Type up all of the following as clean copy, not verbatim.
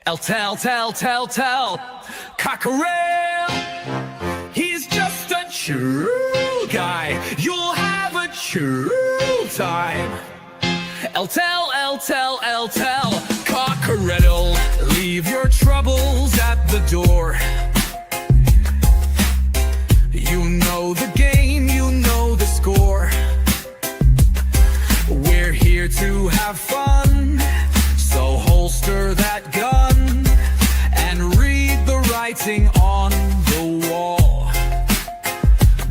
Tel Cockerel. He's just a true guy. You'll have a true time. Tel Cockerel. Leave your troubles at the door. You know the game, you know the score. We're here to have fun, so holster that gun and read the writing on the wall.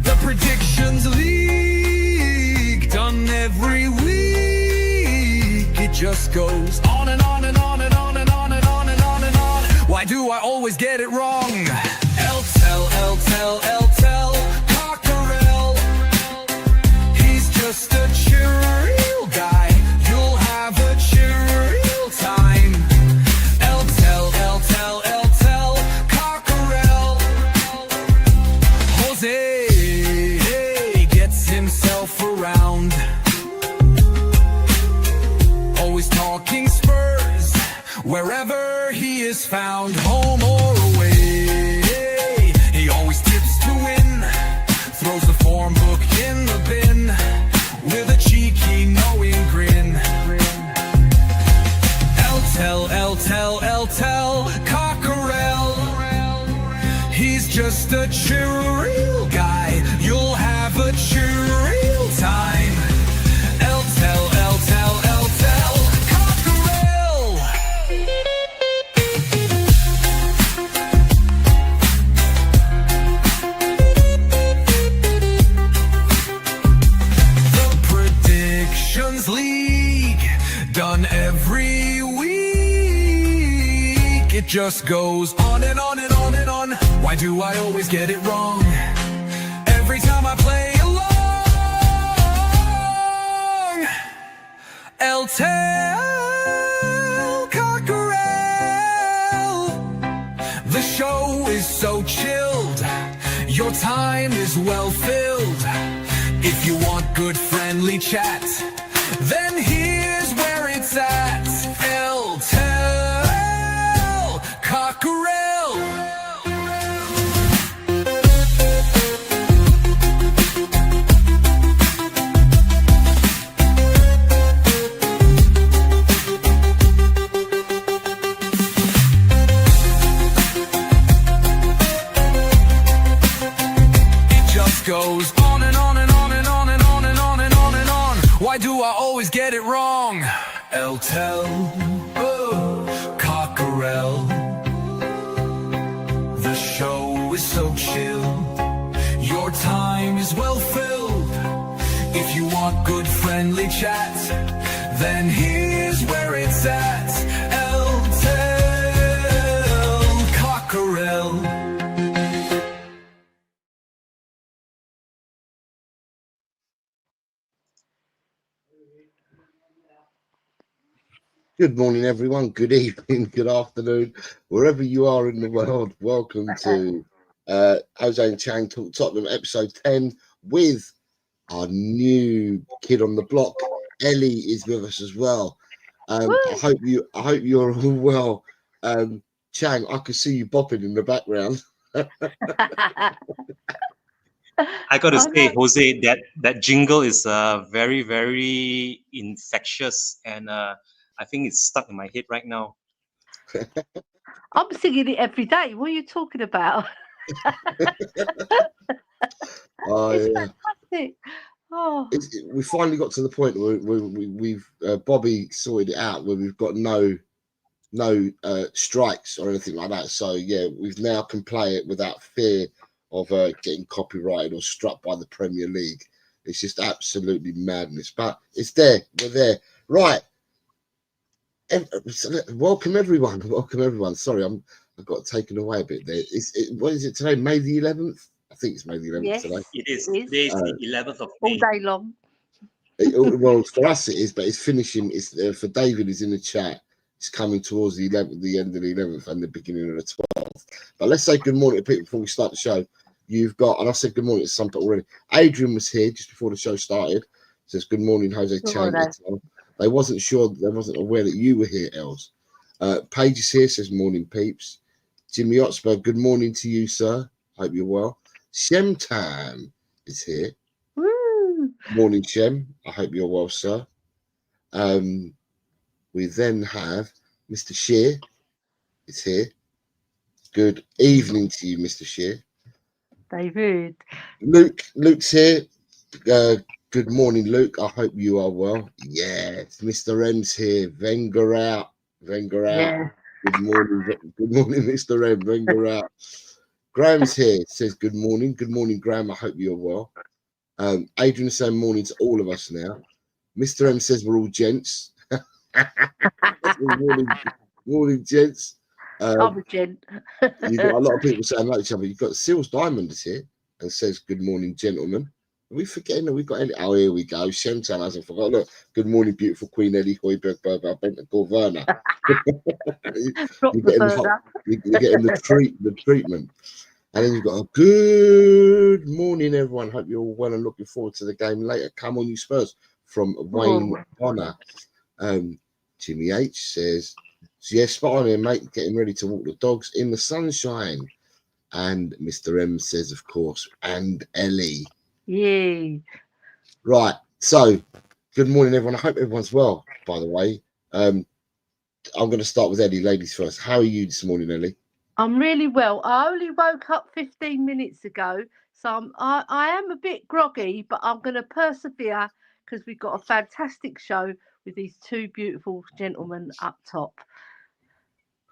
The predictions leak, done every week. It just goes on and on and on and on and on and on and on and on. Why do I always get it wrong? Tel Cockerel. He's just a chill guy. You'll have a chill time. Tel Cockerel. Jose gets himself around. Always talking Spurs wherever he is found, home or away. He always tips to win, throws the form book in the bin with a cheeky knowing grin. Tel Cockerel. He's just a chill guy. You'll have a chill time. Tel Cockerel. The predictions league, done every week. It just goes on and on and on and on. Why do I always get it wrong? Every time I play along. Tel Cockerel. The show is so chilled. Your time is well filled. If you want good friendly chat, then here's where it's at. Tel Cockerel. It just goes on and on and on and on and on and on and on and on. Why do I always get it wrong? Tel Cockerel. The show is so chill. Your time is well filled. If you want good friendly chat, then here's where it's at. Tel Cockerel. Good morning, everyone. Good evening, good afternoon, wherever you are in the world. Welcome to Jose and Chang Talk Tottenham, episode 10, with our new kid on the block. Ellie is with us as well. I hope you're all well. Chang, I can see you bopping in the background. I got to say, Jose, that jingle is very, very infectious, and I think it's stuck in my head right now. I'm singing it every day. What are you talking about? It's fantastic. Oh, We finally got to the point where we've Bobby sorted it out, where we've got no strikes or anything like that. So yeah, we've now can play it without fear of getting copyrighted or struck by the Premier League. It's just absolutely madness, but it's there. We're there, right? Welcome everyone. Sorry, I got taken away a bit there. What is it today? May the 11th? I think it's May the 11th yes, today. It is. Today is the 11th of all May. day long. Well, for us it is, but it's finishing. It's for David is in the chat. It's coming towards the 11th, the end of the 11th, and the beginning of the 12th. But let's say good morning to people before we start the show. You've got, and I said good morning to some people already. Adrian was here just before the show started. Says good morning, Jose Chang. They wasn't aware that you were here, Els. Paige is here, says morning peeps. Jimmy Hotspur, good morning to you, sir. Hope you're well. Shem Tam is here. Woo. Morning, Shem. I hope you're well, sir. We then have Mr. Shear is here. Good evening to you, Mr. Shear. David. Luke's here. Good morning, Luke. I hope you are well. Yes, Mr. M's here. Wenger out. Wenger out. Yeah. Good morning. Good morning, Mr. M. Wenger out. Graham's here. Says good morning. Good morning, Graham. I hope you're well. Adrian is saying morning to all of us now. Mr. M says we're all gents. morning, gents. I'm a gent. You've got a lot of people saying like each other. You've got Seals Diamond is here and says good morning, gentlemen. Are we forgetting that we've got any? Oh, here we go. Shentan hasn't forgotten. Look, good morning, beautiful Queen Ellie Hoiberg Berber Bentacle Werner. You're getting the treatment. And then you've got a good morning, everyone. Hope you're all well and looking forward to the game later. Come on, you Spurs, from Wayne Bonner. Jimmy H says, yeah, spot on here, mate. Getting ready to walk the dogs in the sunshine. And Mr. M says, of course, and Ellie. Yay. Right. So, good morning, everyone. I hope everyone's well, by the way. I'm going to start with Ellie, ladies first. How are you this morning, Ellie? I'm really well. I only woke up 15 minutes ago, so I am a bit groggy, but I'm going to persevere because we've got a fantastic show with these two beautiful gentlemen up top.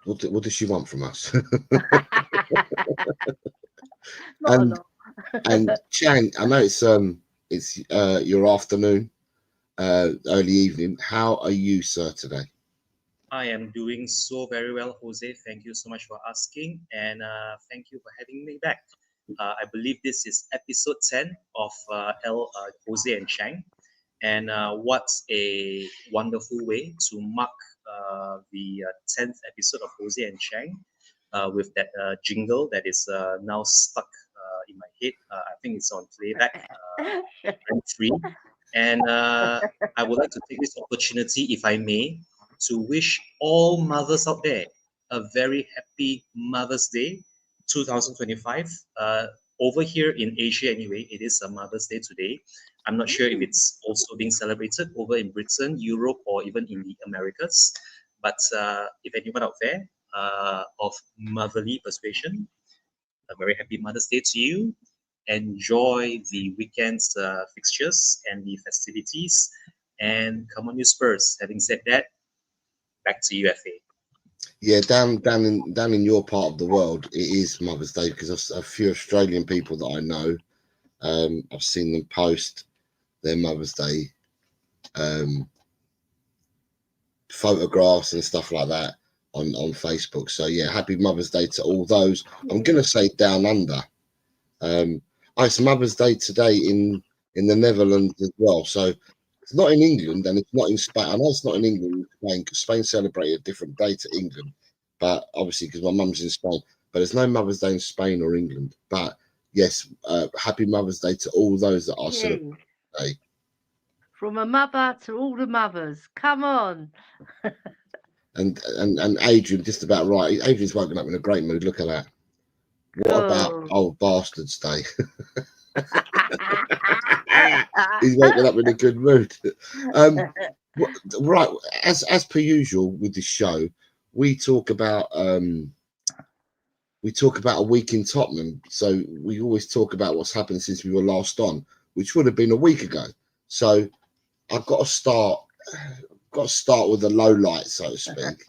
What does she want from us? Not a lot. And Chang, I know it's your afternoon, early evening. How are you, sir, today? I am doing so very well, Jose. Thank you so much for asking, and thank you for having me back. I believe this is episode 10 of Jose and Chang, and what a wonderful way to mark the 10th episode of Jose and Chang with that jingle that is now stuck in my head. I think it's on playback, free. And I would like to take this opportunity, if I may, to wish all mothers out there a very happy Mother's Day 2025. Over here in Asia anyway, it is a Mother's Day today. I'm not sure if it's also being celebrated over in Britain, Europe, or even in the Americas. But if anyone out there of motherly persuasion, a very happy Mother's Day to you. Enjoy the weekend's fixtures and the festivities. And come on, you Spurs. Having said that, back to you, FA. Yeah, down in your part of the world, it is Mother's Day because a few Australian people that I know, I've seen them post their Mother's Day photographs and stuff like that on Facebook. So yeah, happy Mother's Day to all those. I'm gonna say down under. It's Mother's Day today in the Netherlands as well. So it's not in England and it's not in Spain. I know it's not in England and Spain because Spain celebrate a different day to England, but obviously because my mum's in Spain. But there's no Mother's Day in Spain or England. But yes, happy Mother's Day to all those that are celebrating today. From a mother to all the mothers. Come on. And Adrian, just about right. Adrian's woken up in a great mood. Look at that. What about old bastards day? He's waking up in a good mood. Right, as per usual with this show, we talk about a week in Tottenham. So we always talk about what's happened since we were last on, which would have been a week ago. So I've got to start with the low light, so to speak.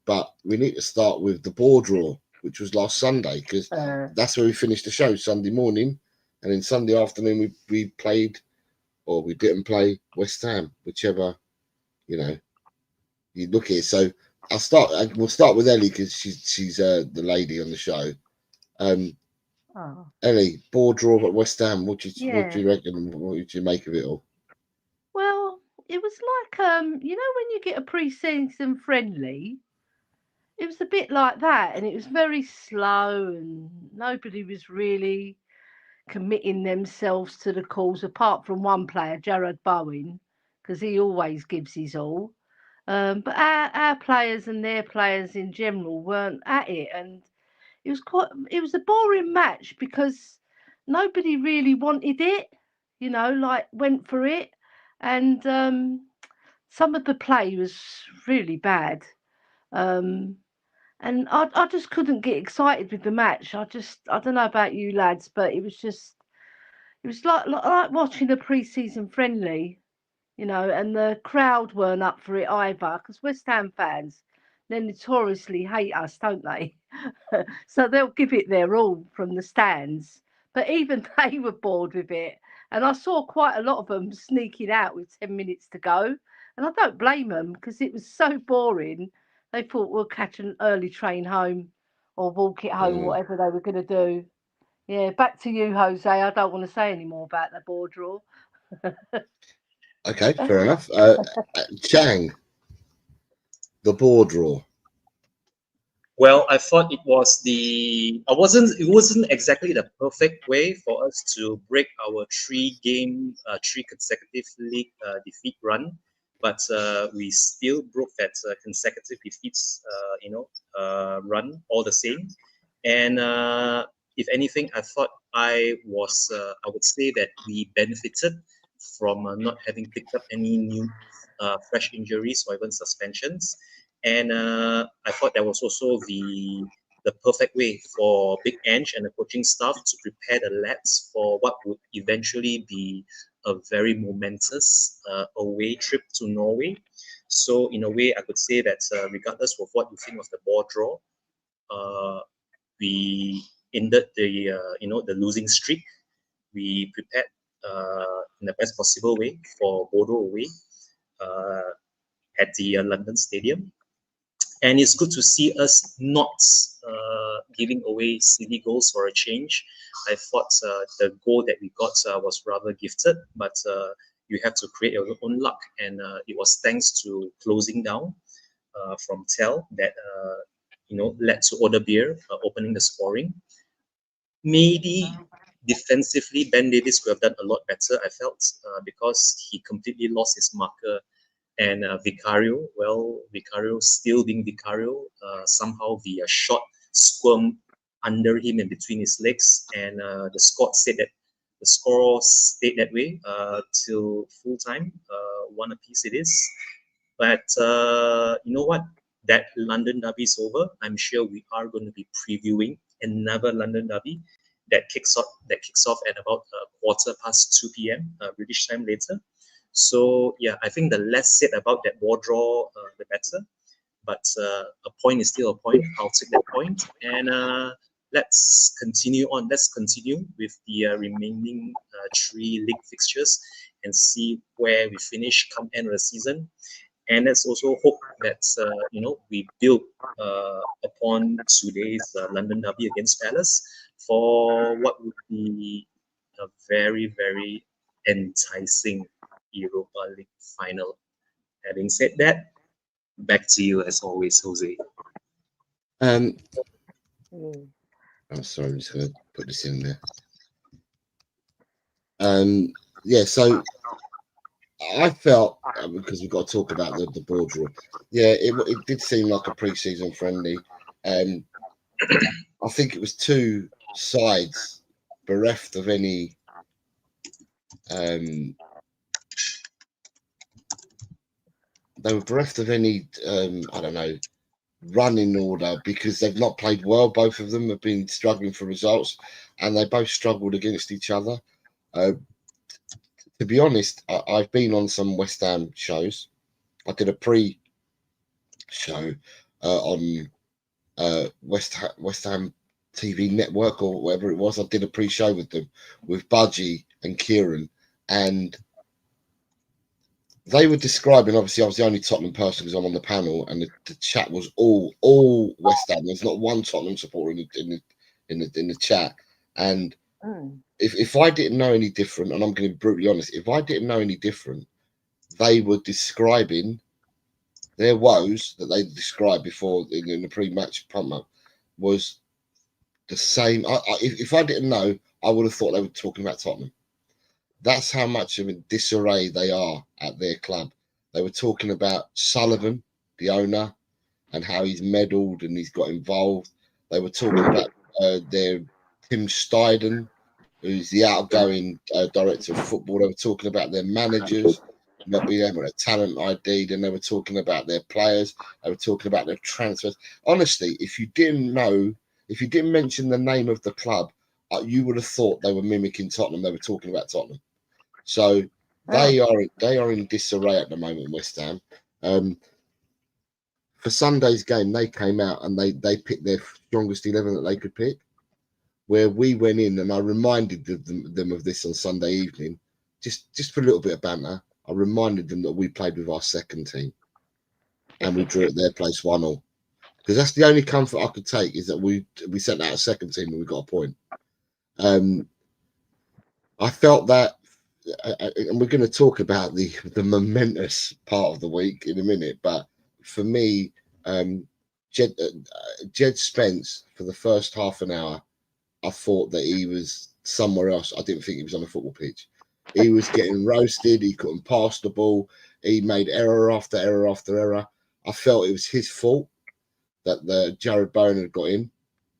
But we need to start with the ball draw, which was last Sunday, because that's where we finished the show, Sunday morning. And then Sunday afternoon, we played, or we didn't play, West Ham, whichever, you look at it. So we'll start with Ellie, because she's the lady on the show. Ellie, ball draw at West Ham. What do you reckon? What did you make of it all? Well, it was like, when you get a pre-season friendly, it was a bit like that, and it was very slow, and nobody was really committing themselves to the cause, apart from one player, Jared Bowen, because he always gives his all. But our players and their players in general weren't at it, and it was a boring match because nobody really wanted it, like went for it, and some of the play was really bad. And I just couldn't get excited with the match. I don't know about you lads, but it was like watching a pre-season friendly, and the crowd weren't up for it either because West Ham fans, they notoriously hate us, don't they? So they'll give it their all from the stands. But even they were bored with it. And I saw quite a lot of them sneaking out with 10 minutes to go. And I don't blame them because it was so boring. They thought we'll catch an early train home or walk it home, whatever they were going to do. Yeah, back to you, Jose. I don't want to say any more about the ball draw. Okay, fair enough. Chang, the ball draw. Well, I thought it wasn't exactly the perfect way for us to break our three consecutive league defeat run, but we still broke that consecutive defeats run all the same. And if anything, I would say that we benefited from not having picked up any new fresh injuries or even suspensions. And I thought that was also the perfect way for Big Ange and the coaching staff to prepare the lads for what would eventually be a very momentous away trip to Norway. So in a way, I could say that regardless of what you think of the ball draw, we ended the losing streak. We prepared in the best possible way for Bodo away at the London Stadium. And it's good to see us not giving away silly goals for a change. I thought the goal that we got was rather gifted, but you have to create your own luck. And it was thanks to closing down from Tel that led to Oderbeer opening the scoring. Maybe defensively, Ben Davies could have done a lot better, I felt, because he completely lost his marker. And Vicario still being Vicario, somehow the shot squirmed under him and between his legs, and the score stayed that way till full time, 1 apiece it is. But you know what? That London derby is over. I'm sure we are going to be previewing another London derby that kicks off at about 2:15 p.m. British time later. So yeah, I think the less said about that ball draw, the better. But a point is still a point. I'll take that point. And let's continue on. Let's continue with the remaining 3 league fixtures and see where we finish come end of the season. And let's also hope that we build upon today's London derby against Palace for what would be a very, very enticing Europa League final. Having said that, back to you as always, Jose. I'm sorry, I'm just going to put this in there. Yeah, so I felt, because we've got to talk about the ball draw. Yeah, it did seem like a pre-season friendly. I think it was 2 sides bereft of any they were bereft of any I don't know, running order, because they've not played well. Both of them have been struggling for results, and they both struggled against each other. To be honest, I've been on some West Ham shows. I did a pre-show on West Ham TV network or whatever it was. I did a pre-show with them, with Budgie and Kieran, and they were describing, obviously I was the only Tottenham person because I'm on the panel, and the chat was all West Ham. There's not one Tottenham supporter in the chat. And if I didn't know any different, and I'm going to be brutally honest, if I didn't know any different, they were describing their woes that they described before in the pre-match pump up was the same. If I didn't know, I would have thought they were talking about Tottenham. That's how much of a disarray they are at their club. They were talking about Sullivan, the owner, and how he's meddled and he's got involved. They were talking about their Tim Steiden, who's the outgoing director of football. They were talking about their managers not being able to talent ID. Then they were talking about their players. They were talking about their transfers. Honestly, if you didn't mention the name of the club, you would have thought they were mimicking Tottenham. They were talking about Tottenham. So they are in disarray at the moment, West Ham. For Sunday's game, they came out and they picked their strongest 11 that they could pick. Where we went in, and I reminded them of this on Sunday evening, just for a little bit of banter. I reminded them that we played with our second team, and we drew at their place 1-1. Because that's the only comfort I could take, is that we sent out a second team and we got a point. I felt that, and we're going to talk about the momentous part of the week in a minute, but for me, Jed Spence, for the first half an hour, I thought that he was somewhere else. I didn't think he was on a football pitch. He was getting roasted. He couldn't pass the ball. He made error after error after error. I felt it was his fault that the Jared Bowen had got in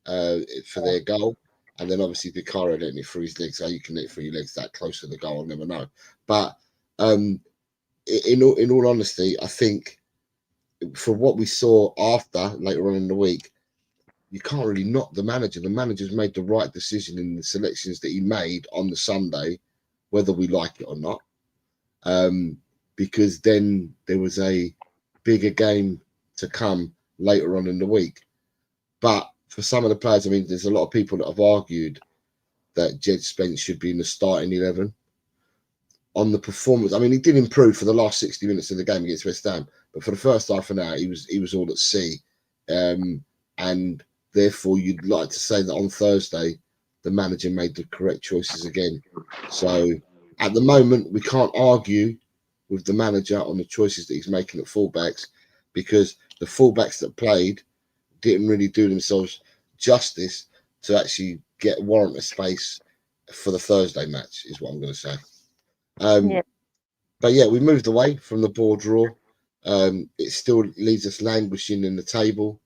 for their goal. And then obviously Vicario letting it through his legs. How you can let it through your legs that close to the goal, I'll never know. But in all honesty, I think for what we saw after later on in the week, you can't really knock the manager. The manager's made the right decision in the selections that he made on the Sunday, whether we like it or not. Because then there was a bigger game to come later on in the week. But for some of the players, I mean, there's a lot of people that have argued that Jed Spence should be in the starting 11. On the performance, I mean, he did improve for the last 60 minutes of the game against West Ham, but for the first half an hour, he was all at sea. And therefore, you'd like to say that on Thursday, the manager made the correct choices again. So at the moment, we can't argue with the manager on the choices that he's making at fullbacks, because the fullbacks that played didn't really do themselves justice to actually warrant a space for the Thursday match, is what I'm going to say. But yeah, we moved away from the ball draw. It still leaves us languishing in the table.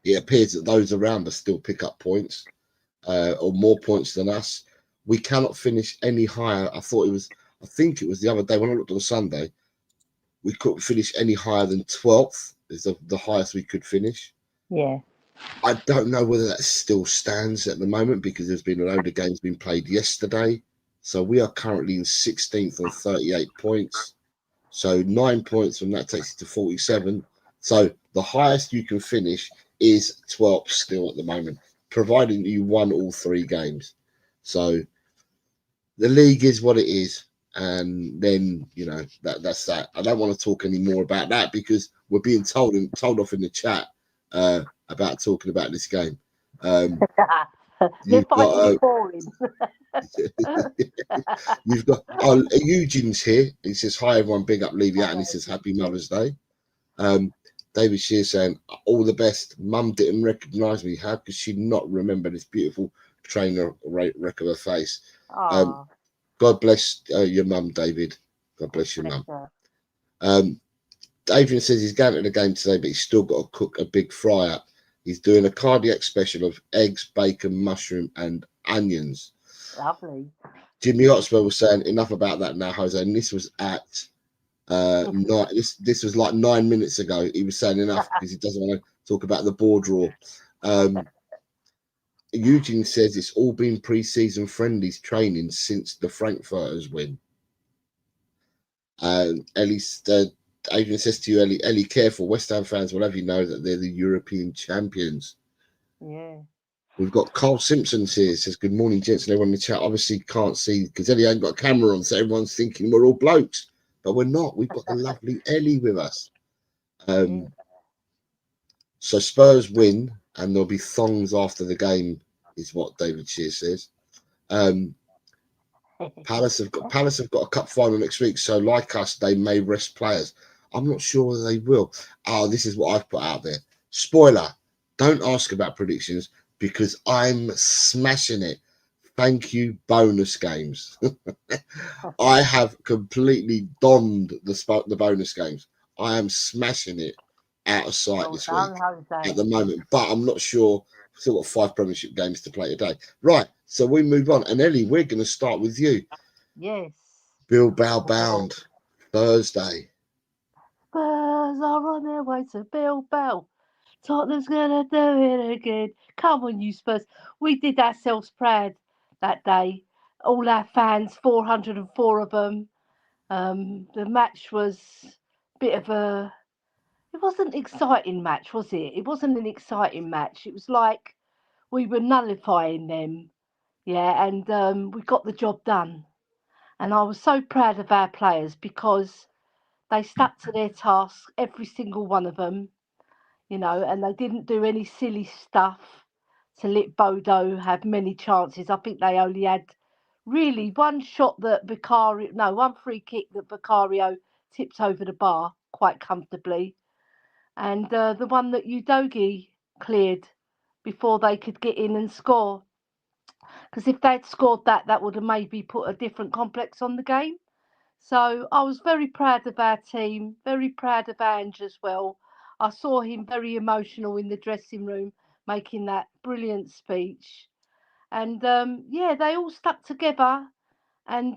It appears that those around us still pick up points, or more points than us. We cannot finish any higher. I think it was the other day when I looked on Sunday, we couldn't finish any higher than 12th is the highest we could finish. Yeah. I don't know whether that still stands at the moment, because there's been a load of games being played yesterday. So we are currently in 16th on 38 points. So 9 points from that takes you to 47. So the highest you can finish is 12th still at the moment, providing you won all 3 games. So the league is what it is. And then, you know, that's that. I don't want to talk any more about that, because we're being told off in the chat about talking about this game. You've got you've got Eugene's here. He says, "Hi everyone, big up Levy out," and he says, "Happy Mother's Day." David Shear saying, "All the best. Mum didn't recognise me. How could she not remember this beautiful trainer wreck of her face?" God bless your mum, David. God bless your mum. Adrian says he's going to the game today, but he's still got to cook a big fry up. He's doing a cardiac special of eggs, bacon, mushroom, and onions. Lovely. Jimmy Hotspur was saying, enough about that now, Jose. And this was at this was like 9 minutes ago. He was saying enough because he doesn't want to talk about the board draw. Eugene says it's all been pre-season friendlies training since the Frankfurters win. Adrian says to you, Ellie, careful. West Ham fans will have you know that they're the European champions. Yeah. We've got Carl Simpson here. Says, good morning, gents, and everyone in the chat. Obviously can't see because Ellie ain't got a camera on, so everyone's thinking we're all blokes. But we're not. We've got the lovely Ellie with us. So Spurs win, and there'll be thongs after the game, is what David Shear says. Palace have got a cup final next week, so like us, they may rest players. I'm not sure whether they will. Oh, this is what I've put out there. Spoiler: don't ask about predictions because I'm smashing it. Thank you, bonus games. I have completely donned the bonus games. I am smashing it out of sight Well this done, week Jose. at the moment, but I'm not sure. Still got 5 Premiership games to play today. Right, so we move on. And Ellie, we're going to start with you. Yes. Bilbao Bound, Thursday. Spurs are on their way to Bilbao. Tottenham's gonna do it again. Come on, you Spurs. We did ourselves proud that day. All our fans, 404 of them. The match was a bit of a. It wasn't an exciting match, was it? It wasn't an exciting match. It was like we were nullifying them. Yeah, and we got the job done. And I was so proud of our players because they stuck to their task, every single one of them, you know, and they didn't do any silly stuff to let Bodo have many chances. I think they only had really one shot that one free kick that Vicario tipped over the bar quite comfortably, and the one that Udogi cleared before they could get in and score. Because if they'd scored that, that would have maybe put a different complex on the game. So I was very proud of our team, very proud of Ange as well. I saw him very emotional in the dressing room, making that brilliant speech. And yeah, they all stuck together. And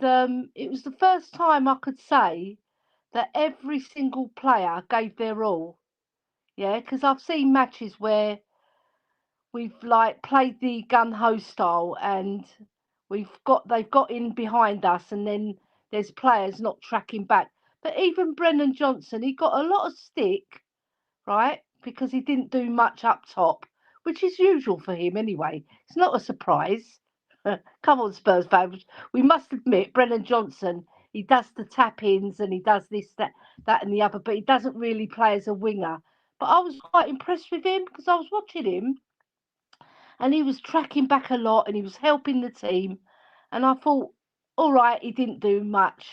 it was the first time I could say that every single player gave their all. Yeah, because I've seen matches where we've like played the gun ho style and they've got in behind us and then there's players not tracking back. But even Brennan Johnson, he got a lot of stick, right? Because he didn't do much up top, which is usual for him anyway. It's not a surprise. Come on, Spurs fans. We must admit, Brennan Johnson, he does the tap-ins and he does this, that and the other, but he doesn't really play as a winger. But I was quite impressed with him because I was watching him and he was tracking back a lot and he was helping the team. And I thought, all right, he didn't do much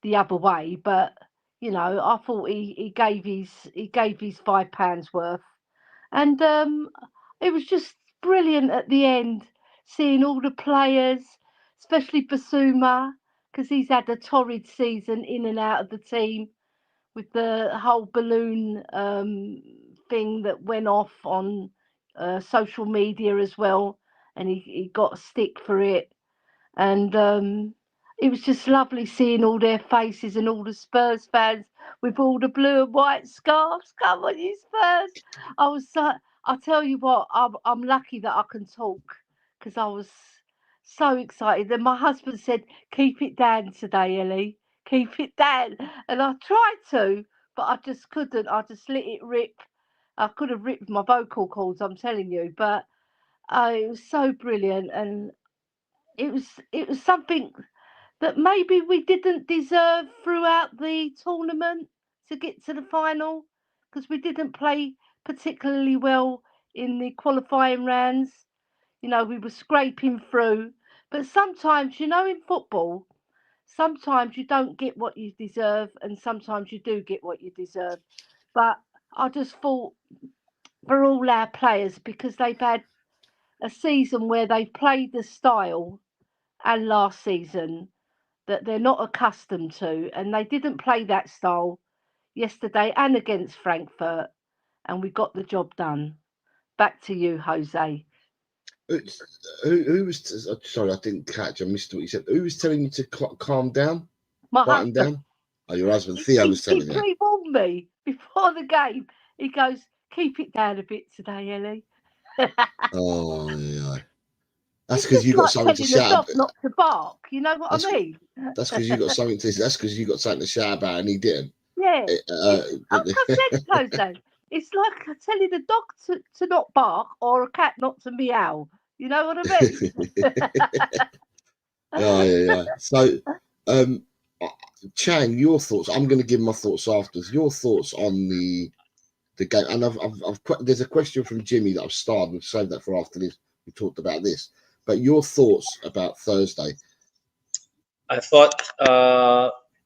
the other way, but you know, I thought he gave his £5 worth, and it was just brilliant at the end, seeing all the players, especially Basuma, because he's had a torrid season in and out of the team with the whole balloon thing that went off on social media as well, and he got a stick for it. And it was just lovely seeing all their faces and all the Spurs fans with all the blue and white scarves. Come on, you Spurs! I tell you what, I'm lucky that I can talk because I was so excited. And my husband said, "Keep it down today, Ellie. Keep it down." And I tried to, but I just couldn't. I just let it rip. I could have ripped my vocal cords, I'm telling you, but it was so brilliant, and it was something that maybe we didn't deserve throughout the tournament to get to the final because we didn't play particularly well in the qualifying rounds. You know, we were scraping through, but sometimes, you know, in football, sometimes you don't get what you deserve and sometimes you do get what you deserve. But I just thought for all our players, because they've had a season where they've played the style and last season that they're not accustomed to, and they didn't play that style yesterday and against Frankfurt, and we got the job done. Back to you, Jose. Who was? Sorry, I didn't catch. I missed what you said. Who was telling you to calm down? My Quieten husband. down. Oh, your husband Theo was telling He you. pre-warned me before the game. He goes, "Keep it down a bit today, Ellie." Oh yeah. That's It's because just you got like something to telling a shout. dog not to bark. You know what I mean? That's because you got something to. That's because you got something to shout about, and he didn't. Yeah. Like I said, Jose, it's like telling a dog to not bark or a cat not to meow. You know what I mean? Yeah. So, Chang, your thoughts. I'm going to give my thoughts afterwards. Your thoughts on the game, and there's a question from Jimmy that I've started. We'll save that for after this. We talked about this, but your thoughts about Thursday. I thought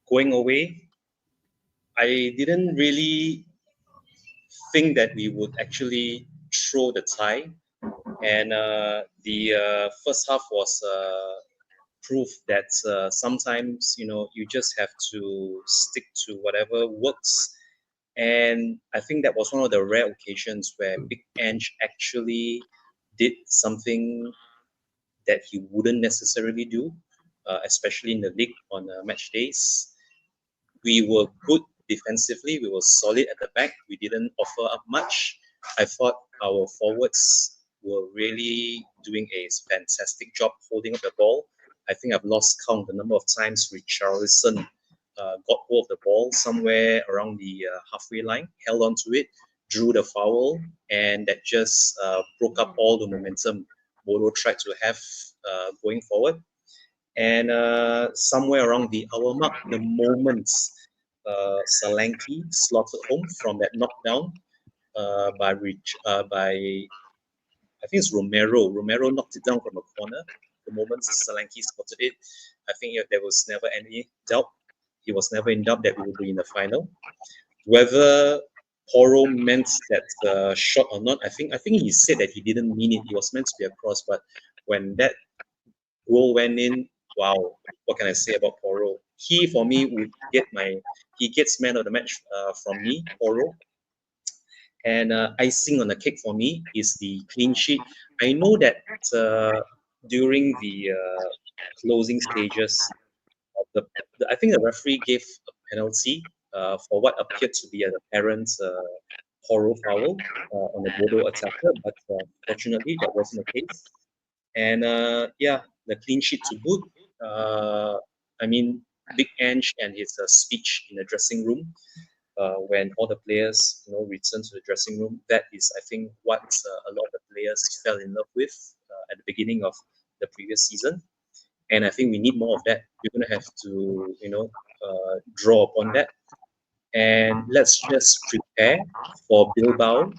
going away, I didn't really think that we would actually throw the tie. And the first half was proof that sometimes, you know, you just have to stick to whatever works. And I think that was one of the rare occasions where Big Ange actually did something that he wouldn't necessarily do, especially in the league on match days. We were good defensively. We were solid at the back. We didn't offer up much. I thought our forwards were really doing a fantastic job holding up the ball. I think I've lost count the number of times Richarlison got hold of the ball somewhere around the halfway line, held on to it, drew the foul, and that just broke up all the momentum Bodo tried to have going forward. And somewhere around the hour mark, the moment Solanke slotted home from that knockdown by I think it's Romero. Romero knocked it down from a corner. The moment Solanke spotted it, I think there was never any doubt. He was never in doubt that we would be in the final. Whether Poro meant that shot or not, I think he said that he didn't mean it. It was meant to be a cross, but when that goal went in, wow, what can I say about Poro? He, for me, he gets man of the match from me, Poro. And icing on the cake for me is the clean sheet. I know that during the closing stages, I think the referee gave a penalty for what appeared to be an apparent Poro foul on the Bodo attacker, but fortunately that wasn't the case. And yeah, the clean sheet to boot. I mean, Big Ange and his speech in the dressing room when all the players, you know, return to the dressing room. That is, I think, what a lot of the players fell in love with at the beginning of the previous season. And I think we need more of that. We're going to have to, you know, draw upon that. And let's just prepare for Bilbao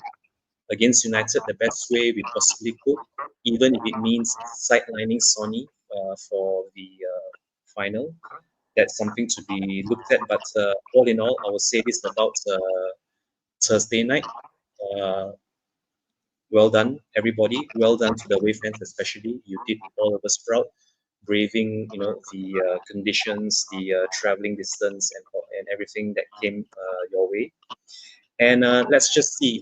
against United the best way we possibly could, even if it means sidelining Sonny for the final. That's something to be looked at. But all in all, I would say this about Thursday night. Well done, everybody. Well done to the away fans, especially. You did all of us proud, braving, you know, the conditions, the traveling distance, and everything that came your way. And let's just see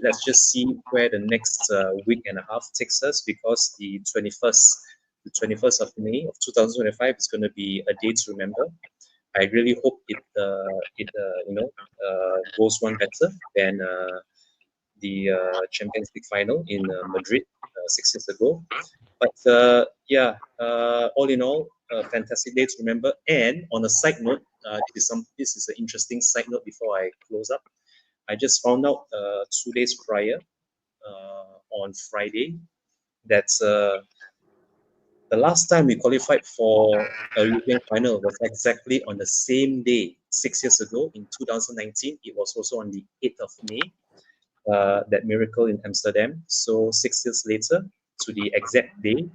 where the next week and a half takes us, because the 21st of May of 2025 is going to be a day to remember. I really hope it goes one better than the Champions League final in Madrid 6 years ago. But yeah, all in all, a fantastic day to remember. And on a side note, this is an interesting side note before I close up. I just found out 2 days prior, on Friday, that the last time we qualified for a European final was exactly on the same day, 6 years ago in 2019. It was also on the 8th of May, that miracle in Amsterdam. So 6 years later, to the exact day,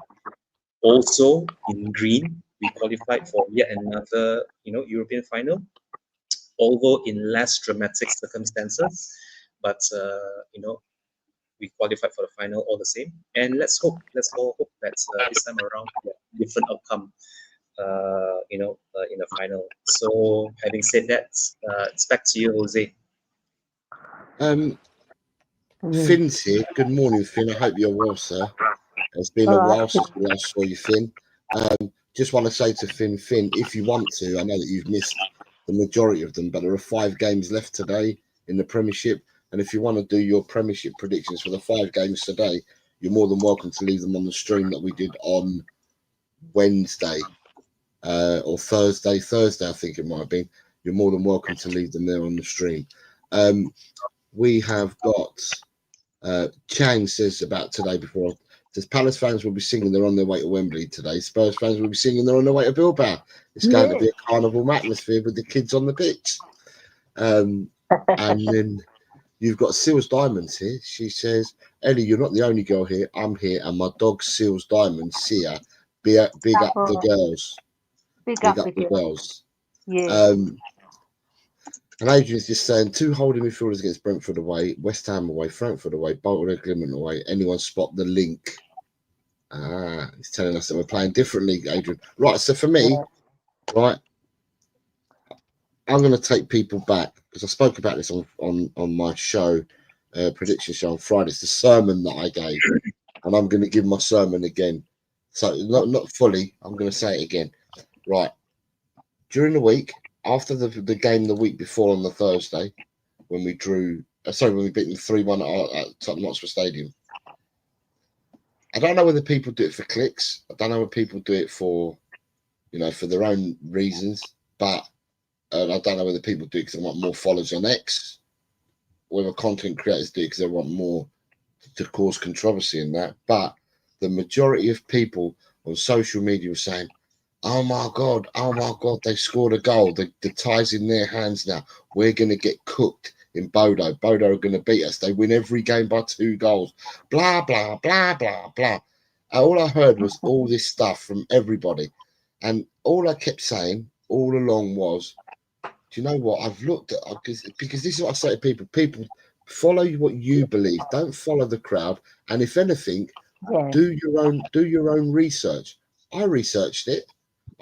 also in green, we qualified for yet another, you know, European final, although in less dramatic circumstances. But you know, we qualified for the final all the same. And let's all hope that this time around, different outcome, you know, in the final. So having said that, it's back to you, Jose. Finn's here. Good morning, Finn. I hope you're well, sir. It's been a while since we last saw you, Finn. Just want to say to Finn, if you want to, I know that you've missed the majority of them, but there are 5 games left today in the Premiership. And if you want to do your Premiership predictions for the 5 games today, you're more than welcome to leave them on the stream that we did on Wednesday or Thursday, I think it might have been. You're more than welcome to leave them there on the stream. We have got Chang says about today before. Says Palace fans will be singing they're on their way to Wembley today. Spurs fans will be singing they're on their way to Bilbao. It's going to be a carnival atmosphere with the kids on the pitch. And then you've got Seals Diamonds here. She says, Ellie, you're not the only girl here. I'm here, and my dog Seals Diamonds, Sia. Big up the girls. Big up the girls. Yeah. And Adrian's just saying 2 holding midfielders against Brentford away, West Ham away, Frankfurt away, Bolton and Glimmerman away. Anyone spot the link He's telling us that we're playing differently, Adrian. Right, so for me, right, I'm going to take people back because I spoke about this on my show, prediction show on Friday. It's the sermon that I gave, and I'm going to give my sermon again. So not fully. I'm going to say it again. Right, during the week after the game the week before on the Thursday, when we beat them 3-1 at Tottenham Hotspur Stadium. I don't know whether people do it for clicks. I don't know whether people do it for, for their own reasons. But I don't know whether people do it because they want more followers on X, or whether content creators do it because they want more to cause controversy in that. But the majority of people on social media were saying, oh my God, they scored a goal. The tie's in their hands now. We're going to get cooked in Bodo. Bodo are going to beat us. They win every game by 2 goals. Blah, blah, blah, blah, blah. All I heard was all this stuff from everybody. And all I kept saying all along was, do you know what? I've looked at, because this is what I say to people. People, follow what you believe. Don't follow the crowd. And if anything, do your own research. I researched it.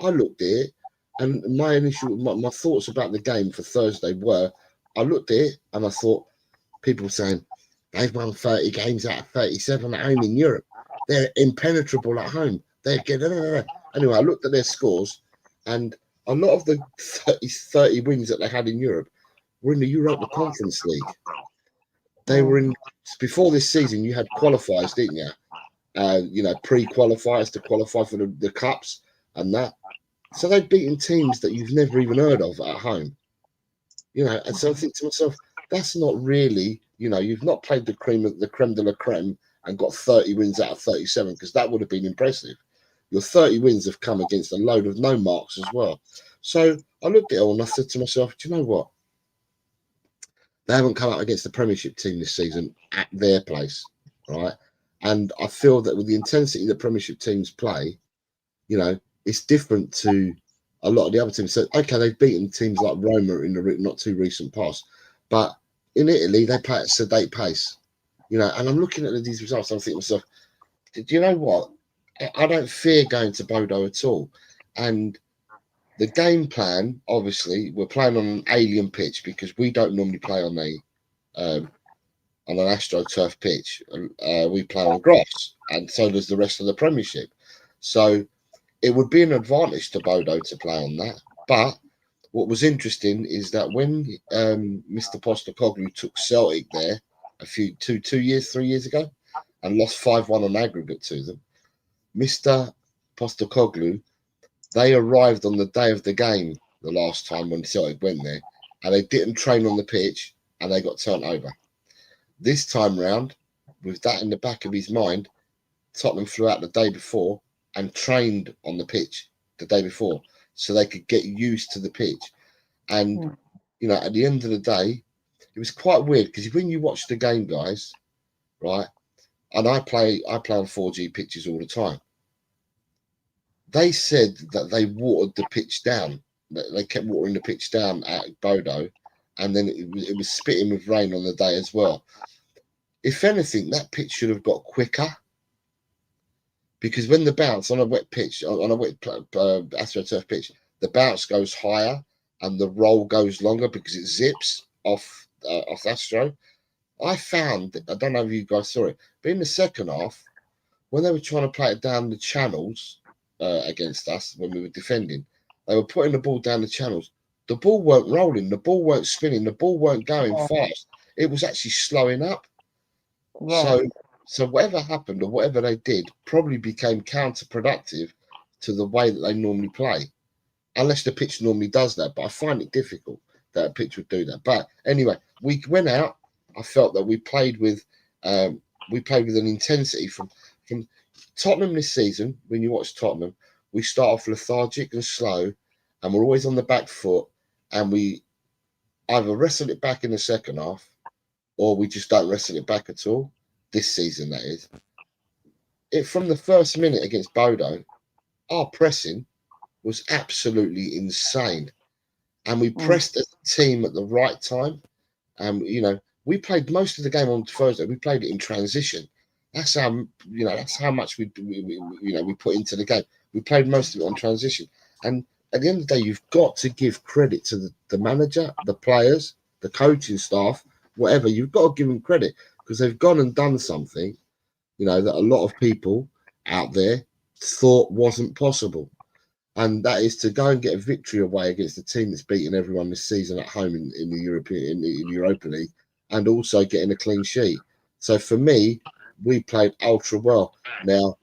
I looked at it, and my thoughts about the game for Thursday were, I looked at it and I thought, people saying they've won 30 games out of 37 at home in Europe. They're impenetrable at home. They're getting anyway. I looked at their scores, and a lot of the 30 wins that they had in Europe were in the Europa Conference League. They were in before this season. You had qualifiers, didn't you? Pre-qualifiers to qualify for the cups and that. So they've beaten teams that you've never even heard of at home. And so I think to myself, that's not really, you've not played the creme de la creme and got 30 wins out of 37, because that would have been impressive. Your 30 wins have come against a load of no marks as well. So I looked at it all and I said to myself, do you know what? They haven't come out against the Premiership team this season at their place, right? And I feel that with the intensity the Premiership teams play, it's different to a lot of the other teams. So, okay, they've beaten teams like Roma in the not too recent past, but in Italy, they play at a sedate pace, and I'm looking at these results, I'm thinking to myself, do you know what? I don't fear going to Bodo at all. And the game plan, obviously, we're playing on an alien pitch because we don't normally play on an AstroTurf pitch. We play on grass, and so does the rest of the Premiership. So it would be an advantage to Bodo to play on that. But what was interesting is that when Mr. Postecoglou took Celtic there 3 years ago and lost 5-1 on aggregate to them, Mr. Postecoglou, they arrived on the day of the game the last time when Celtic went there, and they didn't train on the pitch and they got turned over. This time round, with that in the back of his mind, Tottenham flew out the day before and trained on the pitch the day before so they could get used to the pitch. And, at the end of the day, it was quite weird because when you watch the game, guys, right, and I play on 4G pitches all the time, they said that they watered the pitch down. They kept watering the pitch down at Bodo, and then it was spitting with rain on the day as well. If anything, that pitch should have got quicker, because when the bounce on a wet pitch, on a wet AstroTurf pitch, the bounce goes higher and the roll goes longer because it zips off Astro. I found, I don't know if you guys saw it, but in the second half, when they were trying to play it down the channels against us when we were defending, they were putting the ball down the channels. The ball weren't rolling, the ball weren't spinning, the ball weren't going fast. It was actually slowing up. So whatever happened or whatever they did probably became counterproductive to the way that they normally play, unless the pitch normally does that. But I find it difficult that a pitch would do that. But anyway, we went out. I felt that we played with an intensity from Tottenham this season. When you watch Tottenham, we start off lethargic and slow, and we're always on the back foot, and we either wrestle it back in the second half, or we just don't wrestle it back at all. This season, that is. From the first minute against Bodo, our pressing was absolutely insane. And we pressed as a team at the right time. And, we played most of the game on Thursday. We played it in transition. That's how that's how much we put into the game. We played most of it on transition, and at the end of the day, you've got to give credit to the manager, the players, the coaching staff, whatever. You've got to give them credit because they've gone and done something, that a lot of people out there thought wasn't possible, and that is to go and get a victory away against the team that's beaten everyone this season at home in the Europa League, and also getting a clean sheet. So for me, we played ultra well. Now,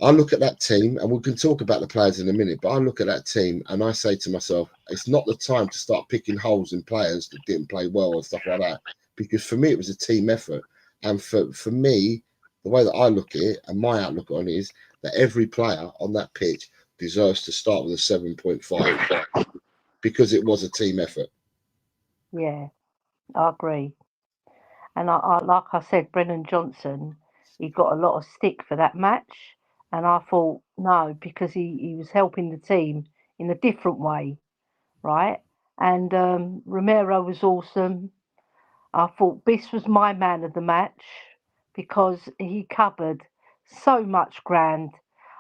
I look at that team, and we can talk about the players in a minute, but I look at that team and I say to myself, it's not the time to start picking holes in players that didn't play well and stuff like that, because for me, it was a team effort. And for me, the way that I look at it and my outlook on it is that every player on that pitch deserves to start with a 7.5 because it was a team effort. Yeah, I agree. And I like I said, Brennan Johnson, he got a lot of stick for that match. And I thought, no, because he was helping the team in a different way, right? And Romero was awesome. I thought Biss was my man of the match because he covered so much ground.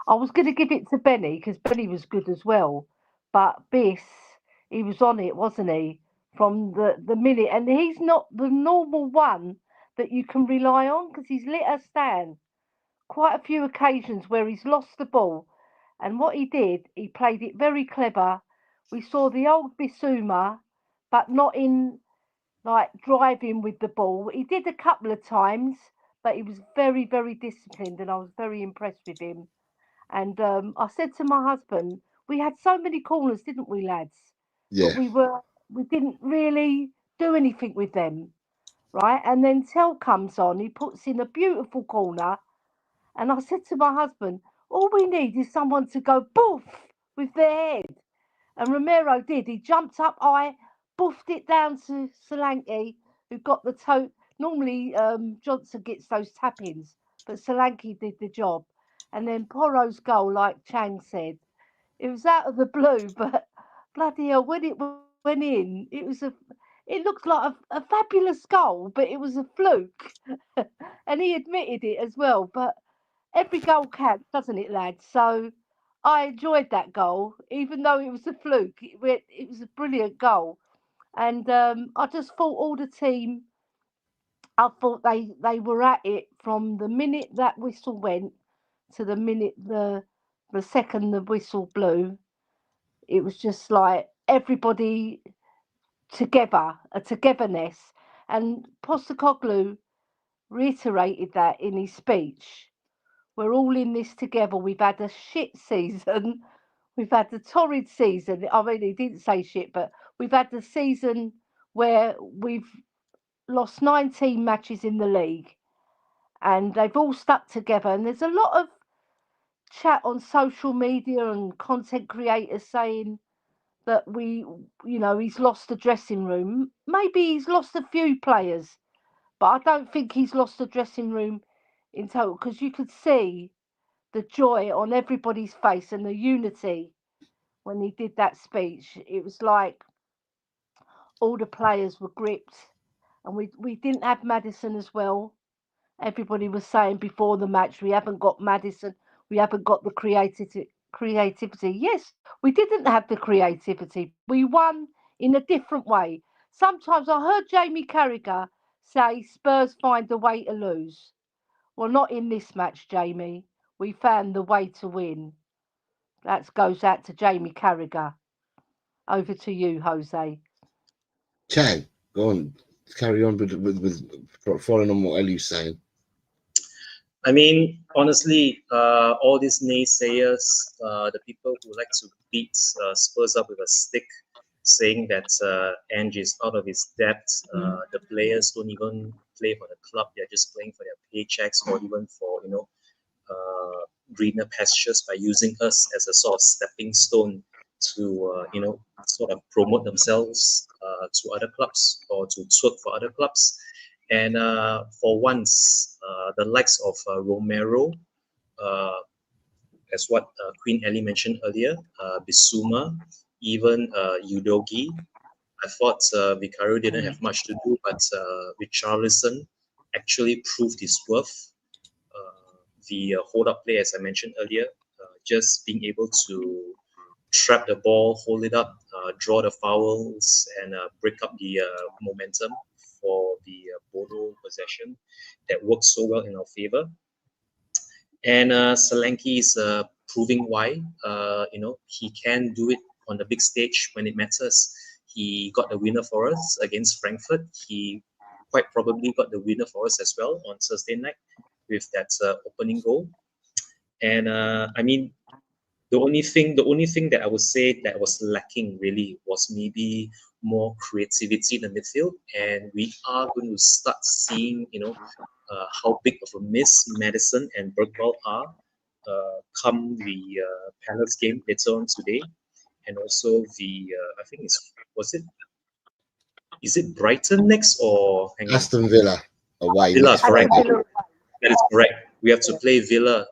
I was going to give it to Benny because Benny was good as well. But Biss, he was on it, wasn't he? From the minute. And he's not the normal one that you can rely on because he's lit us down quite a few occasions where he's lost the ball. And what he did, he played it very clever. We saw the old Bissouma, but not in like driving with the ball. He did a couple of times, but he was very, very disciplined, and I was very impressed with him. And I said to my husband, we had so many corners, didn't we, lads? Yeah. But we didn't really do anything with them, right? And then Tel comes on, he puts in a beautiful corner, and I said to my husband, all we need is someone to go boof with their head. And Romero did. He jumped up high, buffed it down to Solanke, who got the toe. Normally, Johnson gets those tap-ins, but Solanke did the job. And then Porro's goal, like Chang said, it was out of the blue, but bloody hell, when it went in, it looked like a fabulous goal, but it was a fluke. And he admitted it as well. But every goal counts, doesn't it, lads? So I enjoyed that goal, even though it was a fluke. It was a brilliant goal. And I just thought all the team, I thought they were at it from the minute that whistle went to the minute the second the whistle blew. It was just like everybody together, a togetherness. And Postecoglou reiterated that in his speech. We're all in this together. We've had a shit season. We've had the torrid season. I mean, he didn't say shit, but we've had the season where we've lost 19 matches in the league, and they've all stuck together. And there's a lot of chat on social media and content creators saying that he's lost the dressing room. Maybe he's lost a few players, but I don't think he's lost the dressing room in total, because you could see the joy on everybody's face and the unity when he did that speech. It was like all the players were gripped, and we didn't have Maddison as well. Everybody was saying before the match, we haven't got Maddison, we haven't got the creativity. Yes, we didn't have the creativity. We won in a different way. Sometimes I heard Jamie Carragher say Spurs find a way to lose. Well, not in this match, Jamie. We found the way to win. That goes out to Jamie Carragher. Over to you, Jose. Chang, go on. Carry on with following on what Ellie's saying. I mean, honestly, all these naysayers, the people who like to beat Spurs up with a stick, saying that Ange is out of his depth, the players don't even play for the club, they're just playing for their paychecks or even for, greener pastures by using us as a sort of stepping stone to, sort of promote themselves to other clubs or to twerk for other clubs. And for once, the likes of Romero, as what Queen Ellie mentioned earlier, Bissouma, even Udogi. I thought Vicario didn't have much to do, but Richarlison actually proved his worth. the hold-up play, as I mentioned earlier, just being able to trap the ball, hold it up, draw the fouls, and break up the momentum for the Bodo possession that works so well in our favor. And Solanke is proving why. He can do it on the big stage when it matters. He got the winner for us against Frankfurt. He quite probably got the winner for us as well on Thursday night with that opening goal. And I mean, the only thing that I would say that was lacking really was maybe more creativity in the midfield, and we are going to start seeing, how big of a miss Madison and Bergwall are come the Palace game later on today, and also the I think is it Brighton next or hang on. Aston Villa away. Villa, next correct. Friday. That is correct. We have to play Villa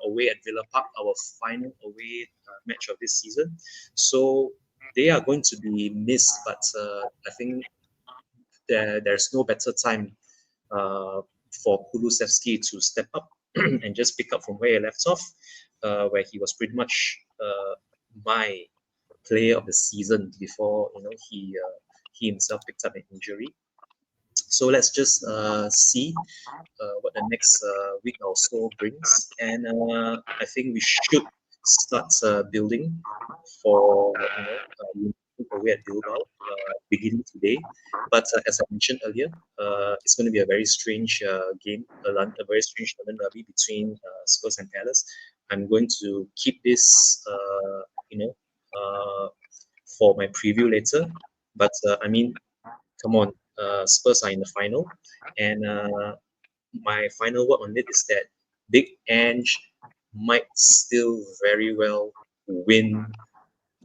away at Villa Park, our final away match of this season. So they are going to be missed, but I think there's no better time for Kulusevski to step up and just pick up from where he left off, where he was pretty much my player of the season before he himself picked up an injury. So let's just see what the next week or so brings, and I think we should start building for away at Bilbao beginning today. But as I mentioned earlier, it's going to be a very strange game, a very strange London derby between Spurs and Palace. I'm going to keep this, for my preview later. But I mean, come on. Spurs are in the final, and my final word on it is that Big Ange might still very well win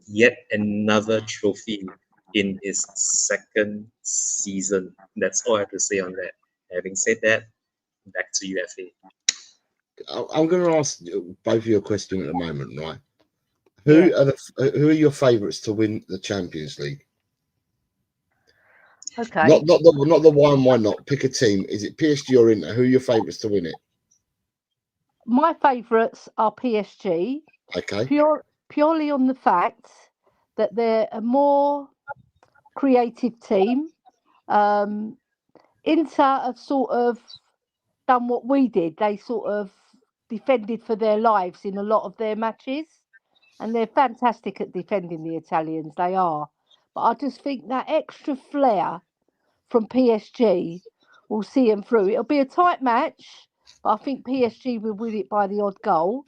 yet another trophy in his second season. That's all I have to say on that. Having said that, back to you, FA. I'm going to ask both of you a question at the moment, right? Who are your favourites to win the Champions League? Okay. Not the why and why not. Pick a team. Is it PSG or Inter? Who are your favourites to win it? My favourites are PSG. Okay. Purely on the fact that they're a more creative team. Inter have sort of done what we did. They sort of defended for their lives in a lot of their matches, and they're fantastic at defending, the Italians. They are. But I just think that extra flair from PSG will see them through. It'll be a tight match, but I think PSG will win it by the odd goal.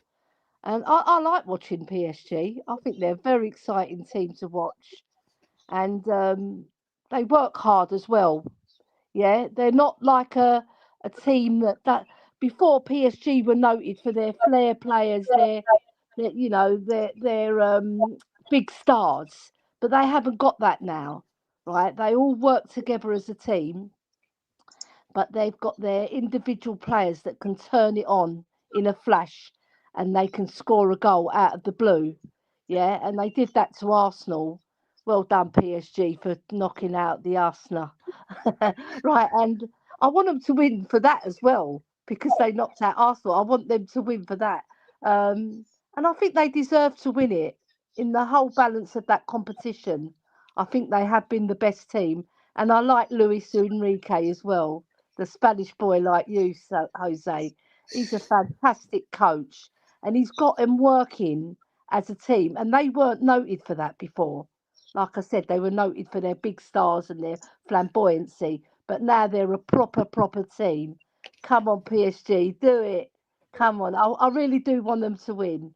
And I like watching PSG. I think they're a very exciting team to watch. And they work hard as well. Yeah, they're not like a team that before PSG were noted for their flair players, their big stars, but they haven't got that now, right? They all work together as a team, but they've got their individual players that can turn it on in a flash, and they can score a goal out of the blue. Yeah, and they did that to Arsenal. Well done, PSG, for knocking out the Arsenal. Right, and I want them to win for that as well, because they knocked out Arsenal. I want them to win for that. And I think they deserve to win it in the whole balance of that competition. I think they have been the best team. And I like Luis Enrique as well, the Spanish boy like you, Jose. He's a fantastic coach, and he's got them working as a team. And they weren't noted for that before. Like I said, they were noted for their big stars and their flamboyancy, but now they're a proper team. Come on, PSG, do it. Come on. I really do want them to win.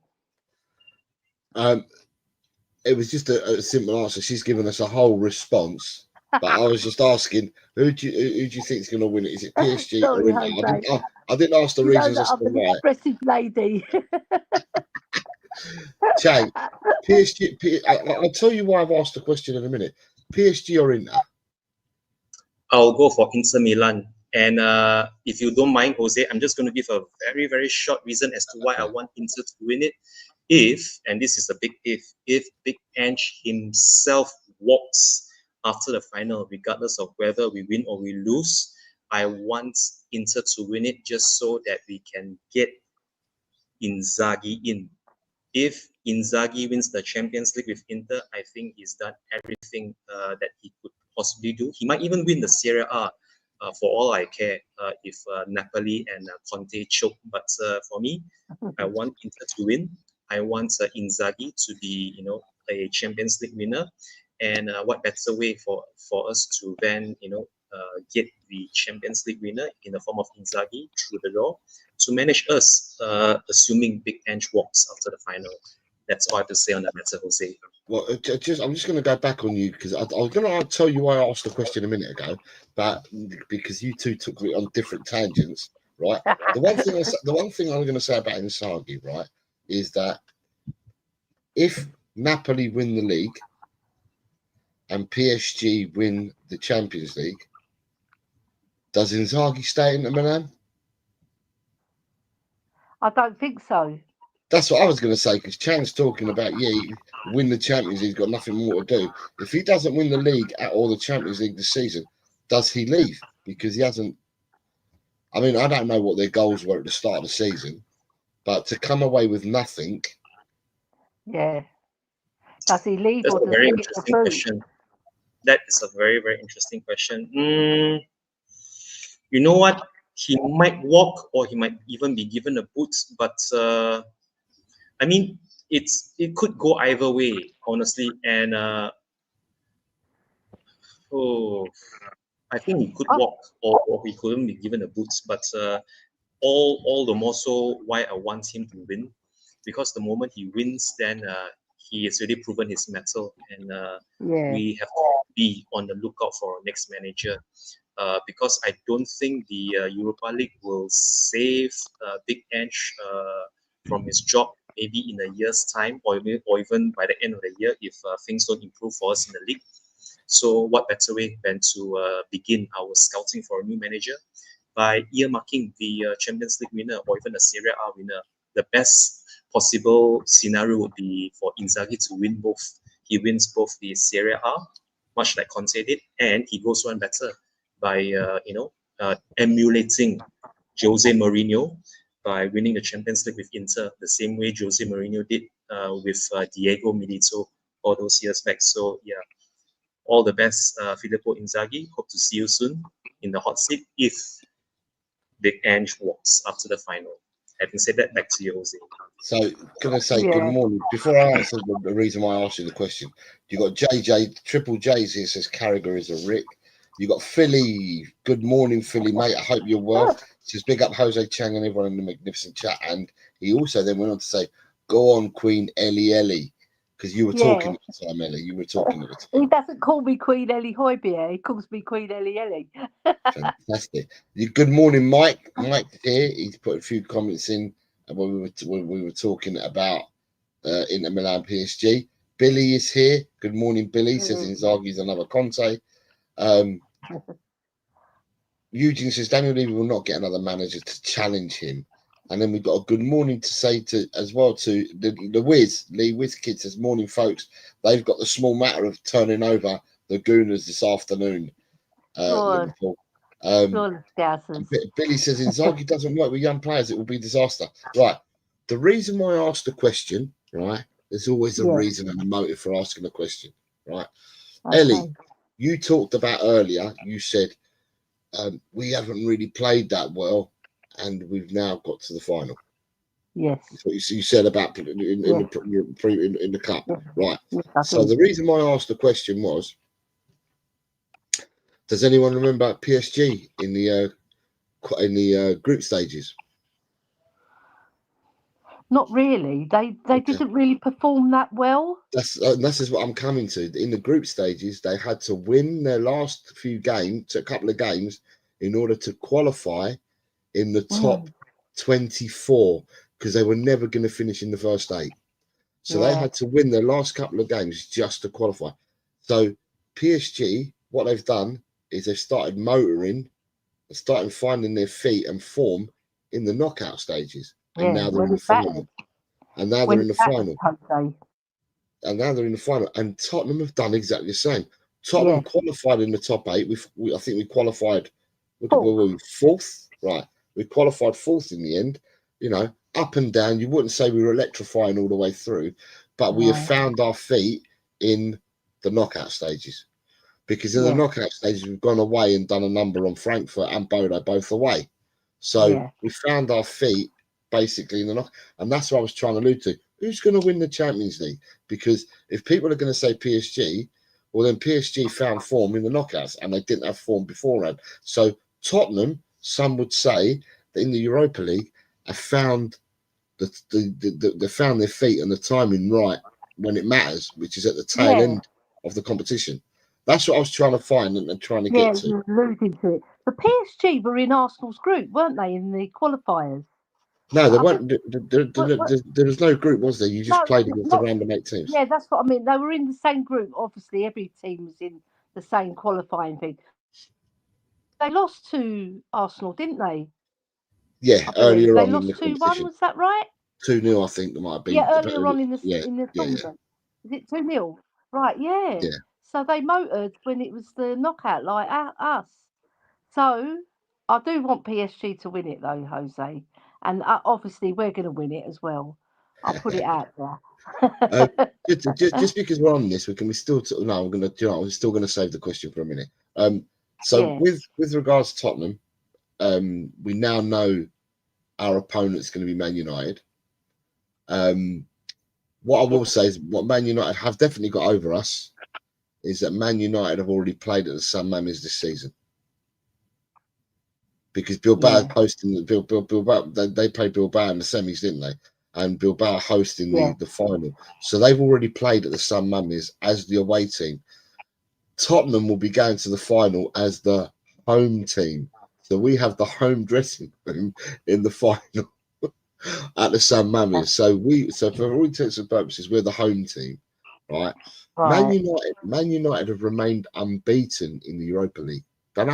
It was just a simple answer. She's given us a whole response, but I was just asking, who do you think is going to win it? Is it PSG Sorry, or Inter? Jose. I didn't ask the You know reasons that as to I'm an why. expressive lady. Chang, PSG. I'll tell you why I've asked the question in a minute. PSG or Inter? I'll go for Inter Milan. And if you don't mind, Jose, I'm just going to give a very, very short reason as to why I want Inter to win it. If, and this is a big if Big Ange himself walks after the final, regardless of whether we win or we lose, I want Inter to win it just so that we can get Inzaghi in. If Inzaghi wins the Champions League with Inter, I think he's done everything that he could possibly do. He might even win the Serie A, for all I care, if Napoli and Conte choke. But for me, I want Inter to win. I want Inzaghi to be, a Champions League winner. And what better way for us to then, get the Champions League winner in the form of Inzaghi through the door to manage us, assuming Big Ange walks after the final. That's all I have to say on that matter, Jose. Well, I'm just going to go back on you because I was going to tell you why I asked the question a minute ago, but because you two took me on different tangents, right? The one thing I'm going to say about Inzaghi, right, is that if Napoli win the league and PSG win the Champions League, does Inzaghi stay in Milan? I don't think so. That's what I was going to say, because Chang's talking about, win the Champions League, he's got nothing more to do. If he doesn't win the league or the Champions League this season, does he leave? Because he hasn't. I mean, I don't know what their goals were at the start of the season, but to come away with nothing. Yeah. Does he leave That's or a does very he get the interesting boot? question. That is a very, very interesting question. You know what? He might walk or he might even be given a boot, but I mean, it could go either way, honestly. And I think he could walk or he couldn't be given a boot. But all the more so why I want him to win, because the moment he wins, then he has already proven his mettle, and we have to be on the lookout for our next manager. Because I don't think the Europa League will save Big Ange from his job maybe in a year's time or even by the end of the year if things don't improve for us in the league. So what better way than to begin our scouting for a new manager by earmarking the Champions League winner or even a Serie A winner. The best possible scenario would be for Inzaghi to win both. He wins both the Serie A, much like Conte did, and he goes one better by emulating Jose Mourinho by winning the Champions League with Inter, the same way Jose Mourinho did with Diego Milito all those years back. So yeah, all the best, Filippo Inzaghi. Hope to see you soon in the hot seat if Big Ange walks after the final. Having said that, back to you, Jose. So, can I say good morning? Before I answer the reason why I asked you the question, you got JJ, Triple J's here says Carragher is a Rick. You got Philly. Good morning, Philly, mate. I hope you're well. Says big up Jose Chang and everyone in the magnificent chat. And he also then went on to say, "Go on, Queen Ellie," because you were talking at the time, Ellie. You were talking at the time. He doesn't call me Queen Ellie Hoybier. He calls me Queen Ellie. Fantastic. Good morning, Mike. Mike here. He's put a few comments in when we were talking about Inter Milan PSG. Billy is here. Good morning, Billy. Says Inzaghi's another Conte. Eugene says Daniel Levy will not get another manager to challenge him. And then we've got a good morning to say to as well to the Wiz. Lee Wiz Kid says, morning, folks. They've got the small matter of turning over the Gooners this afternoon. Liverpool. Billy says Inzaghi doesn't work with young players, it will be disaster. Right. The reason why I asked the question, right? There's always a reason and a motive for asking the question, right? Okay. Ellie, you talked about earlier, you said we haven't really played that well and we've now got to the final. Yes. That's what you said about in the cup. Right. So the reason why I asked the question was, does anyone remember PSG in the group stages? Not really. They didn't really perform that well. That's what I'm coming to. In the group stages, they had to win their last few games, a couple of games, in order to qualify in the top 24, because they were never going to finish in the first 8. So they had to win their last couple of games just to qualify. So PSG, what they've done is they've started motoring, started finding their feet and form in the knockout stages. And now they're in the final. And now they're in the final. And now they're in the final. And Tottenham have done exactly the same. Tottenham qualified in the top 8. I think we qualified fourth. Right. We qualified fourth in the end. You know, up and down. You wouldn't say we were electrifying all the way through, but we have found our feet in the knockout stages. Because in the knockout stages, we've gone away and done a number on Frankfurt and Bodo both away. So we found our feet basically in the knock, and that's what I was trying to allude to. Who's going to win the Champions League? Because if people are going to say PSG, well, then PSG found form in the knockouts, and they didn't have form beforehand. So Tottenham, some would say that in the Europa League, have found they found their feet and the timing right when it matters, which is at the tail end of the competition. That's what I was trying to find and trying to get to. Alluding to it. The PSG were in Arsenal's group, weren't they, in the qualifiers? No, there weren't. There was no group, was there? You just played against the random 8 teams. Yeah, that's what I mean. They were in the same group. Obviously, every team was in the same qualifying thing. They lost to Arsenal, didn't they? Yeah, earlier on in the competition. They lost 2-1, was that right? 2-0, I think there might have been. Yeah, earlier on in the tournament. Is it 2-0? Right, yeah. So they motored when it was the knockout, like us. So I do want PSG to win it, though, Jose. And obviously, we're going to win it as well. I'll put it out there. Just because we're on this, I'm still going to save the question for a minute. So with regards to Tottenham, we now know our opponent's going to be Man United. What I will say is what Man United have definitely got over us is that Man United have already played at the San Mamés this season. Because Bilbao hosting Bilbao, they played Bilbao in the semis, didn't they? And Bilbao hosting the final. So they've already played at the San Mamés as the away team. Tottenham will be going to the final as the home team. So we have the home dressing room in the final at the San Mamés. So for all intents and purposes, we're the home team, right? Man United have remained unbeaten in the Europa League. I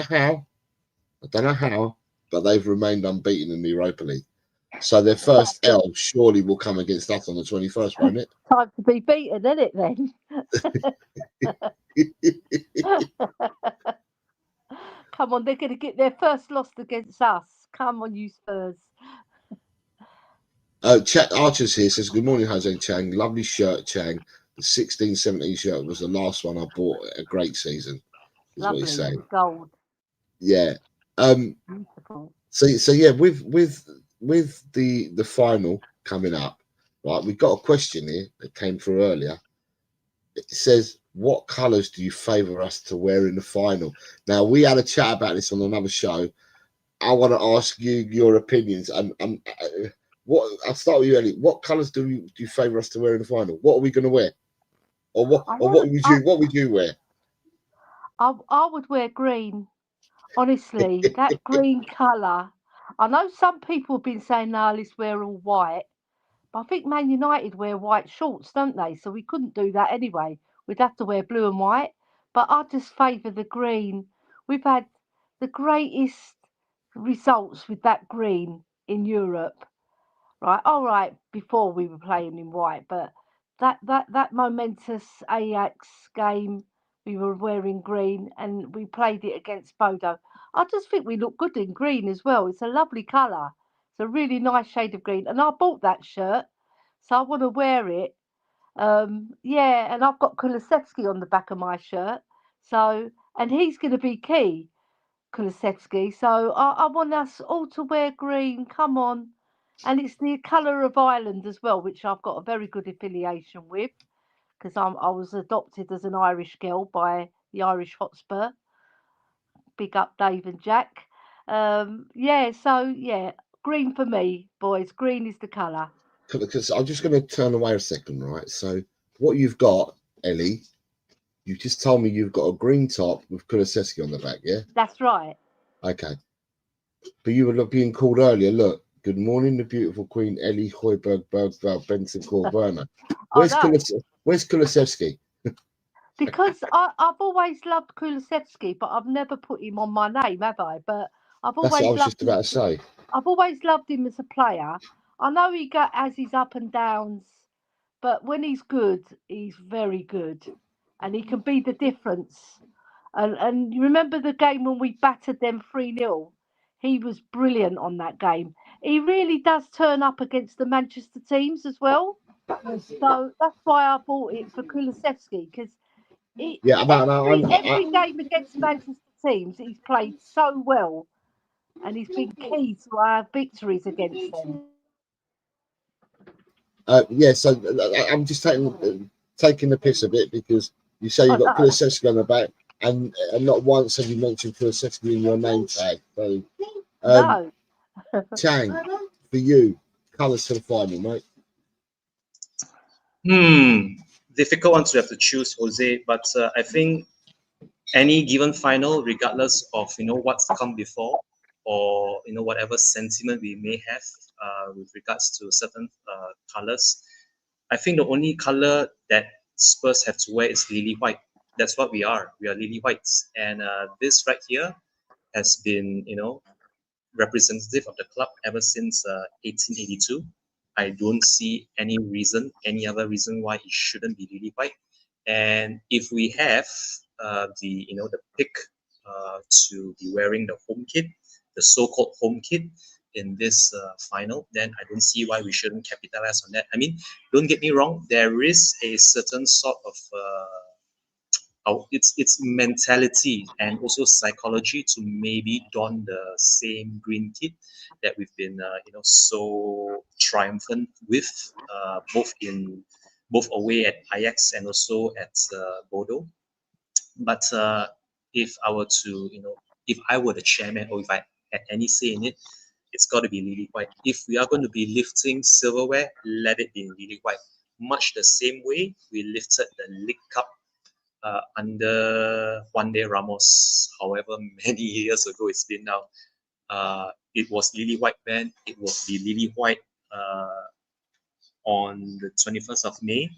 don't know how, but they've remained unbeaten in the Europa League. So their first L surely will come against us on the 21st, won't it? Time to be beaten, isn't it, then? Come on, they're going to get their first loss against us. Come on, you Spurs. Chet Archer's here says, good morning, Jose Chang. Lovely shirt, Chang. The 16-17 shirt was the last one I bought. A great season, is Lovely, what he's saying. Gold. Yeah. Beautiful. So yeah, with the final coming up, right? We've got a question here that came through earlier. It says, what colours do you favour us to wear in the final? Now, we had a chat about this on another show. I want to ask you your opinions. I'll start with you, Ellie. What colours do you favour us to wear in the final? What are we going to wear? Or what would you wear? I would wear green. Honestly, that green colour. I know some people have been saying, no, let's wear all white. But I think Man United wear white shorts, don't they? So we couldn't do that anyway. We'd have to wear blue and white. But I just favour the green. We've had the greatest results with that green in Europe. Right? All right, before we were playing in white. But that momentous Ajax game, we were wearing green and we played it against Bodo. I just think we look good in green as well. It's a lovely colour. It's a really nice shade of green. And I bought that shirt, so I want to wear it. And I've got Kulusevski on the back of my shirt. So, and he's going to be key, Kulusevski. So I want us all to wear green. Come on. And it's the colour of Ireland as well, which I've got a very good affiliation with. Because I was adopted as an Irish girl by the Irish Hotspur. Big up Dave and Jack. Green for me, boys. Green is the colour. Because I'm just going to turn away a second, right? So what you've got, Ellie, you just told me you've got a green top with Kulusevski on the back, yeah? That's right. Okay. But you were being called earlier, look. Good morning, the beautiful Queen Ellie Hoiberg Bergveld Benson Corverna. Where's Kulusevski? Because I've always loved Kulusevski, but I've never put him on my name, have I? But I've always That's what I was loved just about to say. I've always loved him as a player. I know he has his up and downs, but when he's good, he's very good, and he can be the difference. And you remember the game when we battered them 3-0? He was brilliant on that game. he really does turn up against the Manchester teams as well. So that's why I bought it for Kulusevski, because every game against Manchester teams, he's played so well, and he's been key to our victories against them. Yeah, so I'm just taking the piss a bit, because you say you've got Kulusevski on the back, and not once have you mentioned Kulusevski in your name tag. So, No. Chang, for you, colours for the final, mate. Difficult one to have to choose, Jose. But I think any given final, regardless of what's come before, or whatever sentiment we may have with regards to certain colors, I think the only color that Spurs have to wear is lily white. That's what we are. We are lily whites, and this right here has been representative of the club ever since 1882. I don't see any other reason why it shouldn't be lily white. And if we have the pick to be wearing the home kit, the so-called home kit in this final, then I don't see why we shouldn't capitalize on that. I mean, don't get me wrong, there is a certain sort of it's mentality and also psychology to maybe don the same green kit that we've been so triumphant with, both away at Ajax and also at Bodo. But if I were to if I were the chairman, or if I had any say in it, it's got to be lily white. If we are going to be lifting silverware, let it be lily white, much the same way we lifted the League Cup under Juan de Ramos, however many years ago it's been now. It was lily white then, it will be lily white on the 21st of May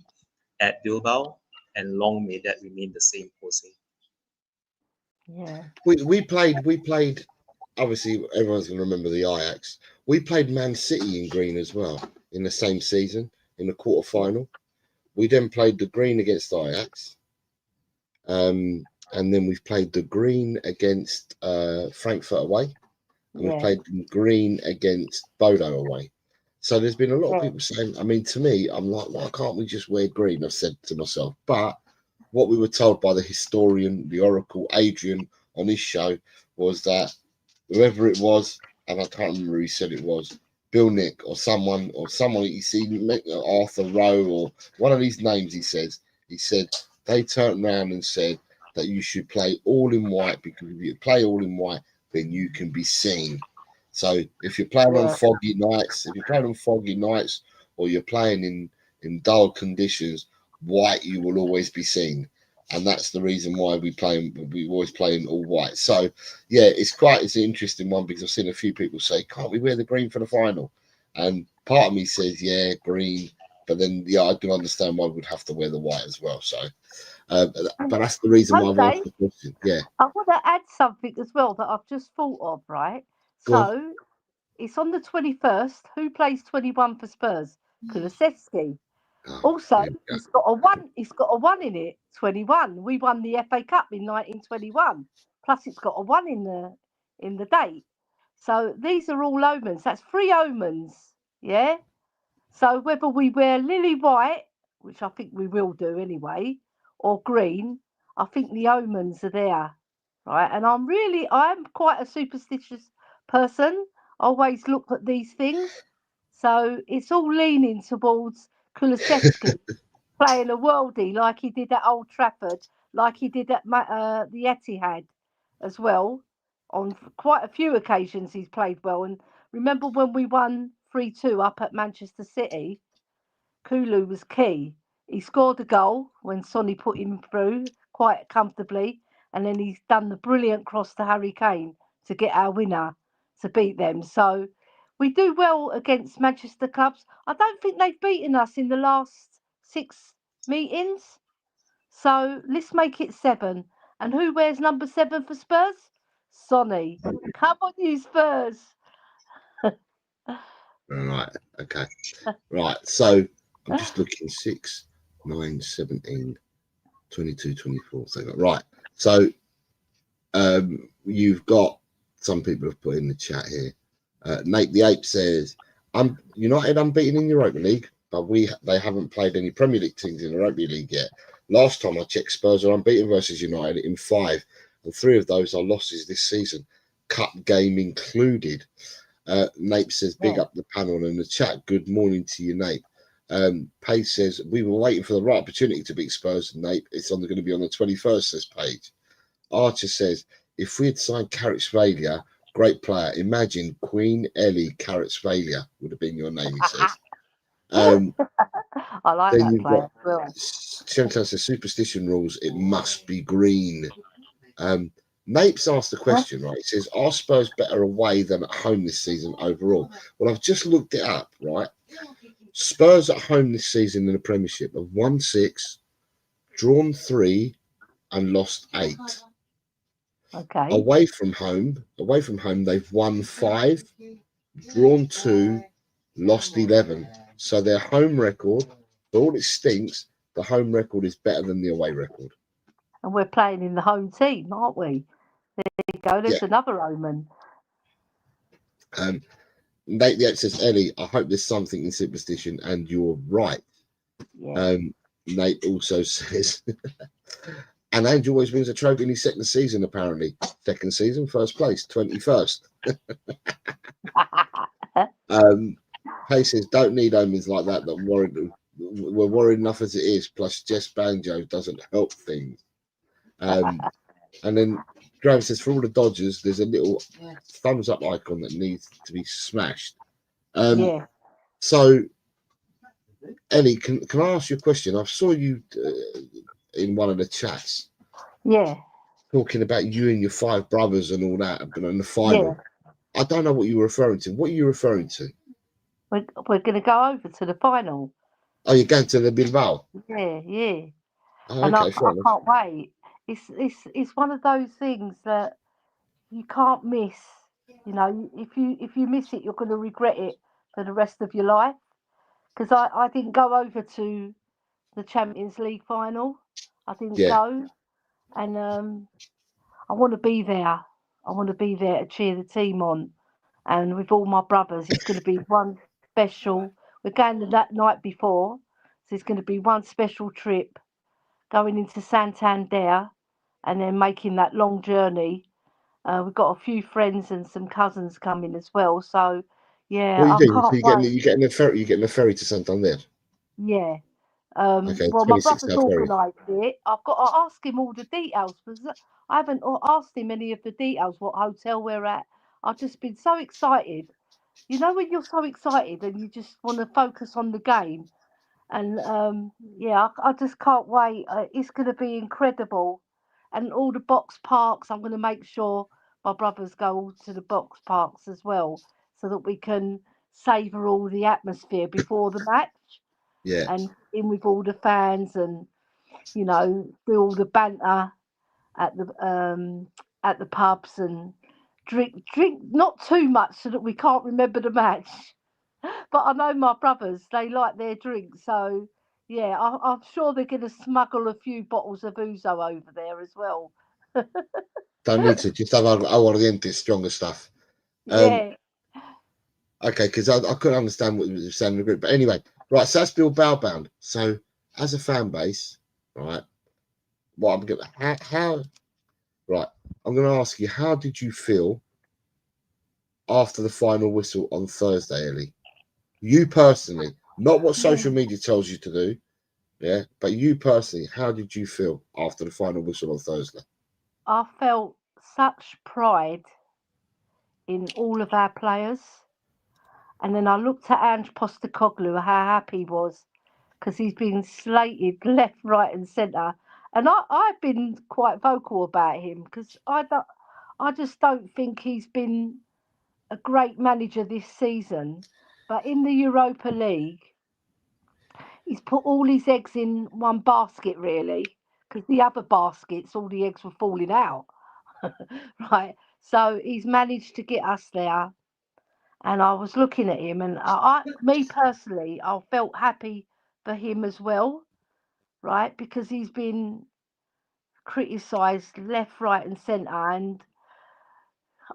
at Bilbao, and long may that remain the same, Jose. Yeah. We played. Obviously, everyone's going to remember the Ajax. We played Man City in green as well in the same season in the quarter-final. We then played the green against Ajax. And then we've played the green against Frankfurt away, and we've played the green against Bodo away. So there's been a lot of people saying, I mean, to me, I'm like, why can't we just wear green? I've said to myself. But what we were told by the historian, the Oracle, Adrian, on his show, was that whoever it was, and I can't remember who he said it was, Bill Nick or someone you see, Arthur Rowe or one of these names, he said they turned around and said that you should play all in white, because if you play all in white, then you can be seen. So if you're playing on foggy nights, or you're playing in dull conditions, white, you will always be seen. And that's the reason why we always play in all white. So yeah, it's an interesting one, because I've seen a few people say, can't we wear the green for the final? And part of me says, yeah, green, but then I do understand why we'd have to wear the white as well. So but that's the reason why I asked the question. Yeah. I want to add something as well that I've just thought of, right? So it's on the 21st. Who plays 21 for Spurs? Kulusevski. Also, it's got a one in it. 21. We won the FA Cup in 1921. Plus, it's got a one in the date. So these are all omens. That's 3 omens. Yeah. So whether we wear lily white, which I think we will do anyway, or green, I think the omens are there, right? And I'm quite a superstitious person. I always look at these things. So it's all leaning towards Kulusevski playing a worldie like he did at Old Trafford, like he did at the Etihad as well. On quite a few occasions he's played well. And remember when we won 3-2 up at Manchester City, Kulu was key. He scored a goal when Sonny put him through quite comfortably, and then he's done the brilliant cross to Harry Kane to get our winner to beat them. So we do well against Manchester clubs. I don't think they've beaten us in the last 6 meetings. So let's make it 7. And who wears number 7 for Spurs? Sonny. Come on, you Spurs. Right. Okay. Right. So I'm just looking 6, 9, 17, 22, 24. So right. So you've got, some people have put in the chat here, Nate the Ape says, "I'm United unbeaten in Europa League, but they haven't played any Premier League teams in the Europa League yet. Last time I checked, Spurs are unbeaten versus United in 5, and 3 of those are losses this season, cup game included." Nate says, "Big up the panel and the chat. Good morning to you, Nate." Paige says, "We were waiting for the right opportunity to beat Spurs, Nate. It's going to be on the 21st, says Paige." Archer says, "If we had signed Kvaratskhelia, great player. Imagine Queen Ellie Kvaratskhelia would have been your name," he says. I like Then that you've player got as well. Chantal says, "Superstition rules, it must be green." Nape's asked the question, right? He says, "Are Spurs better away than at home this season overall?" Well, I've just looked it up, right? Spurs at home this season in the Premiership have won 6, drawn 3, and lost 8. Okay. Away from home, they've won 5, drawn 2, lost 11. So their home record, for all it stinks, the home record is better than the away record. And we're playing in the home team, aren't we? There you go. There's another omen. Nate the Ape says, "Ellie, I hope there's something in superstition," and you're right. Yeah. Nate also says, "And Ange always wins a trophy in his second season, apparently. Second season, first place, 21st. Hay says, "Don't need omens like that we're worried enough as it is, plus Jess Banjo doesn't help things." And then Graham says, "For all the Dodgers, there's a little thumbs up icon that needs to be smashed." Yeah. So, Ellie, can I ask you a question? I saw you in one of the chats. Yeah. Talking about you and your 5 brothers and all that, but in the final. Yeah. I don't know what you were referring to. What are you referring to? We're going to go over to the final. Oh, you're going to the Bilbao? Yeah, yeah. Oh, And okay, I fair enough. can't wait. It's one of those things that you can't miss. You know, if you miss it, you're going to regret it for the rest of your life. Because I didn't go over to the Champions League final. I didn't go, and I want to be there. I want to be there to cheer the team on, and with all my brothers, it's going to be one special. We're going that night before, so it's going to be one special trip going into Santander, and then making that long journey. We've got a few friends and some cousins coming as well, so yeah, What are you I doing? can't So wait. you're getting a ferry. You're getting a ferry to Santander. Yeah. Okay, Well, my 26 brother's hour ferry. organised it. I've got to ask him all the details because I haven't asked him any of the details, what hotel we're at. I've just been so excited. You know, when you're so excited and you just want to focus on the game. And yeah, I just can't wait. It's going to be incredible. And all the box parks, I'm going to make sure my brothers go to the box parks as well so that we can savour all the atmosphere before the match Yeah. and in with all the fans and do all the banter at the pubs and drink not too much so that we can't remember the match. But I know my brothers, they like their drinks, so yeah, I'm sure they're going to smuggle a few bottles of ouzo over there as well. Don't need to. Just have aguardiente, stronger stuff. Yeah. Okay, because I couldn't understand what you were saying in the group. But anyway, right, so that's Bilbao Bound. So as a fan base, right, what I'm gonna I'm gonna ask you, how did you feel after the final whistle on Thursday, Ellie? You personally, not what social media tells you to do, yeah, but you personally, how did you feel after the final whistle on Thursday? I felt such pride in all of our players. And then I looked at Ange Postecoglou, how happy he was, because he's been slated left, right, and centre. And I've been quite vocal about him because I just don't think he's been a great manager this season. But in the Europa League, he's put all his eggs in one basket, really, because the other baskets, all the eggs were falling out. Right. So he's managed to get us there. And I was looking at him, and me personally, I felt happy for him as well, right? Because he's been criticised left, right, and centre, and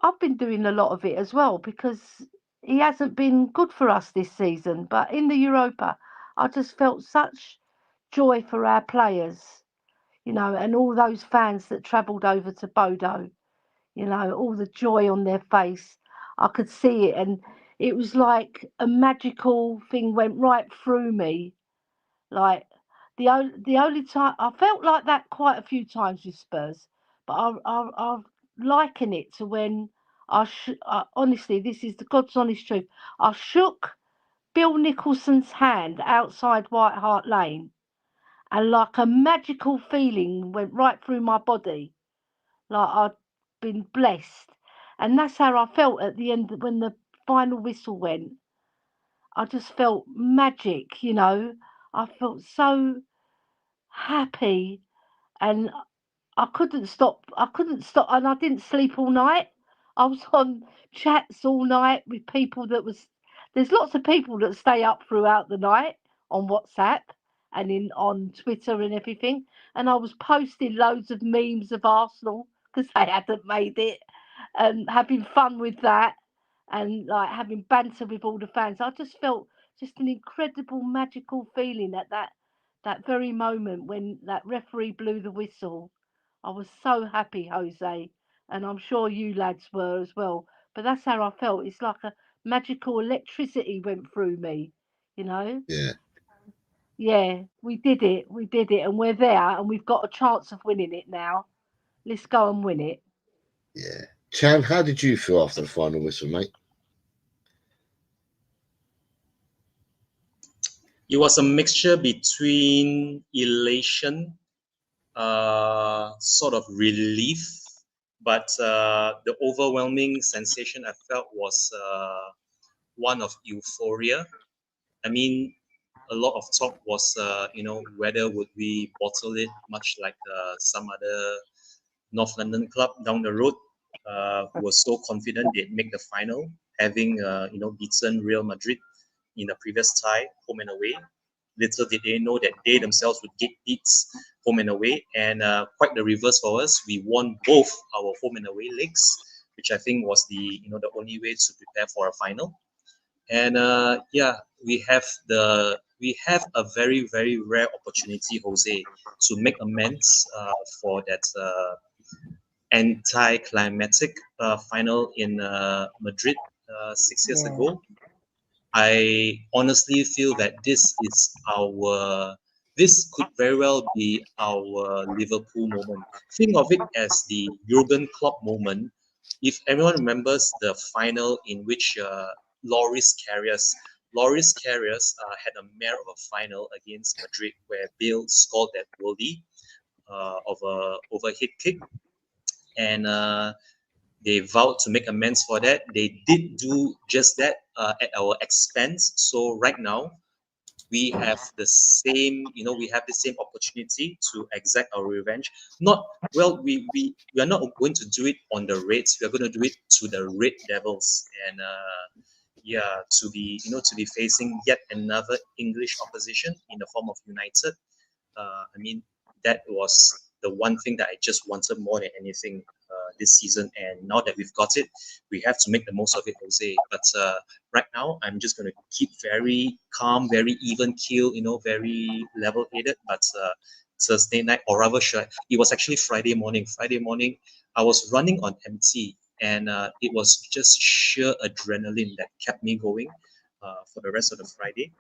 I've been doing a lot of it as well because he hasn't been good for us this season. But in the Europa, I just felt such joy for our players, you know, and all those fans that travelled over to Bodo, you know, all the joy on their face. I could see it, and it was like a magical thing went right through me. Like the only time I felt like that quite a few times with Spurs, but I liken it to when honestly, this is the God's honest truth. I shook Bill Nicholson's hand outside White Hart Lane, and like a magical feeling went right through my body, like I'd been blessed. And that's how I felt at the end when the final whistle went. I just felt magic, you know. I felt so happy, and I couldn't stop. And I didn't sleep all night. I was on chats all night with people that was. There's lots of people that stay up throughout the night on WhatsApp and on Twitter and everything. And I was posting loads of memes of Arsenal because they hadn't made it, and having fun with that, and like having banter with all the fans. I just felt just an incredible magical feeling at that very moment when that referee blew the whistle. I was so happy, Jose, and I'm sure you lads were as well. But that's how I felt. It's like a magical electricity went through me, you know? Yeah. Yeah, we did it. We did it. And we're there, and we've got a chance of winning it now. Let's go and win it. Yeah. Chang, how did you feel after the final whistle, mate? It was a mixture between elation, sort of relief, but the overwhelming sensation I felt was one of euphoria. I mean, a lot of talk was, whether would we bottle it, much like some other North London club down the road who was so confident they'd make the final, having beaten Real Madrid in the previous tie, home and away. Little did they know that they themselves would get beats home and away, and quite the reverse for us. We won both our home and away legs, which I think was the only way to prepare for a final. And we have a very, very rare opportunity, Jose, to make amends for that anticlimactic final in Madrid 6 years ago. I honestly feel that this could very well be our Liverpool moment. Think of it as the Jurgen Klopp moment. If everyone remembers the final in which Loris Karius had a mare of a final against Madrid where Bale scored that worldie of a overhead kick, and they vowed to make amends for that. They did do just that at our expense. So right now, we have the same opportunity to exact our revenge. We are not going to do it on the Reds. We are going to do it to the Red Devils, and to be facing yet another English opposition in the form of United. I mean, that was the one thing that I just wanted more than anything this season, and now that we've got it, we have to make the most of it, Jose. But right now, I'm just going to keep very calm, very even keel, very level-headed. But Thursday night, or rather, it was actually Friday morning. I was running on empty, and it was just sheer adrenaline that kept me going for the rest of the Friday,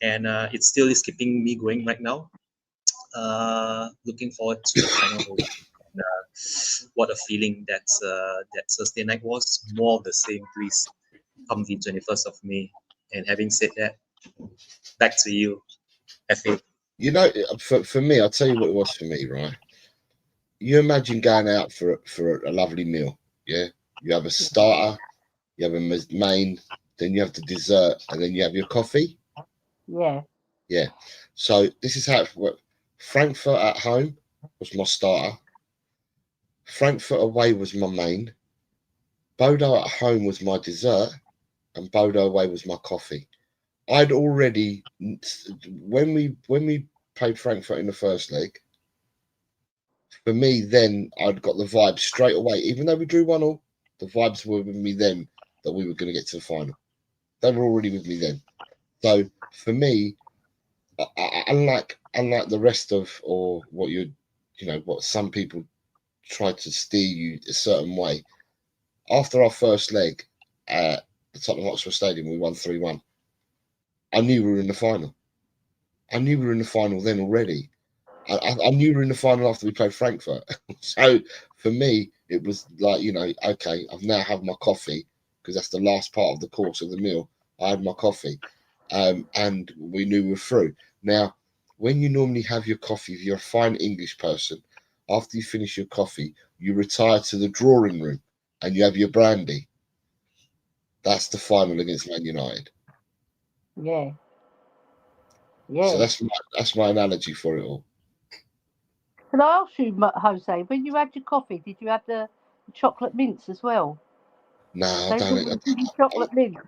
and it still is keeping me going right now. Looking forward to the final. And, what a feeling that Thursday night was. More of the same, please, come the 21st of May. And having said that, back to you, FA. For me, I'll tell you what it was for me, right? You imagine going out for a lovely meal, yeah? You have a starter, you have a main, then you have the dessert, and then you have your coffee. Yeah. Yeah. So this is how it worked. Frankfurt at home was my starter. Frankfurt away was my main. Bodo at home was my dessert, and Bodo away was my coffee. I'd already, when we played Frankfurt in the first leg, for me then I'd got the vibes straight away. Even though we drew 1-1, the vibes were with me then that we were going to get to the final. They were already with me then. So for me, unlike the rest of, or what what some people try to steer you a certain way, after our first leg at the Tottenham Hotspur Stadium, we won 3-1. I knew we were in the final. I knew we were in the final then already. I knew we were in the final after we played Frankfurt. So for me, it was like, okay, I've now had my coffee, because that's the last part of the course of the meal. I had my coffee, and we knew we were through. Now, when you normally have your coffee, if you're a fine English person, after you finish your coffee, you retire to the drawing room and you have your brandy. That's the final against Man United. Yeah. So that's my analogy for it all. Can I ask you, Jose, when you had your coffee, did you have the chocolate mints as well? No, I They don't. wouldn't give you chocolate mints.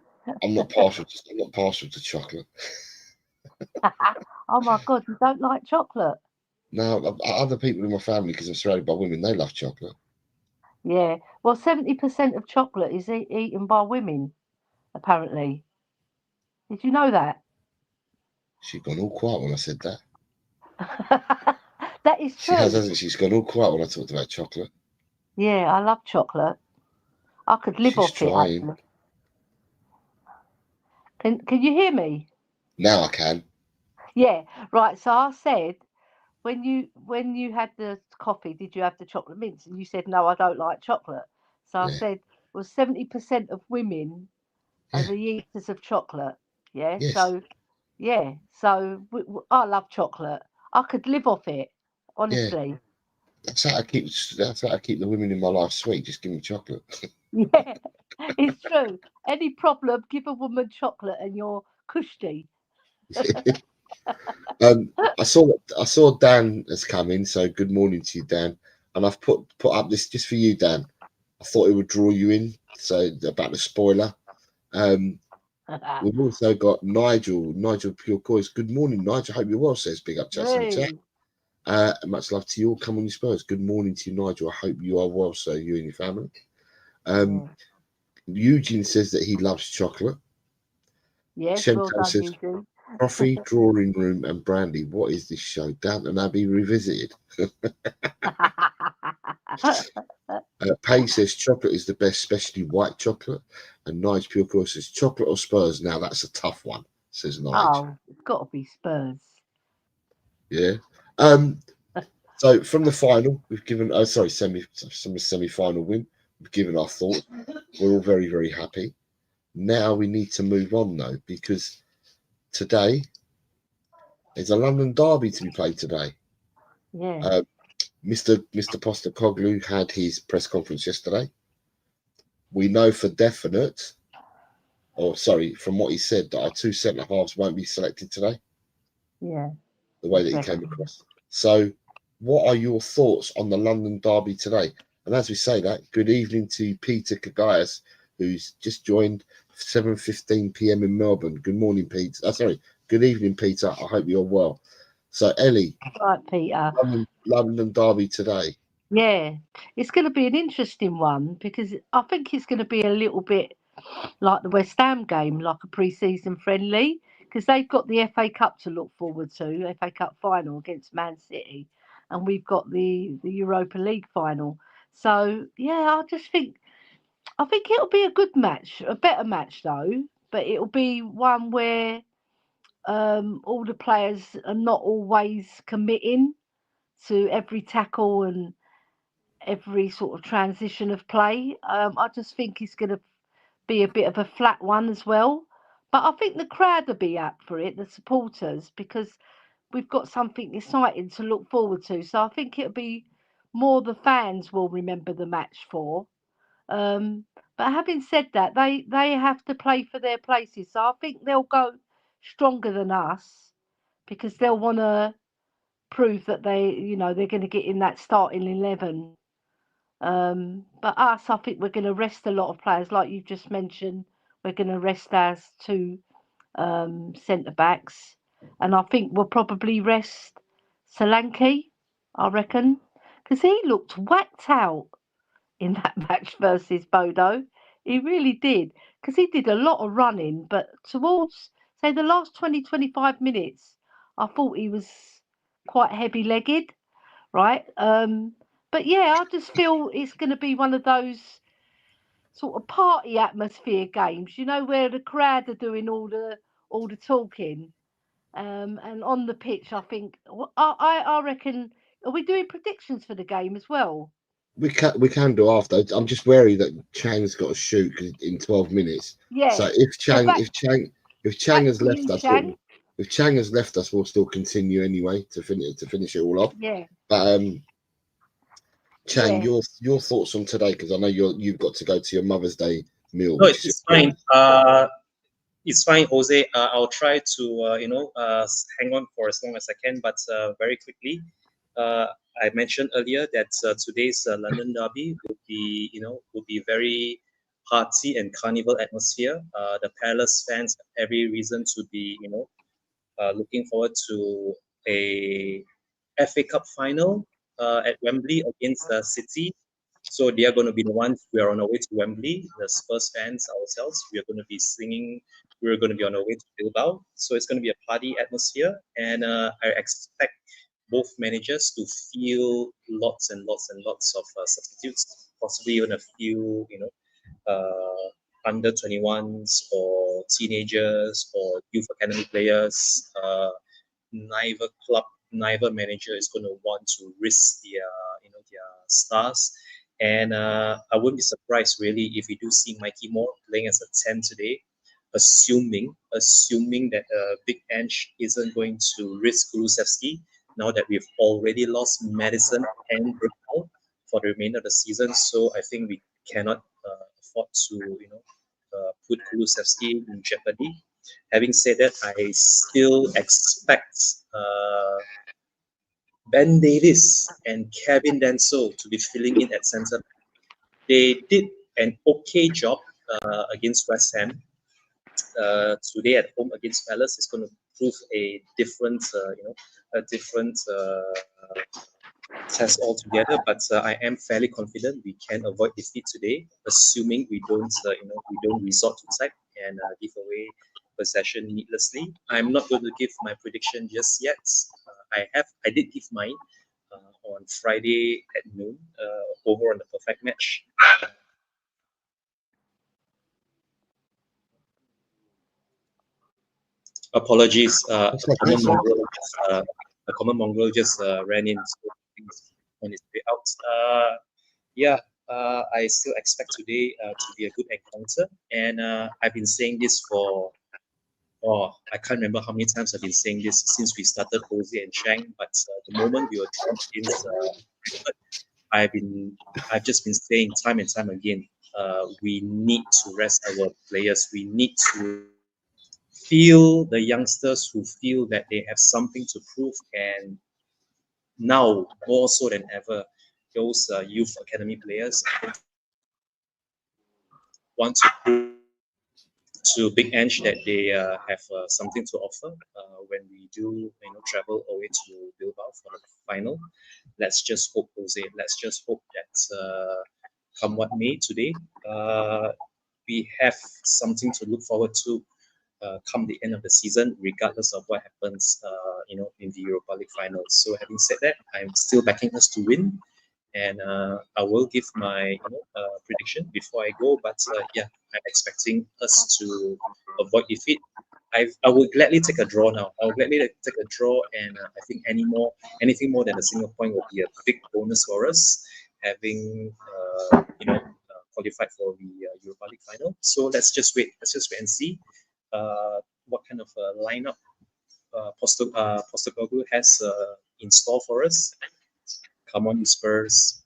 I'm not partial to chocolate. Oh my God, you don't like chocolate? No, other people in my family, because I'm surrounded by women, they love chocolate. Yeah. Well, 70% of chocolate is eaten by women, apparently. Did you know that? She's gone all quiet when I said that. That is She true. has, hasn't she? She's gone all quiet when I talked about chocolate. Yeah, I love chocolate. I could live She's off trying. it, actually. Can you hear me? Now I can. Yeah, right. So I said, when you had the coffee, did you have the chocolate mints? And you said, no, I don't like chocolate. So I Yeah. said, well, 70% of women are Yeah. the eaters of chocolate. Yeah. Yes. So, yeah. So I love chocolate. I could live off it, honestly. That's how I keep the women in my life sweet. Just give me chocolate. Yeah, it's true. Any problem, give a woman chocolate and you're cushy. I saw Dan has come in, so good morning to you, Dan. And I've put up this just for you, Dan. I thought it would draw you in. So about the spoiler. We've also got Nigel Purecois. Good morning, Nigel. Hope you're well, says big up Chess in the chat. Much love to you all. Come on, you Spurs. Good morning to you, Nigel. I hope you are well, sir, you and your family. Eugene says that he loves chocolate. Yes, Shento well done, says Eugene. coffee, drawing room, and brandy. What is this show? Downton Abbey revisited. Pay says chocolate is the best, especially white chocolate. And Nigel Purecois says chocolate or Spurs. Now that's a tough one, says Nigel. Oh, it's got to be Spurs. Yeah. So from the final, we've given semi-final win. We've given our thoughts. We're all very, very happy. Now we need to move on though, because today there's a London derby to be played today. Yeah. Mr. Postecoglou had his press conference yesterday. We know for definite, from what he said, that our two centre halves won't be selected today. Yeah. The way that he came across. So, what are your thoughts on the London derby today? And as we say that, good evening to Peter Kagayas, who's just joined 7:15 p.m. in Melbourne. Good morning, Peter. Good evening, Peter. I hope you're well. So, Ellie, Right, Peter. London derby today. Yeah, it's going to be an interesting one because I think it's going to be a little bit like the West Ham game, like a pre-season friendly, because they've got the FA Cup to look forward to, FA Cup final against Man City, and we've got the Europa League final. So yeah, I think it'll be a good match, a better match though, but it'll be one where all the players are not always committing to every tackle and every sort of transition of play. I just think it's going to be a bit of a flat one as well. But I think the crowd will be up for it, the supporters, because we've got something exciting to look forward to. So I think it'll be more the fans will remember the match for. But having said that, they have to play for their places. So I think they'll go stronger than us because they'll want to prove that they're going to get in that starting 11. But us, I think we're going to rest a lot of players, like you've just mentioned. We're going to rest our two centre backs, and I think we'll probably rest Solanke, I reckon, because he looked whacked out in that match versus Bodo. He really did, because he did a lot of running, but towards, say, the last 20, 25 minutes, I thought he was quite heavy-legged, right? But yeah, I just feel it's going to be one of those sort of party atmosphere games, you know, where the crowd are doing all the talking. And on the pitch, I think I reckon. Are we doing predictions for the game as well? We can do after. I'm just wary that Chang's got to shoot in 12 minutes. Yeah. So if So Chang back, if Chang if Chang back has to left you, us, Chang. if Chang has left us, we'll still continue anyway to finish it all off. Yeah. But Chang, Yeah. your thoughts on today, because I know you've got to go to your Mother's Day meal. No, Which it's fine. It's fine, Jose. I'll try to hang on for as long as I can, but very quickly. I mentioned earlier that today's London derby would be very party and carnival atmosphere. The Palace fans have every reason to be looking forward to a FA Cup final at Wembley against City. So they are going to be the ones. We are on our way to Wembley. The Spurs fans ourselves. We are going to be singing. We're going to be on our way to Bilbao. So it's going to be a party atmosphere, and I expect both managers to feel lots and lots and lots of substitutes, possibly even a few, under 21s or teenagers or youth academy players. Neither club, neither manager is going to want to risk their stars. And I wouldn't be surprised really if we do see Mikey Moore playing as a 10 today, assuming that Big Ange isn't going to risk Kulusevski now that we've already lost Madison and Brunel for the remainder of the season. So I think we cannot afford to put Kulusevski in jeopardy. Having said that, I still expect Ben Davis and Kevin Denso to be filling in at centre. They did an okay job against West Ham. Today at home against Palace is going to prove a different, test altogether. But I am fairly confident we can avoid defeat today, assuming we don't resort to attack and give away possession needlessly. I'm not going to give my prediction just yet. I did give mine on Friday at noon over on the Perfect Match. Apologies, a common mongrel just ran in, so things on its way out. I still expect today to be a good encounter, and I've been saying this for I can't remember how many times I've been saying this since we started Jose and Chang. But the moment we were drawn against, I've just been saying time and time again, we need to rest our players. We need to feel the youngsters who feel that they have something to prove, and now more so than ever, those youth academy players want to prove to Big Ange that they have something to offer when we do travel away to Bilbao for the final. Let's just hope, Jose. Let's just hope that come what may today, we have something to look forward to come the end of the season, regardless of what happens, in the Europa League finals. So, having said that, I'm still backing us to win, and I will give my prediction before I go. But I'm expecting us to avoid defeat. I will gladly take a draw now. I will gladly take a draw, and I think anything more than a single point will be a big bonus for us, having qualified for the Europa League final. So let's just wait. Let's just wait and see what kind of lineup Postecoglou has in store for us. Come on, you Spurs,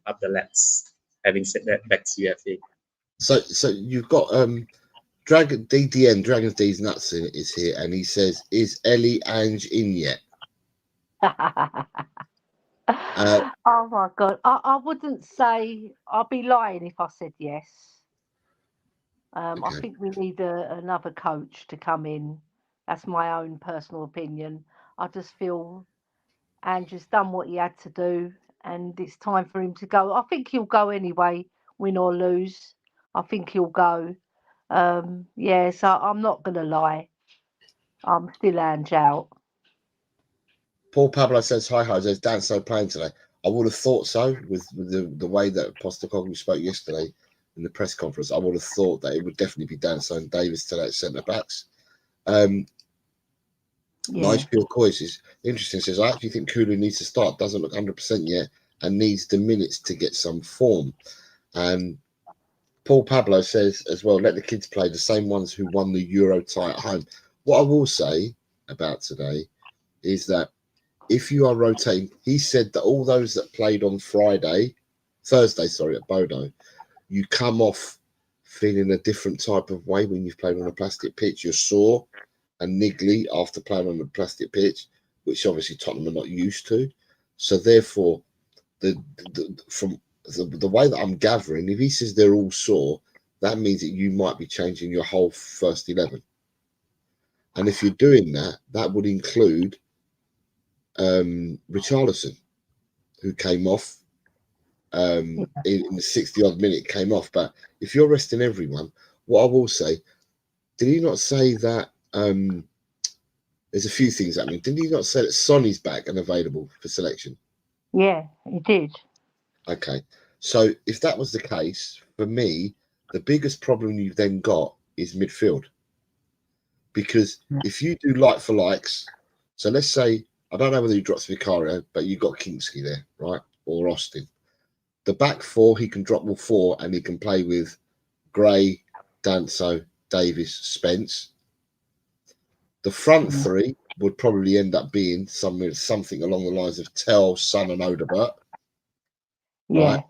up the lads. Having said that, back to you, FA. So you've got Dragon DDN, Dragon's D's Nuts is here, and he says, "Is Ellie Ange in yet?" Oh my God. I wouldn't say, I'll be lying if I said yes. I Okay. think we need another coach to come in. That's my own personal opinion. I just feel Andrew's done what he had to do, and it's time for him to go. I think he'll go anyway, win or lose. I think he'll go. Yeah, so I'm not going to lie. I'm still Ange out. Paul Pablo says, hi, Jose. Is Danso playing today? I would have thought so with the way that Postecoglou spoke yesterday in the press conference. I would have thought that it would definitely be Danso and Davis today at centre backs. Nice Pure Coys is interesting. Says, I actually think Kulu needs to start. Doesn't look 100% yet and needs the minutes to get some form. And Paul Pablo says as well, let the kids play, the same ones who won the Euro tie at home. What I will say about today is that if you are rotating, he said that all those that played on Thursday, at Bodo, you come off feeling a different type of way when you've played on a plastic pitch. You're sore and niggly after playing on a plastic pitch, which obviously Tottenham are not used to. So therefore, from the way that I'm gathering, if he says they're all sore, that means that you might be changing your whole first 11. And if you're doing that, that would include Richarlison, who came off in the 60-odd minute, came off. But if you're resting everyone, what I will say, did he not say that there's a few things happening? Didn't he not say that Sonny's back and available for selection? Yeah, he did. Okay. So if that was the case, for me, the biggest problem you've then got is midfield. Because if you do like for likes, so let's say, I don't know whether he drops Vicario, but you've got Kingsley there, right? Or Austin. The back four, he can drop all four and he can play with Gray, Danso, Davis, Spence. The front three would probably end up being something along the lines of Tel, Son, and Odebert. Yeah. Right?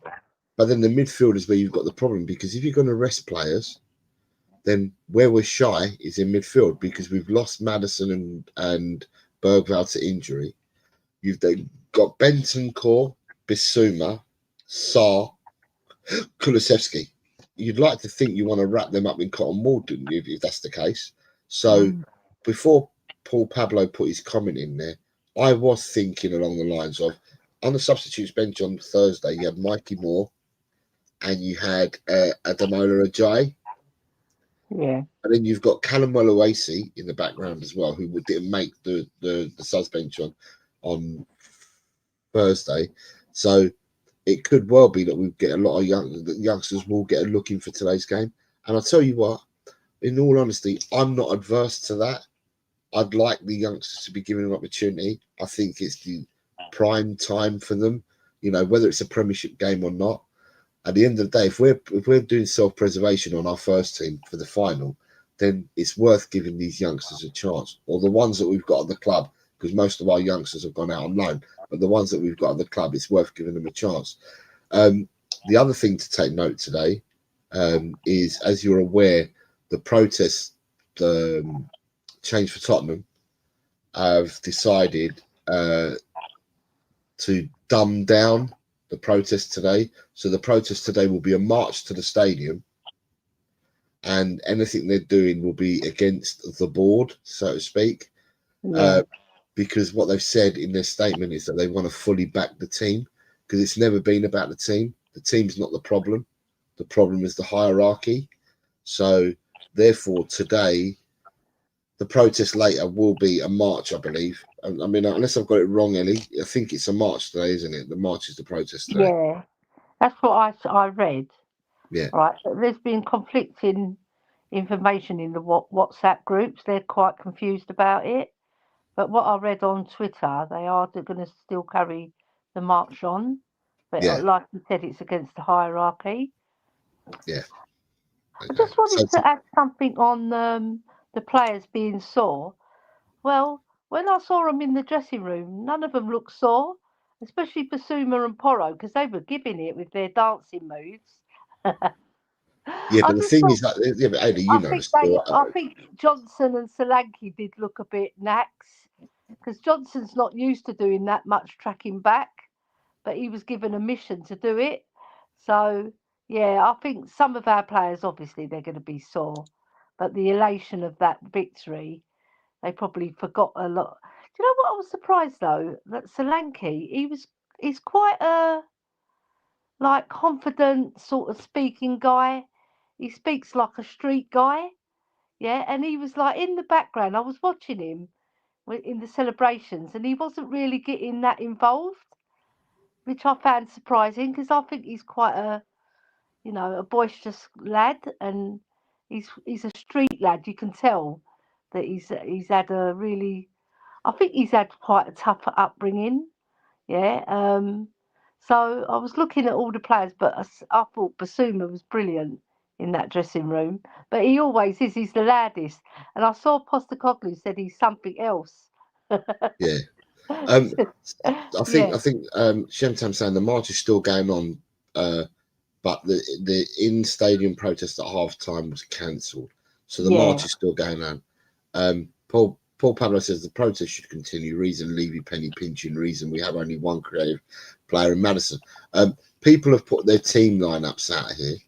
But then the midfield is where you've got the problem, because if you're going to rest players, then where we're shy is in midfield, because we've lost Madison and Bergvall to injury. You've then got Bentancur, Bissouma, Sarr, Kulusevski. You'd like to think you want to wrap them up in cotton wool, don't you, if that's the case? So before Paul Pablo put his comment in there, I was thinking along the lines of, on the substitutes bench on Thursday, you had Mikey Moore and you had Ademola Ajayi. Yeah. And then you've got Callum Oluwasi in the background as well, who didn't make the subs bench on Thursday. So it could well be that we get a lot of youngsters will get a look in for today's game. And I'll tell you what, in all honesty, I'm not adverse to that. I'd like the youngsters to be given an opportunity. I think it's the prime time for them, whether it's a Premiership game or not. At the end of the day, if we're doing self-preservation on our first team for the final, then it's worth giving these youngsters a chance, or the ones that we've got at the club, because most of our youngsters have gone out on loan. But the ones that we've got at the club, it's worth giving them a chance. The other thing to take note today is, as you're aware, the protests, the Change for Tottenham, have decided to dumb down the protest today. So the protest today will be a march to the stadium, and anything they're doing will be against the board, so to speak. Because what they've said in their statement is that they want to fully back the team, because it's never been about the team. The team's not the problem. The problem is the hierarchy. So therefore today, the protest later will be a march, I believe. I mean, unless I've got it wrong, Ellie, I think it's a march today, isn't it? The march is the protest today. Yeah, that's what I read. Yeah. Right. There's been conflicting information in the WhatsApp groups. They're quite confused about it. But what I read on Twitter, they are going to still carry the march on. But like you said, it's against the hierarchy. Yeah. Okay. I just wanted to add something on the players being sore. Well, when I saw them in the dressing room, none of them looked sore, especially Basuma and Porro, because they were giving it with their dancing moves. Yeah, but the thing is, but Ada, I think Johnson and Solanke did look a bit nax, because Johnson's not used to doing that much tracking back, but he was given a mission to do it. So, yeah, I think some of our players, obviously, they're going to be sore, but the elation of that victory, they probably forgot a lot. Do you know what I was surprised though? That Solanke, he's quite a confident sort of speaking guy. he speaks like a street guy. Yeah, and he was like in the background. I was watching him in the celebrations, and he wasn't really getting that involved, which I found surprising because I think he's quite a boisterous lad, and he's a street lad. You can tell that he's had a really, I think he's had quite a tough upbringing. Yeah. So I was looking at all the players, but I thought Basuma was brilliant in that dressing room. But he always is. He's the loudest. And I saw Postecoglou said he's something else. Yeah. I think Yeah. Shemtam saying the march is still going on, but the in stadium protest at half time was cancelled, so the march is still going on. Paul Pablo says the protest should continue. Reason Levy Penny pinching. Reason we have only one creative player in Madison. People have put their team lineups out here.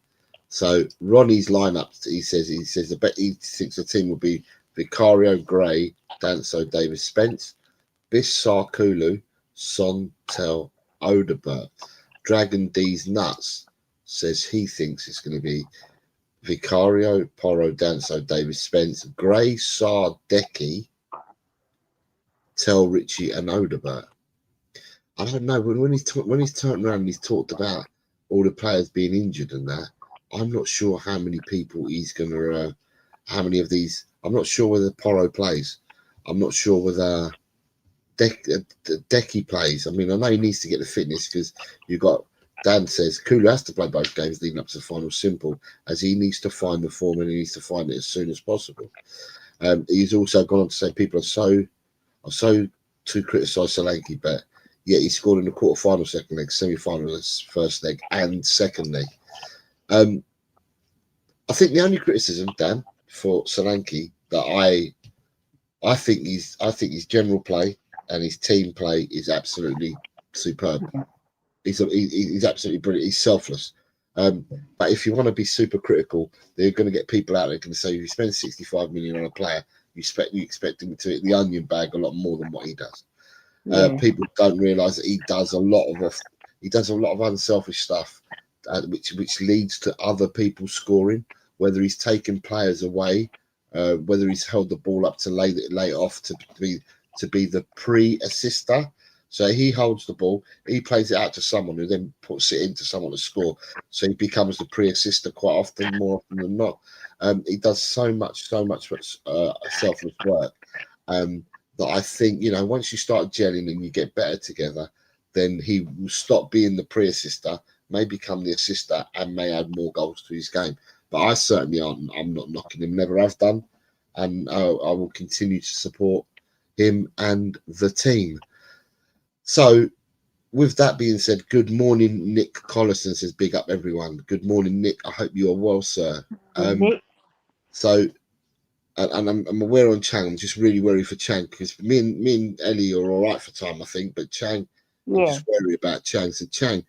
So Ronnie's lineup, he says he thinks the team will be Vicario, Gray, Danso, Davis, Spence, Bish, Sarkulu, Son, Tel, Odeberg. Dragon D's Nuts says he thinks it's going to be Vicario, Porro, Danso, Davis, Spence, Gray, Sar, Decky, Tel, Richie, and Odeberg. I don't know, when he's turned around and he's talked about all the players being injured and that, I'm not sure how many people he's going to, how many of these, I'm not sure whether Porro plays. I'm not sure whether Decky plays. I mean, I know he needs to get the fitness because you've got, Dan says, Kulu has to play both games leading up to the final, simple, as he needs to find the form and he needs to find it as soon as possible. He's also gone on to say people are so to criticise Solanke, but yet he scored in the quarter-final, second leg, semi-final, first leg, and second leg. I think the only criticism, Dan, for Solanke that I think his general play and his team play is absolutely superb. He's absolutely brilliant. He's selfless. But if you want to be super critical, they're going to get people out there going to say, if you spend 65 million on a player, you expect him to hit the onion bag a lot more than what he does. People don't realise that he does a lot of unselfish stuff, which leads to other people scoring. Whether he's taken players away, whether he's held the ball up to lay it off to be the pre-assister. So he holds the ball, he plays it out to someone who then puts it into someone to score. So he becomes the pre-assister quite often, more often than not. He does so much selfless work that I think, once you start gelling and you get better together, then he will stop being the pre-assister, may become the assister, and may add more goals to his game. But I certainly I'm not knocking him, never have done, and I will continue to support him and the team. So, with that being said, good morning, Nick Collison says, big up everyone. Good morning, Nick. I hope you are well, sir. So, and I'm aware on Chang, I'm just really worried for Chang because me and Ellie are all right for time, I think, but Chang, I'm just worried about Chang. So, Chang,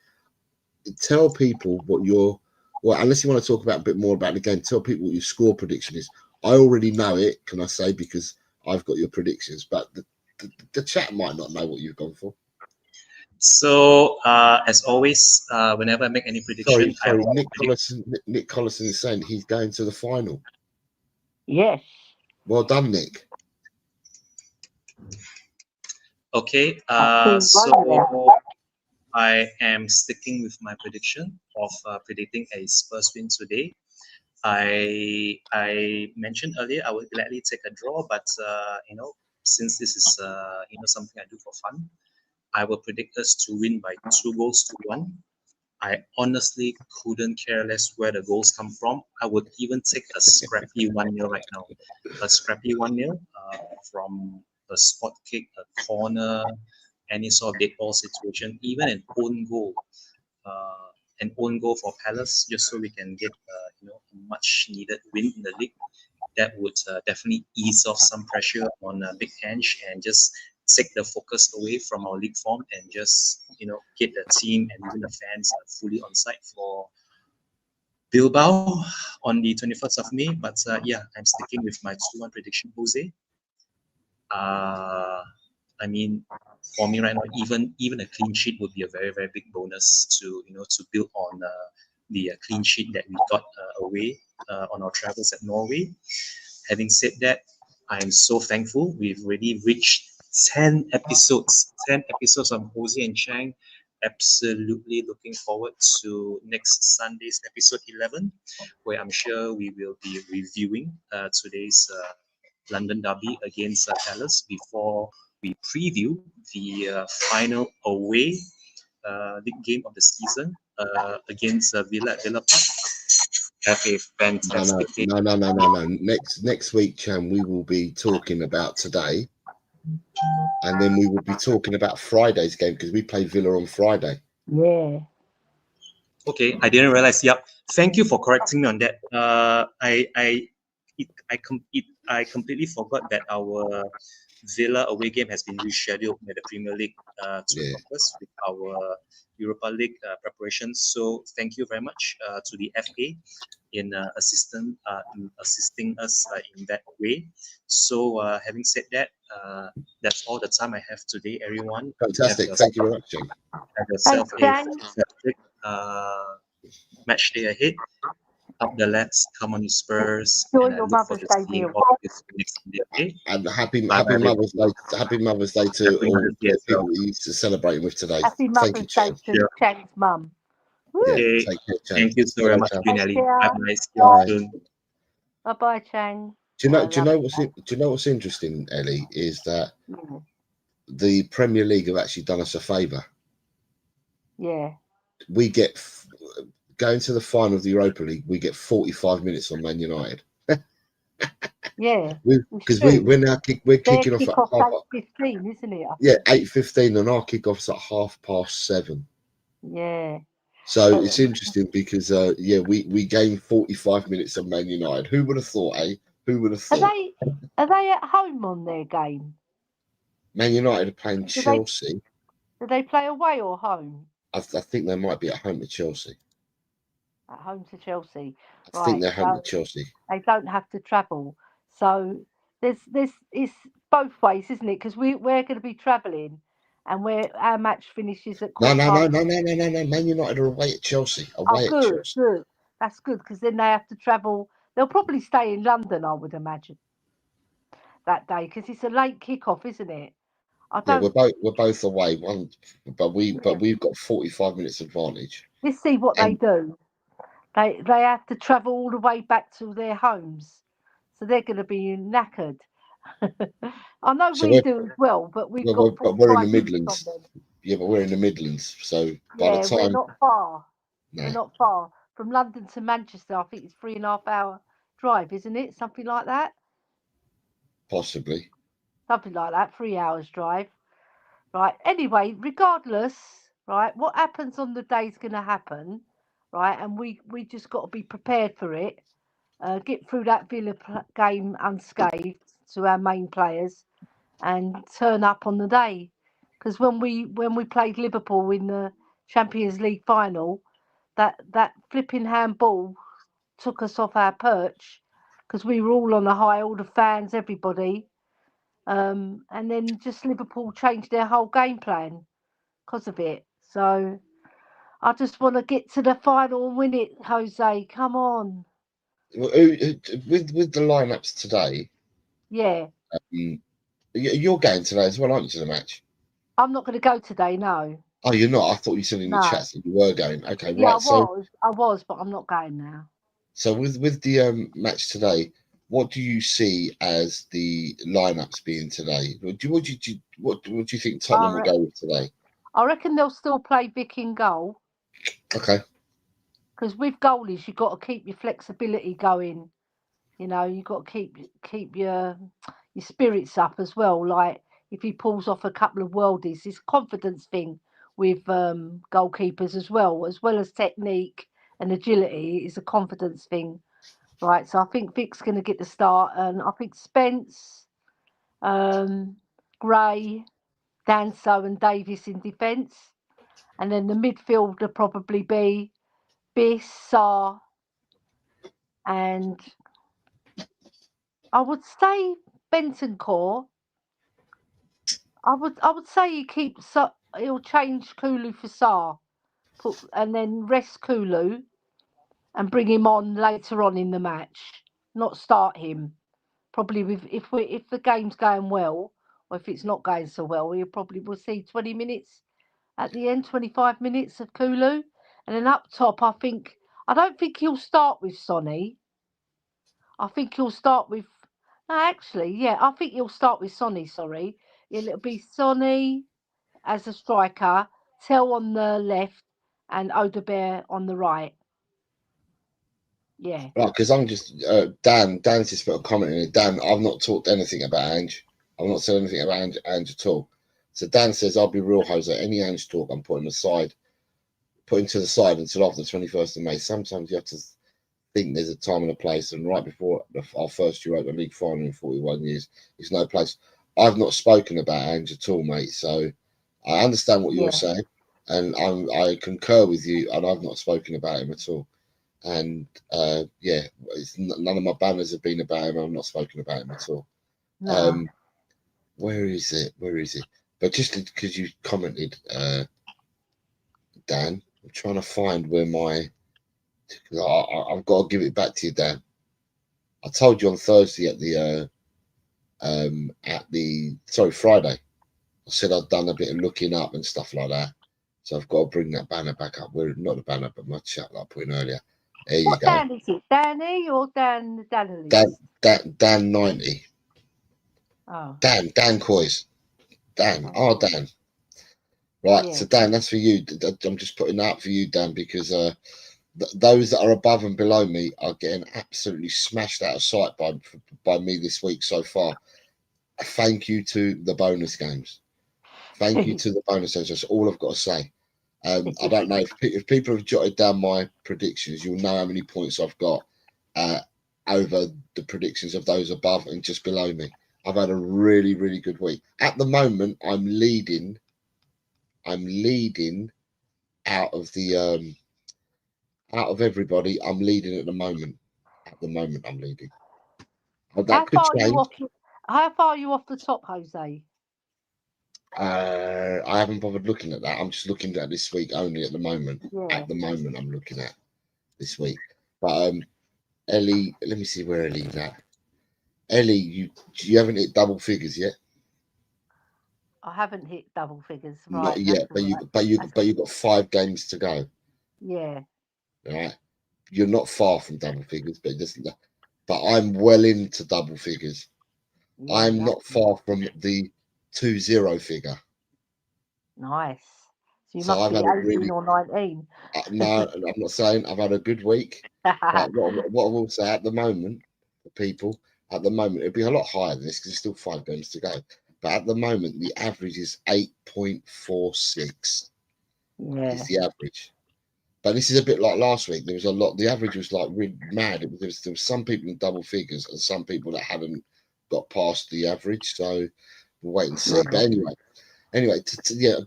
tell people unless you want to talk about a bit more about the game, tell people what your score prediction is. I already know it, can I say, because I've got your predictions, but the chat might not know what you've gone for. So, as always, whenever I make any prediction, sorry, Nick Collison is saying he's going to the final. Yes. Well done, Nick. Okay, so I am sticking with my prediction of predicting a Spurs win today. I mentioned earlier I would gladly take a draw, but since this is something I do for fun, I will predict us to win by 2-1. I honestly couldn't care less where the goals come from. I would even take a scrappy 1-0 right now. A scrappy 1-0 from a spot kick, a corner, any sort of dead ball situation, even an own goal. An own goal for Palace, just so we can get a much needed win in the league. That would definitely ease off some pressure on Big Ange and just take the focus away from our league form and just get the team and even the fans fully on site for Bilbao on the 21st of May. But I'm sticking with my 2-1 prediction, Jose. I mean, for me right now, even a clean sheet would be a very, very big bonus to build on the clean sheet that we got away on our travels at Norway. Having said that, I'm so thankful we've already reached 10 episodes on Jose and Chang. Absolutely looking forward to next Sunday's episode 11, where I'm sure we will be reviewing today's London derby against Palace before we preview the final away league game of the season against Villa at Villa Park. Have a fantastic day. No. Next week, Chang, we will be talking about today, and then we will be talking about Friday's game because we play Villa on Friday. Yeah. Okay, I didn't realize. Yep. Thank you for correcting me on that. I completely forgot that our Villa away game has been rescheduled by the Premier League to help us with our Europa League preparations. So thank you very much to the FA in assisting us in that way. So having said that, that's all the time I have today, everyone. Fantastic. Thank you very much, Chang. Have yourself a Chang. fantastic match day ahead. Up the lads, come on you Spurs. Enjoy And I your look forward Mother's to Day seeing meal. all of this next Sunday, okay? And happy Bye-bye, Mother's Day. Happy Mother's Day to Happy all Mother's Day the as well. people that you're celebrating with today. Happy Thank you, Mother's Day Chang. to Sure. Chang's mum. Yeah, Okay. take care, Chang. Thank you so See you very much, later. Queen Ellie. Take care. Have a nice day. Bye. Soon. Bye bye, Chang. Do I you love know what's interesting, Ellie, is that Yeah. the Premier League have actually done us a favour. Yeah. We get going to the final of the Europa League. We get 45 minutes on Man United. Yeah. Because we're now kicking off at 8:15, isn't it? 8:15, and our kickoff's at 7:30. Yeah. So it's interesting because we gained 45 minutes on Man United. Who would have thought, eh? Who would have thought? Are they at home on their game? Man United are playing Chelsea. Do they play away or home? I think they might be at home to Chelsea. At home to Chelsea. I think they're home to Chelsea. They don't have to travel. So there's it's both ways, isn't it? Because we're going to be travelling, and our match finishes at No. quarter. Man United are away at Chelsea. Good. That's good because then they have to travel. They'll probably stay in London, I would imagine, that day because it's a late kickoff, isn't it? Yeah, we're both away. But we've got 45 minutes advantage. Let's see what they do. They have to travel all the way back to their homes, so they're going to be knackered. I know we do as well, but we're in the Midlands. Yeah, but we're in the Midlands, so by the time we're not far. No. We're not far from London to Manchester. I think it's 3.5 hour drive, isn't it? Something like that. Possibly. Something like that. 3 hours drive. Right. Anyway, regardless, right, what happens on the day is going to happen, right, and we just got to be prepared for it. Get through that Villa game unscathed to our main players, and turn up on the day. Because when we played Liverpool in the Champions League final, that flipping handball took us off our perch because we were all on the high, all the fans, everybody. And then just Liverpool changed their whole game plan because of it. So I just want to get to the final and win it, Jose. Come on. With the lineups today. Yeah. You're going today as well, aren't you, to the match? I'm not going to go today, no. Oh, you're not? I thought you said in the chat that you were going. Okay, yeah, right. I was, but I'm not going now. So with the match today, what do you see as the lineups being today? What do you think Tottenham will go with today? I reckon they'll still play Vic in goal. Okay. Because with goalies, you've got to keep your flexibility going. You know, you've got to keep your spirits up as well. Like if he pulls off a couple of worldies, it's a confidence thing with goalkeepers as well as technique and agility. It's a confidence thing, right? So I think Vic's going to get the start, and I think Spence, Gray, Danso, and Davis in defence, and then the midfield will probably be Biss, Sarr, and I would say Bentancur. I would say he'll change Kulu for Sarr, and then rest Kulu, and bring him on later on in the match, not start him. Probably if the game's going well, or if it's not going so well, we probably will see 20 minutes at the end, 25 minutes of Kulu, and then up top, I don't think he'll start with Sonny. I think he'll start with. No, actually, yeah, I think he'll start with Sonny. Sorry, it'll be Sonny as a striker, Tel on the left, and Odebear on the right. Yeah. Right, because I'm just Dan's just put a comment in it. Dan, I've not talked anything about Ange. I've not said anything about Ange at all. So Dan says, I'll be real, Jose. Any Ange talk I'm putting to the side until after the 21st of May. Sometimes you have to think there's a time and a place, and right before our first Europa League final in 41 years, there's no place. I've not spoken about Ange at all, mate. So I understand what you're saying, and I concur with you, and I've not spoken about him at all. And none of my banners have been about him. I've not spoken about him at all. No. Where is it? But just because you commented, Dan, I'm trying to find where I've got to give it back to you, Dan. I told you on Thursday Friday. I said I'd done a bit of looking up and stuff like that. So I've got to bring that banner back up. Not the banner, but my chat that I put in earlier. There you What go. Dan is it? Danny or Dan? Dan 90. Oh. Dan Coys. Dan. Oh, Dan. Right. Yeah. So Dan, that's for you. I'm just putting that up for you, Dan, because those that are above and below me are getting absolutely smashed out of sight by me this week so far. Thank you to the bonus games. Thank you to the bonus games. That's all I've got to say. I don't know if people have jotted down my predictions, you'll know how many points I've got over the predictions of those above and just below me. I've had a really, really good week. At the moment, I'm leading out of everybody. I'm leading at the moment. At the moment, I'm leading. That could change. How far are you off the top, Jose? I haven't bothered looking at that. I'm just looking at this week only at the moment. Yeah. At the moment, I'm looking at this week. But Ellie, let me see where Ellie's at. Ellie, you haven't hit double figures yet. I haven't hit double figures. Right, not yet, but you got 5 games to go. Yeah. Right. You're not far from double figures, but I'm well into double figures. Yeah, I'm not far from the 20 figure. Nice. So you must be 18 or 19. No, I'm not saying I've had a good week. But what I will say at the moment, for people, at the moment, it'll be a lot higher than this because there's still 5 games to go. But at the moment, the average is 8.46. Yeah. Is the average. But this is a bit like last week. There was a lot. The average was like really mad. There was some people in double figures and some people that hadn't got past the average. So we'll wait and see. But anyway,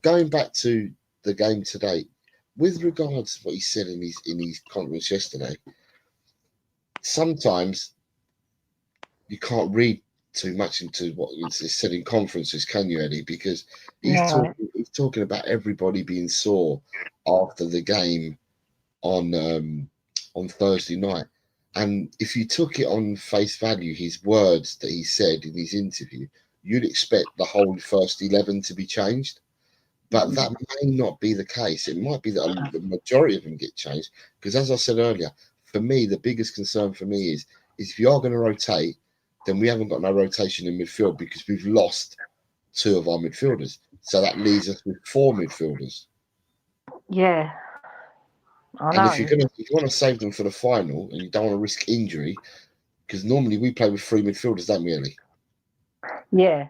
going back to the game today, with regards to what he said in his conference yesterday, sometimes you can't read too much into what is said in conferences, can you, Eddie? Because he's talking about everybody being sore after the game on Thursday night. And if you took it on face value, his words that he said in his interview, you'd expect the whole first 11 to be changed. But that may not be the case. It might be that the majority of them get changed. Because as I said earlier, for me, the biggest concern for me is if you are going to rotate, then we haven't got no rotation in midfield because we've lost 2 of our midfielders. So that leaves us with 4 midfielders. Yeah. And if you want to save them for the final and you don't want to risk injury, because normally we play with 3 midfielders, don't we, Ellie? Yeah.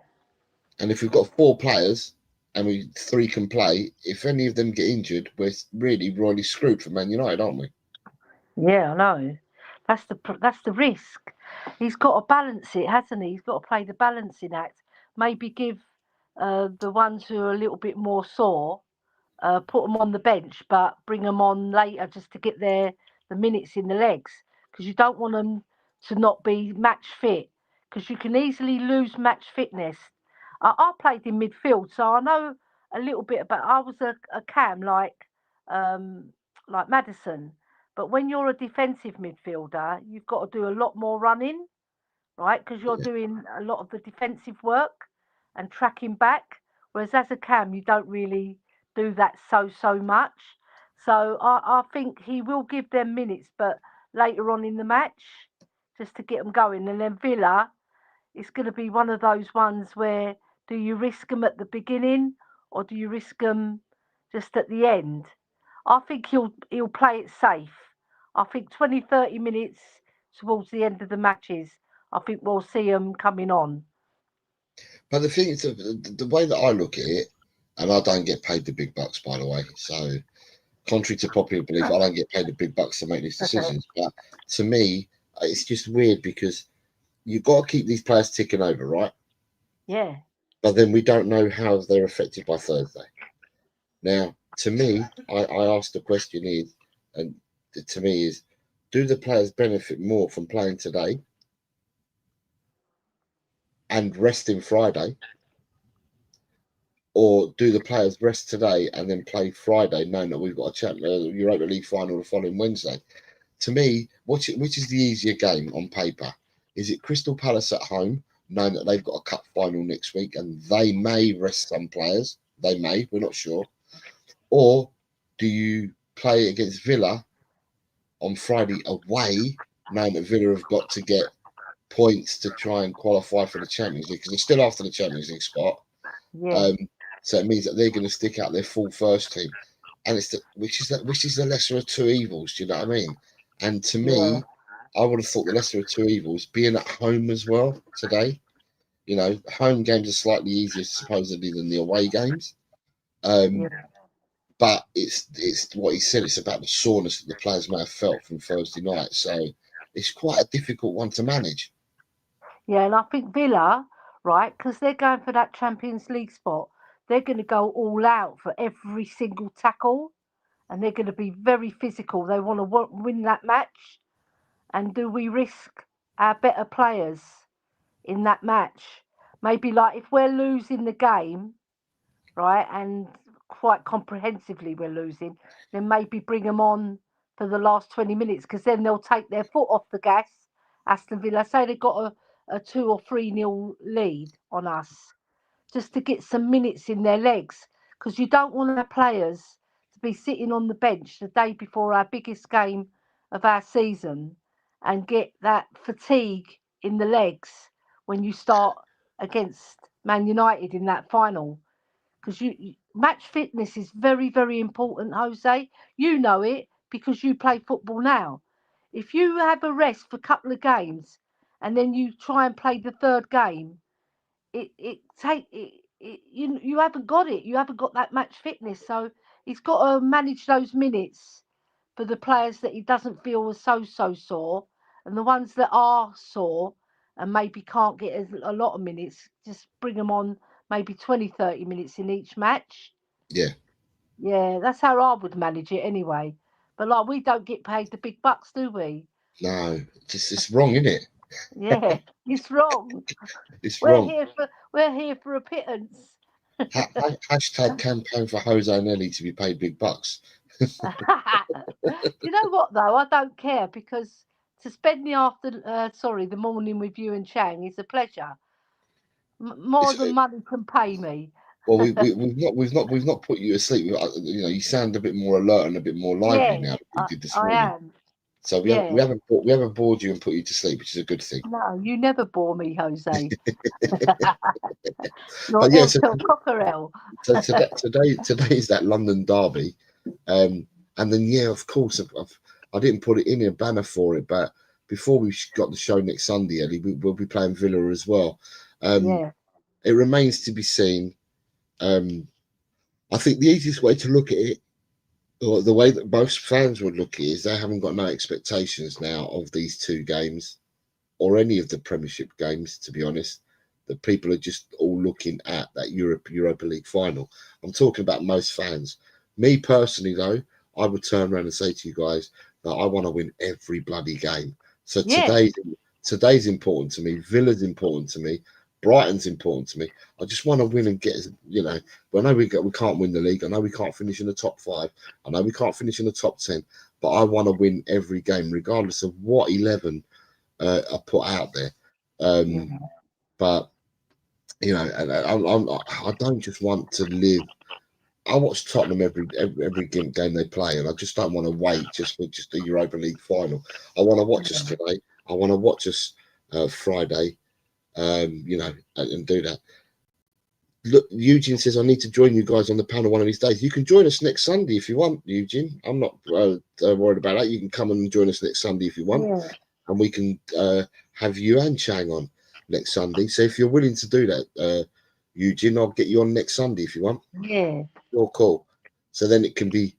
And if we've got 4 players and 3 can play, if any of them get injured, we're really royally screwed for Man United, aren't we? Yeah, I know. That's the risk. He's got to balance it, hasn't he? He's got to play the balancing act. Maybe give the ones who are a little bit more sore, put them on the bench, but bring them on later just to get the minutes in the legs. Because you don't want them to not be match fit. Because you can easily lose match fitness. I played in midfield, so I know a little bit about. I was a cam like Madison. But when you're a defensive midfielder, you've got to do a lot more running, right? Because you're doing a lot of the defensive work and tracking back. Whereas as a cam, you don't really do that so much. So I think he will give them minutes, but later on in the match, just to get them going. And then Villa, it's going to be one of those ones where do you risk them at the beginning or do you risk them just at the end? I think he'll play it safe. I think 20, 30 minutes towards the end of the matches, I think we'll see him coming on. But the thing is, the way that I look at it, and I don't get paid the big bucks, by the way. So, contrary to popular belief, I don't get paid the big bucks to make these decisions. But to me, it's just weird because you've got to keep these players ticking over, right? Yeah. But then we don't know how they're affected by Thursday. Now, to me, I asked the question is, and to me is, do the players benefit more from playing today and resting Friday? Or do the players rest today and then play Friday, knowing that we've got a Europa League final the following Wednesday? To me, which is the easier game on paper? Is it Crystal Palace at home, knowing that they've got a cup final next week and they may rest some players? They may, we're not sure. Or do you play against Villa on Friday away, knowing that Villa have got to get points to try and qualify for the Champions League because they're still after the Champions League spot? Yeah. So it means that they're going to stick out their full first team, and which is the lesser of two evils. Do you know what I mean? And to me, I would have thought the lesser of two evils being at home as well today. You know, home games are slightly easier supposedly than the away games. But it's what he said. It's about the soreness that the players may have felt from Thursday night. So it's quite a difficult one to manage. Yeah, and I think Villa, right, because they're going for that Champions League spot, they're going to go all out for every single tackle, and they're going to be very physical. They want to win that match. And do we risk our better players in that match? Maybe like if we're losing the game, right, and quite comprehensively we're losing, then maybe bring them on for the last 20 minutes because then they'll take their foot off the gas. Aston Villa, say they've got a 2 or 3-0 lead on us, just to get some minutes in their legs, because you don't want our players to be sitting on the bench the day before our biggest game of our season and get that fatigue in the legs when you start against Man United in that final. Because match fitness is very, very important, Jose. You know it because you play football now. If you have a rest for a couple of games and then you try and play the third game, you haven't got it. You haven't got that match fitness. So he's got to manage those minutes for the players that he doesn't feel are so sore, and the ones that are sore and maybe can't get a lot of minutes, just bring them on maybe 20, 30 minutes in each match. Yeah. Yeah, that's how I would manage it anyway. But like, we don't get paid the big bucks, do we? No, it's wrong, isn't it? Yeah, it's wrong. It's We're wrong. here for a pittance. Hashtag campaign for Jose and Ellie to be paid big bucks. You know what though? I don't care because to spend the morning with you and Chang is a pleasure. More than money can pay me. Well, we've not put you to sleep. You know, you sound a bit more alert and a bit more lively Yeah, now than you did this I morning. am. So we Yeah. haven't bored you and put you to sleep, which is a good thing. No, you never bore me, Jose. But yeah, Tel Cockerel. so today is that London derby, and then of course I didn't put it in a banner for it, but before we got the show next Sunday, Ellie, we'll be playing Villa as well. Yeah. It remains to be seen. I think the easiest way to look at it, or the way that most fans would look at it, is they haven't got no expectations now of these two games or any of the Premiership games, to be honest. That people are just all looking at that Europa League final. I'm talking about most fans. Me personally, though, I would turn around and say to you guys that I want to win every bloody game. So today's important to me. Villa's important to me. Brighton's important to me. I just want to win and get, you know, I know we can't win the league. I know we can't finish in the top 5. I know we can't finish in the top 10. but I want to win every game, regardless of what 11 I put out there. But you know, and I don't just want to live. I watch Tottenham every game they play, and I just don't want to wait just for the Europa League final. I want to watch us today. I want to watch us Friday, you know, and do that. Look, Eugene says I need to join you guys on the panel one of these days. You can join us next Sunday if you want, Eugene. I'm not worried about that. You can come and join us next Sunday if you want, and we can have you and Chang on next Sunday. So if you're willing to do that, Eugene, I'll get you on next Sunday if you want. Yeah. You're cool. So then it can be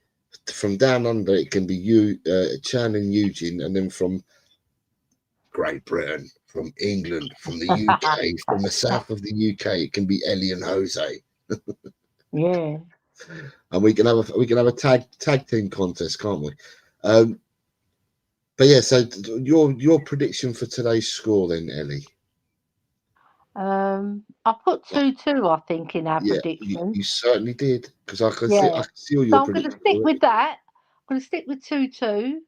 from down under. It can be you, Chan, and Eugene, and then from Great Britain, from England, from the UK, from the south of the UK, it can be Ellie and Jose. Yeah. And we can have a tag team contest, can't we? But yeah. So your prediction for today's score, then, Ellie? I put 2-2, I think, in our prediction. You certainly did, because I can see all your so I'm going to stick with that. I'm going to stick with 2-2,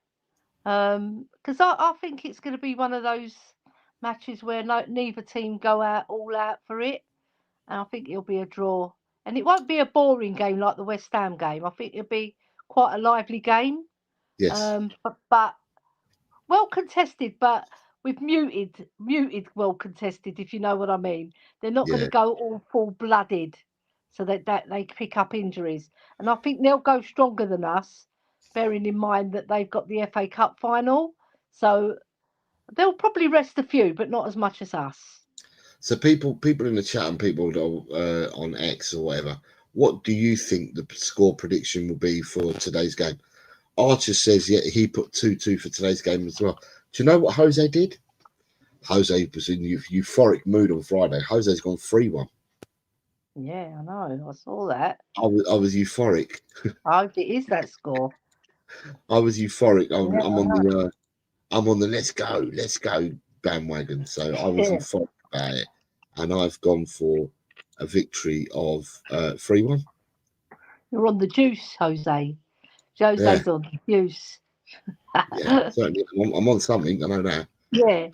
because I think it's going to be one of those matches where neither team go all out for it, and I think it'll be a draw. And it won't be a boring game like the West Ham game. I think it'll be quite a lively game. Yes. But well contested, but with muted, well contested, if you know what I mean. They're not going to go all full-blooded, so that they pick up injuries. And I think they'll go stronger than us, bearing in mind that they've got the FA Cup final. So they'll probably rest a few, but not as much as us. So people in the chat and people on X or whatever, what do you think the score prediction will be for today's game? Archer says, he put 2-2 for today's game as well. Do you know what Jose did? Jose was in euphoric mood on Friday. Jose's gone 3-1. Yeah, I know. I saw that. I was euphoric. I hope it is that score. I was euphoric. I'm on the let's go bandwagon. So I was euphoric about it, and I've gone for a victory of 3-1. You're on the juice, Jose. Jose's on the juice. Yeah, certainly. I'm on something. I know that. Yeah.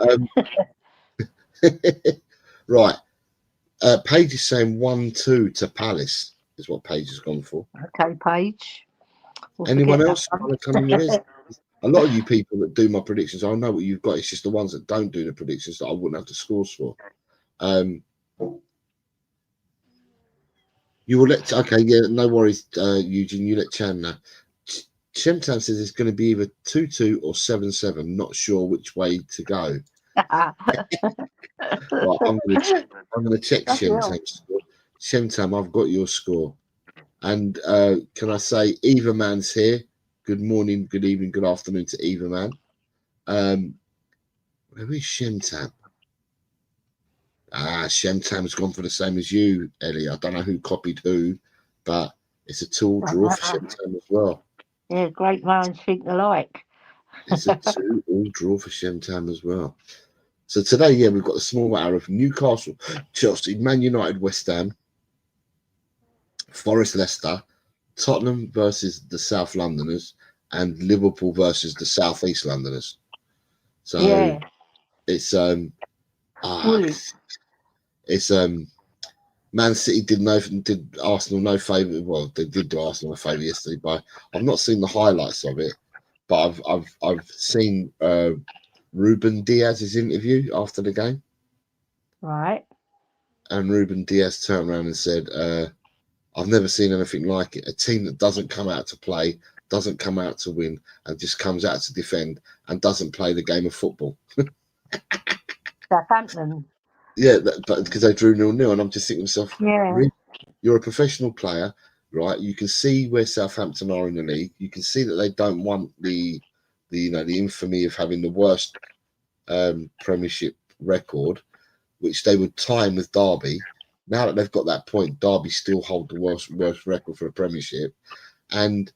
Right. Paige is saying 1-2 to Palace is what Paige has gone for. Okay, Paige. We'll Anyone else want to come in with this? A lot of you people that do my predictions, I know what you've got. It's just the ones that don't do the predictions that I wouldn't have the scores for. You will let. Okay, yeah, no worries, Eugene. You let Chan know. Shemtan says it's going to be either 2-2 or 7-7. Not sure which way to go. Right, I'm going to check Shemtan's score. Shemtan, I've got your score. And can I say, Eva Man's here. Good morning, good evening, good afternoon to Eva Man. Where is Shemtan? Shemtan's gone for the same as you, Ellie. I don't know who copied who, but it's a 2-all draw for Shemtan as well. Yeah, great minds think alike. It's a 2-all draw for Shemtan as well. So today, we've got the small matter of Newcastle, Chelsea, Man United, West Ham, Forest, Leicester, Tottenham versus the South Londoners, and Liverpool versus the South East Londoners. So it's Man City did Arsenal no favour. Well, they did do Arsenal a favour yesterday, but I've not seen the highlights of it. But I've seen Ruben Diaz's interview after the game. Right. And Ruben Diaz turned around and said, I've never seen anything like it. A team that doesn't come out to play, doesn't come out to win, and just comes out to defend and doesn't play the game of football. Southampton. Yeah, but because they drew 0-0, and I'm just thinking to myself, really? You're a professional player, right? You can see where Southampton are in the league. You can see that they don't want the infamy of having the worst Premiership record, which they would time with Derby. Now that they've got that point, Derby still hold the worst record for a Premiership, and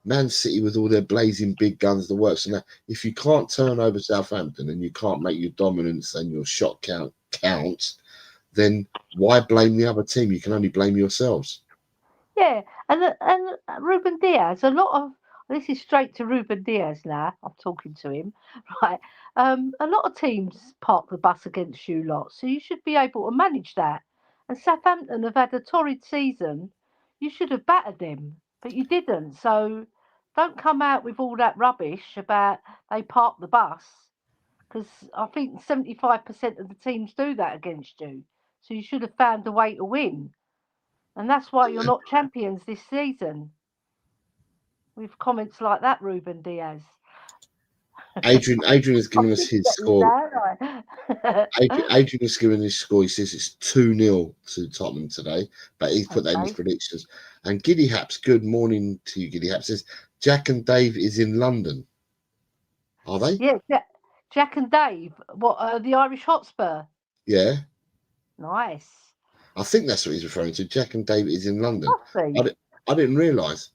Man City with all their blazing big guns, the works. And that, if you can't turn over Southampton and you can't make your dominance and your shot count, then why blame the other team? You can only blame yourselves. Yeah, and Ruben Diaz, a lot of This is straight to Ruben Diaz now. I'm talking to him, right? A lot of teams park the bus against you lot, so you should be able to manage that. And Southampton have had a torrid season. You should have battered them, but you didn't. So don't come out with all that rubbish about they park the bus, because I think 75% of the teams do that against you. So you should have found a way to win. And that's why you're not champions this season. With comments like that, Ruben Diaz. Adrian has given us his score. Down, Adrian has given his score. He says it's 2-0 to Tottenham today, but he's put that in his predictions. And Giddy Haps, good morning to you, Giddy Haps, says Jack and Dave is in London. Are they? Yeah, Jack and Dave. What, the Irish Hotspur? Yeah. Nice. I think that's what he's referring to. Jack and Dave is in London. I didn't realise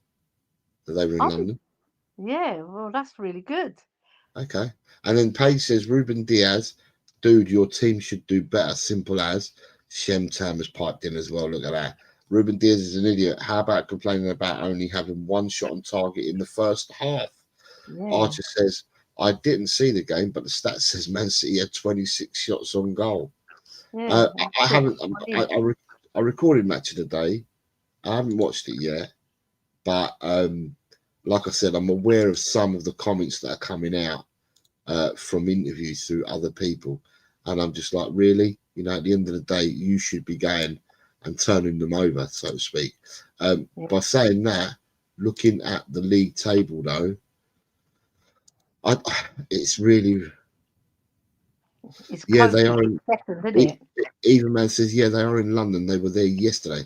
that they were in London. Yeah, well, that's really good. Okay. And then Paige says, Ruben Diaz, dude, your team should do better. Simple as. Shem Tam has piped in as well. Look at that. Ruben Diaz is an idiot. How about complaining about only having one shot on target in the first half? Yeah. Archer says, I didn't see the game, but the stats says Man City had 26 shots on goal. Yeah, I haven't. I recorded Match of the Day. I haven't watched it yet, but like I said, I'm aware of some of the comments that are coming out from interviews through other people, and I'm just like, really, you know, at the end of the day, you should be going and turning them over, so to speak. By saying that, looking at the league table though, it's really. It's they are in second, isn't it? Even Man says, yeah, they are in London. They were there yesterday.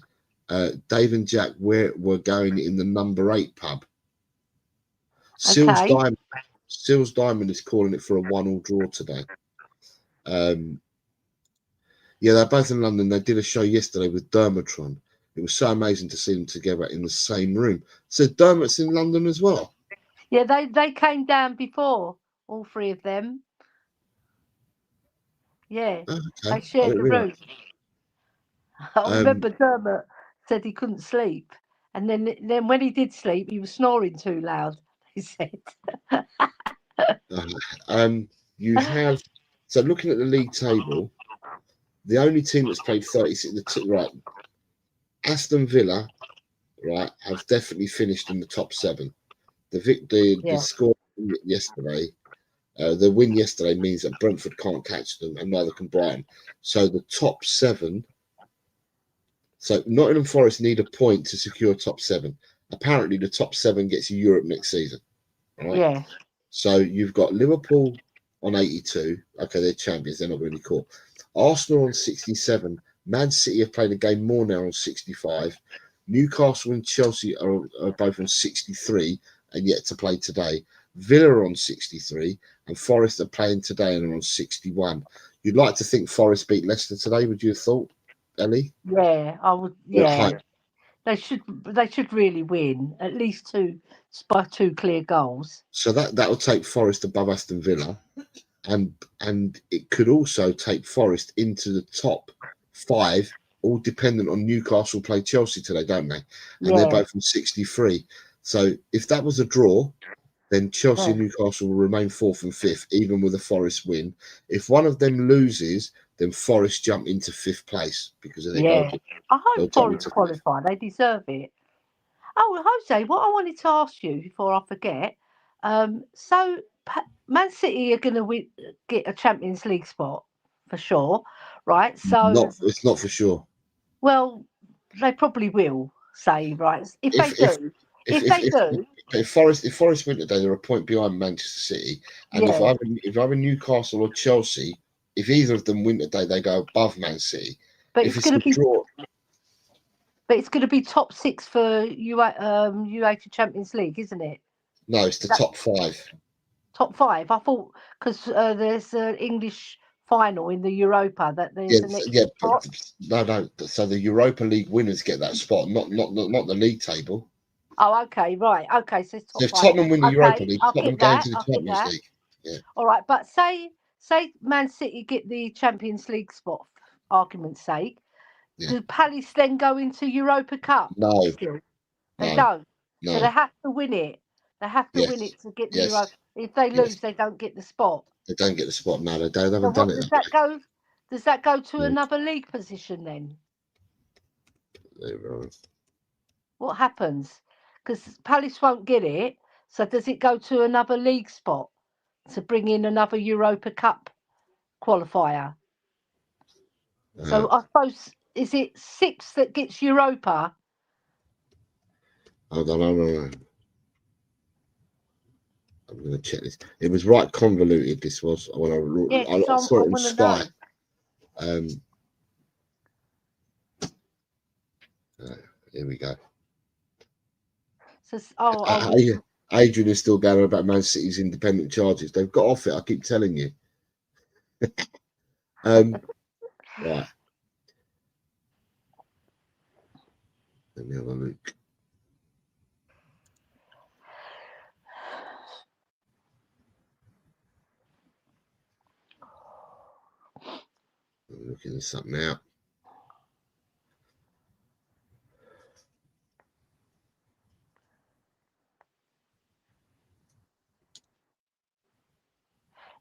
Dave and Jack were going in the number 8 pub. Seals Diamond is calling it for a 1-1 draw today. Yeah, they're both in London. They did a show yesterday with Dermatron. It was so amazing to see them together in the same room. So Dermot's in London as well. Yeah, they came down before, all three of them. Yeah, they shared the room. I remember Dermot said he couldn't sleep, and then when he did sleep, he was snoring too loud. He said. You have so looking at the league table, the only team that's played 36. Right, Aston Villa, right, have definitely finished in the top 7. The score yesterday. The win yesterday means that Brentford can't catch them, and neither can Brighton. So the top 7. So Nottingham Forest need a point to secure top 7. Apparently, the top 7 gets Europe next season. Right? Yeah. So you've got Liverpool on 82. Okay, they're champions. They're not really cool. Arsenal on 67. Man City have played a game more now on 65. Newcastle and Chelsea are both on 63 and yet to play today. Villa are on 63 and Forest are playing today and are on 61. You'd like to think Forest beat Leicester today, would you have thought, Ellie? Yeah, I would. Yeah, they should really win at least 2 clear goals. So that will take Forest above Aston Villa, and it could also take Forest into the top 5, all dependent on Newcastle play Chelsea today, don't they? And they're both on 63. So if that was a draw, then Chelsea and Newcastle will remain 4th and 5th, even with a Forest win. If one of them loses, then Forest jump into 5th place because of their goal. I hope Forest qualify. They deserve it. Oh, Jose, what I wanted to ask you before I forget. So Man City are going to get a Champions League spot for sure, right? So it's not for sure. Well, they probably will say, right? If Forest win today, they're a point behind Manchester City, and if either Newcastle or Chelsea, if either of them win today, they go above Man City. But it's going to be draw. But it's going to be top 6 for UEFA Champions League, isn't it? No, it's the top 5. Top 5. I thought because there's an English final in the Europa that there's an extra spot. No. So the Europa League winners get that spot, not the league table. Oh, okay, right. Okay, so it's top 5. If Tottenham win the Europa League, Tottenham going to the Champions League. Yeah. All right, but say Man City get the Champions League spot, for argument's sake. Yeah. Do Palace then go into Europa Cup? No. Still? They don't. No. So they have to win it. They have to win Yes. it to get the Yes. Europa. If they lose, they don't get the spot. They don't get the spot. No, they haven't So done what it. does that go? Does that go to Yeah. another league position then? Right. What happens? Because Palace won't get it. So does it go to another league spot to bring in another Europa Cup qualifier? So I suppose, is it 6 that gets Europa? Hold on. I'm going to check this. It was right convoluted. This was when I saw it on Sky. Here we go. So, Adrian is still going on about Man City's independent charges. They've got off it. I keep telling you. Right. Let me have a look. I'm looking at something now.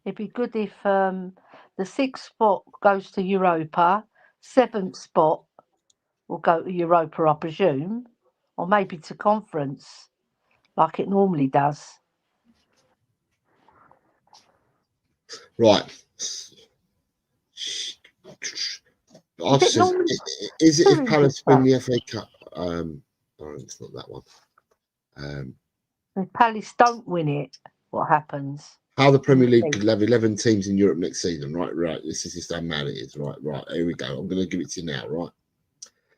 it'd be good if the 6th spot goes to Europa, 7th spot will go to Europa, I presume, or maybe to conference, like it normally does. Right. Is it if Palace win the FA Cup? No, it's not that one. If Palace don't win it, what happens? How the Premier League could have 11 teams in Europe next season, right? This is just how mad it is, right. Here we go. I'm going to give it to you now, right?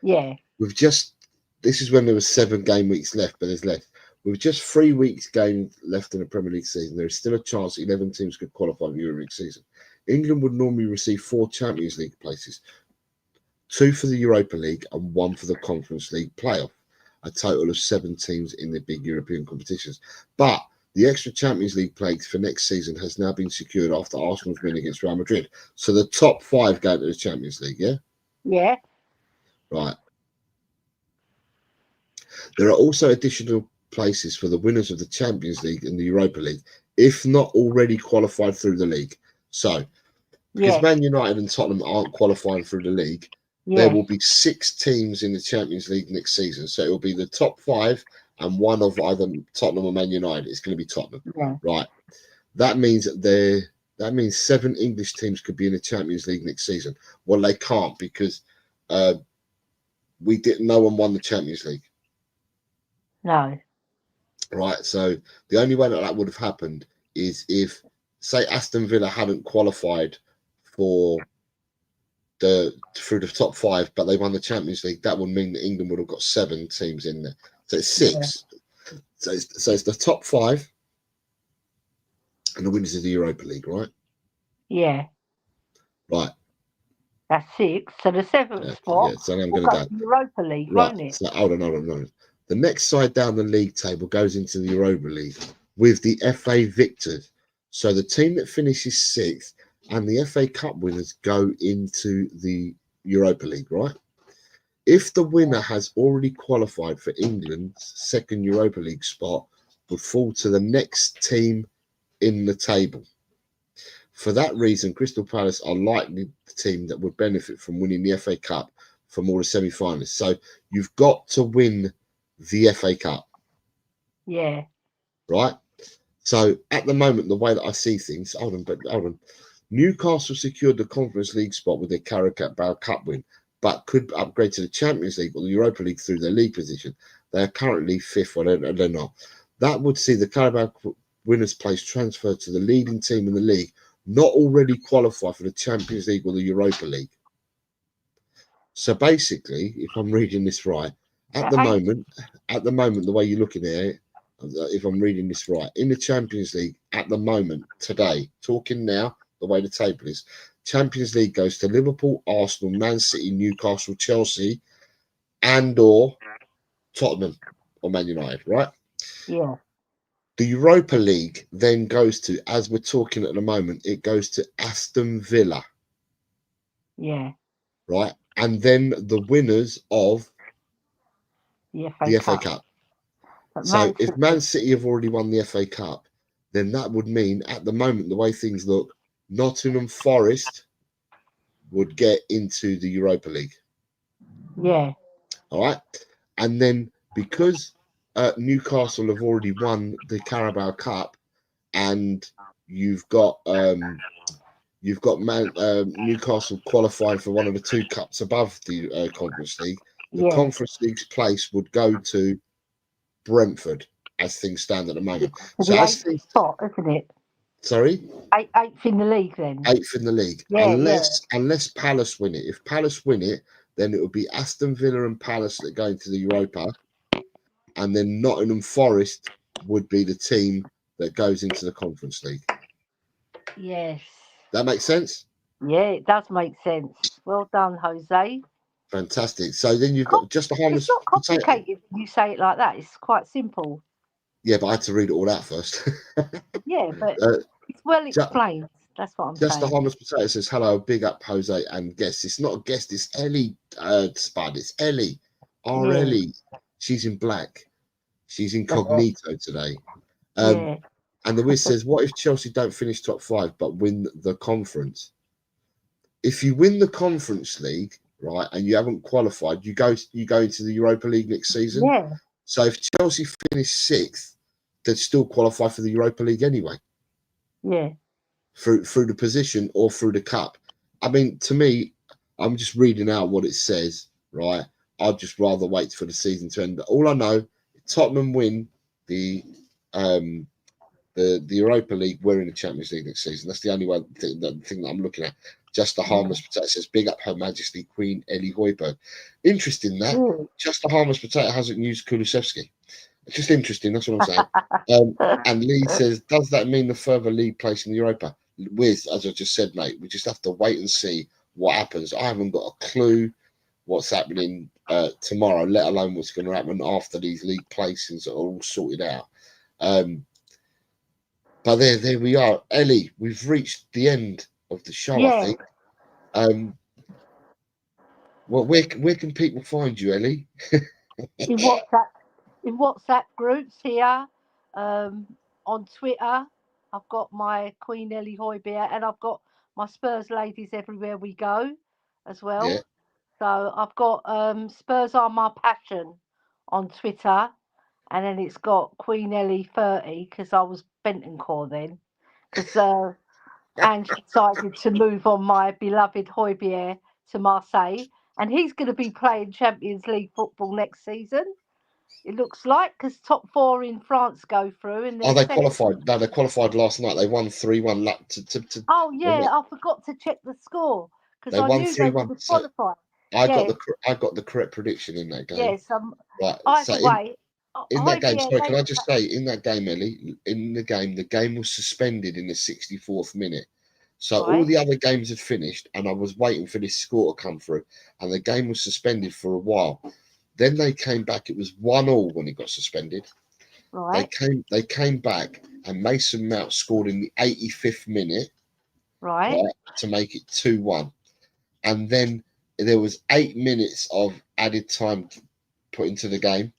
Yeah. This is when there was 7 game weeks left, but there's less. With just 3 weeks game left in the Premier League season, there is still a chance 11 teams could qualify for the Euro League season. England would normally receive 4 Champions League places, 2 for the Europa League and 1 for the Conference League playoff, a total of 7 teams in the big European competitions. But the extra Champions League place for next season has now been secured after Arsenal's win against Real Madrid. So the top 5 go to the Champions League, yeah? Yeah. Right. There are also additional places for the winners of the Champions League and the Europa League, if not already qualified through the league. So, because Man United and Tottenham aren't qualifying through the league, there will be 6 teams in the Champions League next season. So it will be the top 5 and one of either Tottenham or Man United. It's going to be Tottenham, right? That means that means 7 English teams could be in the Champions League next season. Well, they can't because no one won the Champions League. No. Right, so the only way that would have happened is if, say, Aston Villa hadn't qualified through the top 5, but they won the Champions League. That would mean that England would have got 7 teams in there. So it's 6. Yeah. So it's the top 5 and the winners of the Europa League, right? Yeah. Right. That's 6. So the 7th spot. Yeah, so I'm going to go Europa League, won't it? So hold on. The next side down the league table goes into the Europa League with the FA victors. So the team that finishes 6th and the FA Cup winners go into the Europa League, right? If the winner has already qualified for England's 2nd Europa League spot, would fall to the next team in the table. For that reason, Crystal Palace are likely the team that would benefit from winning the FA Cup from all the semi-finalists. So you've got to win the FA Cup. Yeah. Right? So at the moment, the way that I see things, hold on. Newcastle secured the Conference League spot with their Carabao Cup win, but could upgrade to the Champions League or the Europa League through their league position. They are currently 5th, or they're not. That would see the Carabao winners' place transferred to the leading team in the league, not already qualified for the Champions League or the Europa League. So basically, if I'm reading this right, at the moment, the way you're looking at it, if I'm reading this right, in the Champions League at the moment, today, talking now, the way the table is, Champions League goes to Liverpool, Arsenal, Man City, Newcastle, Chelsea, and or Tottenham or Man United, right? Yeah. The Europa League then goes to, as we're talking at the moment, it goes to Aston Villa. Yeah. Right? And then the winners of the FA Cup. But So Man if City- Man City have already won the FA Cup, then that would mean at the moment, the way things look, Nottingham Forest would get into the Europa League. yeah, All right. And then because Newcastle have already won the Carabao Cup, and you've got Newcastle qualifying for one of the two cups above the Conference League, the yeah. Conference League's place would go to Brentford as things stand at the moment. The So as eighth things, spot, isn't it? sorry, Eighth in the league then. 8th in the league, Yeah, unless Palace win it. If Palace win it, then it would be Aston Villa and Palace that go into the Europa, and then Nottingham Forest would be the team that goes into the Conference League. Yes. That makes sense? Yeah, it does make sense. Well done, Jose. Fantastic. So then you've got just a harmless It's not potato. complicated when you say it like that. It's quite simple. Yeah, but I had to read it all out first. Yeah, but it's well explained. That's what I'm Just a saying. harmless potato says hello, big up Jose and guest. It's not a guest, it's Ellie Spud. It's Ellie. Our Yeah. Ellie. She's in black. She's incognito today. Yeah. And the Wiz says, what if Chelsea don't finish top 5 but win the conference? If you win the Conference League, right, and you haven't qualified, you go into the Europa League next season. Yeah. So if Chelsea finish 6th, they'd still qualify for the Europa League anyway. Yeah. Through the position or through the cup. I mean, to me, I'm just reading out what it says, right? I'd just rather wait for the season to end. All I know, Tottenham win the Europa League, we're in the Champions League next season. That's the only thing that I'm looking at. Just a harmless potato says, big up Her Majesty Queen Ellie Hoiberg. Interesting that. Just a harmless potato hasn't used Kulusevski. It's just interesting, that's what I'm saying. And Lee says, does that mean the further league place in Europa? With, as I just said, mate, we just have to wait and see what happens. I haven't got a clue what's happening tomorrow, let alone what's going to happen after these league placings are all sorted out. But there we are. Ellie, we've reached the end of the show, Yeah. I think. Well, where can people find you, Ellie? In WhatsApp groups here, on Twitter, I've got my Queen Ellie Hoybeer, and I've got my Spurs ladies everywhere we go as well. Yeah. So I've got Spurs Are My Passion on Twitter, and then it's got Queen Ellie 30 because I was Bentoncourt then, because Ange decided to move on my beloved Hoybier to Marseille, and he's going to be playing Champions League football next season. It looks like, because top 4 in France go through, and Are they qualified? No, they qualified last night. They won 3-1. Oh yeah, I forgot to check the score because They I won knew they 3-1. would have qualified. I got the correct prediction in that game. Yes, Right. either So way. in that game, sorry, can I just say, in that game, Ellie, the game was suspended in the 64th minute. So all Right. the other games had finished, and I was waiting for this score to come through, and the game was suspended for a while. Then they came back. It was 1-1 when it got suspended. Right. They came back, and Mason Mount scored in the 85th minute, Right. to make it 2-1. And then there was 8 minutes of added time put into the game.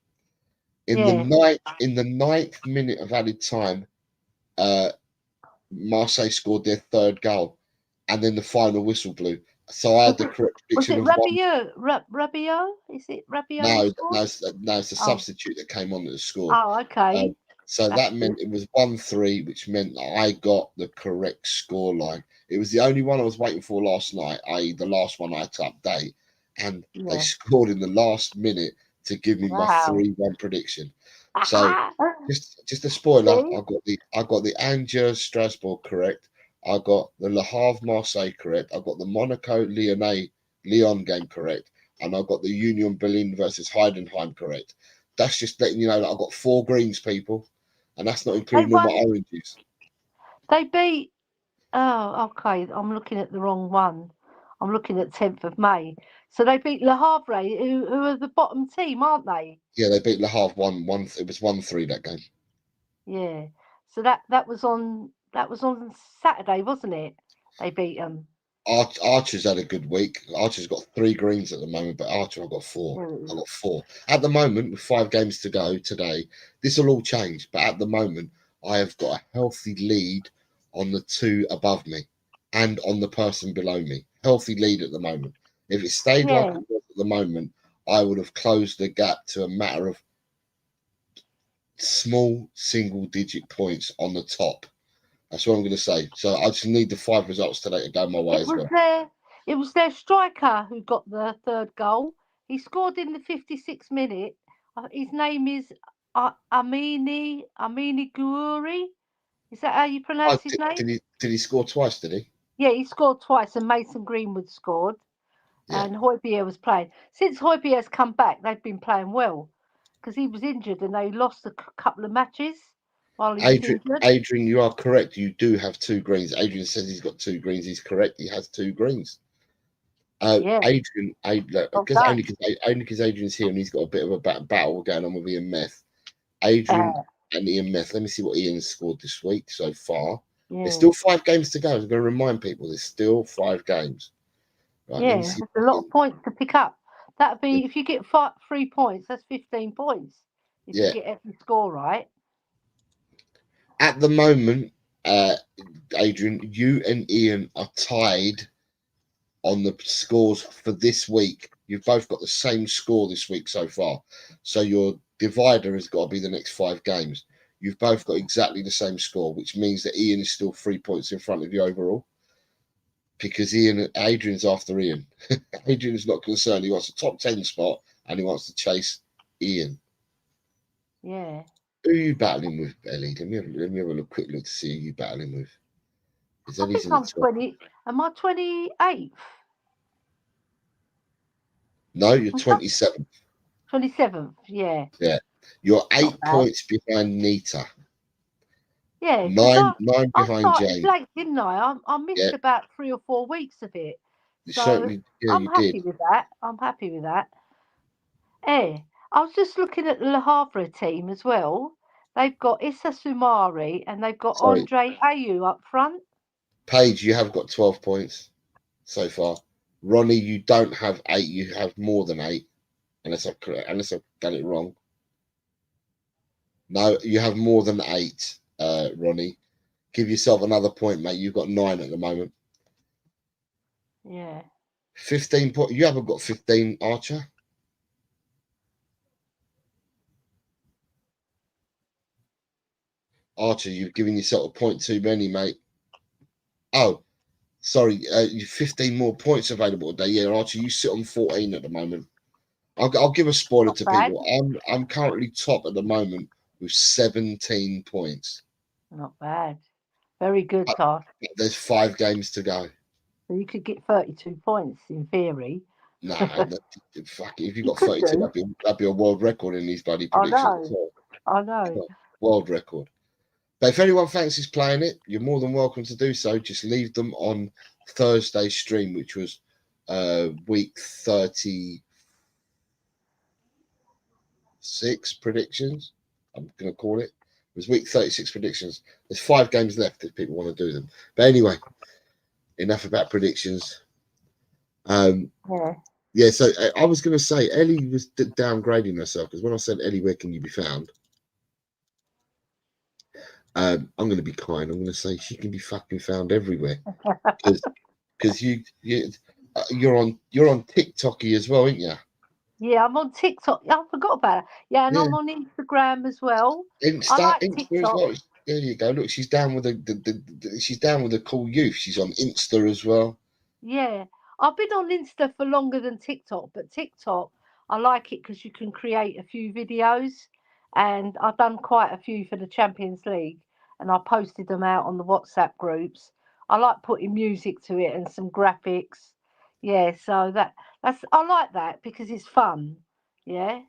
In the ninth minute of added time, Marseille scored their 3rd goal, and then the final whistle blew. So I had the correct Was prediction it of Rabiot? Rabiot? Is it Rabiot? No, it's a substitute that came on that scored. Oh, okay. So that meant it was 1-3, which meant that I got the correct score line. It was the only one I was waiting for last night, i.e. the last one I had to update, and they scored in the last minute to give me my 3-1 prediction. So just a spoiler, I got the Angers Strasbourg correct. I got the Le Havre Marseille correct. I got the Monaco Lyon game correct, and I got the Union Berlin versus Heidenheim correct. That's just letting you know that I got 4 greens, people, and that's not including all my oranges. They beat. Oh, okay. I'm looking at the wrong one. I'm looking at 10th of May. So they beat Le Havre, who are the bottom team, aren't they? Yeah, they beat Le Havre 1-1. It was 1-3 that game. Yeah. So that was on Saturday, wasn't it? They beat them. Archer's had a good week. Archer's got 3 greens at the moment, but Archer I've got 4. I've got 4 at the moment with 5 games to go today. This will all change, but at the moment I have got a healthy lead on the 2 above me and on the person below me. Healthy lead at the moment. If it stayed like it was at the moment, I would have closed the gap to a matter of small single-digit points on the top. That's what I'm going to say. So I just need the 5 results today to go my way as well. It was their striker who got the 3rd goal. He scored in the 56th minute. His name is Amini Guri. Is that how you pronounce his name? Did he score twice, did he? Yeah, he scored twice, and Mason Greenwood scored. Yeah. And Højbjerg was playing. Since Højbjerg's come back, they've been playing well because he was injured and they lost a couple of matches while he was injured. Adrian, you are correct. You do have 2 greens. Adrian says he's got 2 greens. He's correct. He has 2 greens. Adrian, only because Adrian's here and he's got a bit of a battle going on with Ian Meth. Adrian and Ian Meth. Let me see what Ian scored this week so far. Yeah. There's still 5 games to go. I'm going to remind people there's still 5 games. Right, there's a lot of points to pick up. That'd be if you get 3 points, that's 15 points. If you get every score right. At the moment, Adrian, you and Ian are tied on the scores for this week. You've both got the same score this week so far. So your divider has got to be the next 5 games. You've both got exactly the same score, which means that Ian is still 3 points in front of you overall. Because Adrian's after Ian. Adrian's not concerned. He wants a top 10 spot and he wants to chase Ian. Yeah. Who are you battling with, Ellie? Let me have a quick look to see who you're battling with. I think I'm 20. Am I 28th? No, you're 27th. 27th, yeah. Yeah. You're 8 points behind Nita. Yeah, 9 behind James. Late, didn't I? I missed about 3 or 4 weeks of it. You certainly, I'm happy with that. I'm happy with that. I was just looking at the Le Havre team as well. They've got Issa Soumare and they've got Andre Ayew up front. Paige, you have got 12 points so far. Ronnie, you don't have 8. You have more than 8, unless I've got it wrong. No, you have more than 8. Ronnie, give yourself another point, mate. You've got 9 at the moment. Yeah. 15 points. You haven't got 15, Archer. Archer, you've given yourself a point too many, mate. Oh, sorry. You've 15 more points available today. Yeah, Archer, you sit on 14 at the moment. I'll give a spoiler to people. I'm currently top at the moment with 17 points. Not bad. Very good, Todd. There's 5 games to go. So you could get 32 points in theory. No, fuck it. If you got 32, that'd be a world record in these bloody predictions. I know. World record. But if anyone fancies playing it, you're more than welcome to do so. Just leave them on Thursday's stream, which was week 36 predictions. I'm going to call it. It was week 36 predictions. There's 5 games left if people want to do them. But anyway, enough about predictions. Yeah, so I was going to say, Ellie was downgrading herself because when I said, Ellie, where can you be found? I'm going to be kind. I'm going to say she can be fucking found everywhere. Because you're on TikTok-y as well, aren't you? Yeah, I'm on TikTok. I forgot about it. Yeah, and I'm on Instagram as well. I like TikTok. As well. There you go. Look, she's down with she's down with the cool youth. She's on Insta as well. Yeah, I've been on Insta for longer than TikTok, but TikTok, I like it because you can create a few videos, and I've done quite a few for the Champions League, and I posted them out on the WhatsApp groups. I like putting music to it and some graphics. Yeah, so I like that because it's fun. Yeah.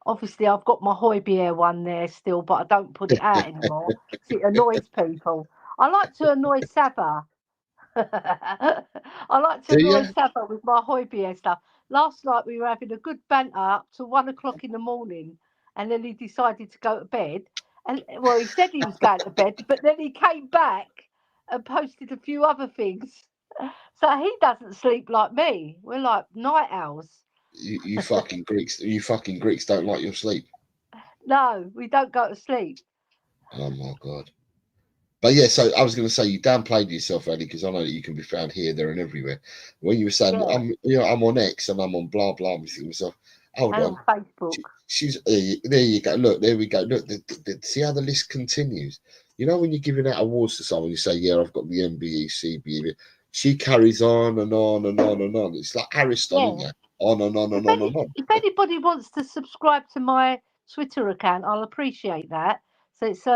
Obviously I've got my Højbjerg one there still, but I don't put it out anymore. It annoys people. I like to annoy Saba. I like to annoy Saba with my Højbjerg stuff. Last night we were having a good banter up to 1 o'clock in the morning, and then he decided to go to bed. And well, he said he was going to bed, but then he came back and posted a few other things. So he doesn't sleep like me. We're like night owls. You fucking Greeks. You fucking Greeks don't like your sleep. No, we don't go to sleep. Oh my god. But yeah, so I was going to say you downplayed yourself, Eddie, because I know that you can be found here, there, and everywhere. When you were saying, Yeah. I'm on X and I'm on blah blah, I'm thinking to myself, hold And on, on Facebook. she's there. You go. Look, there we go. Look, see how the list continues. You know when you're giving out awards to someone, you say, yeah, I've got the MBE, CBE. She carries on and on and on and on. It's like Aristotle, Yeah. on and on and on and on. If anybody wants to subscribe to my Twitter account, I'll appreciate that. So it's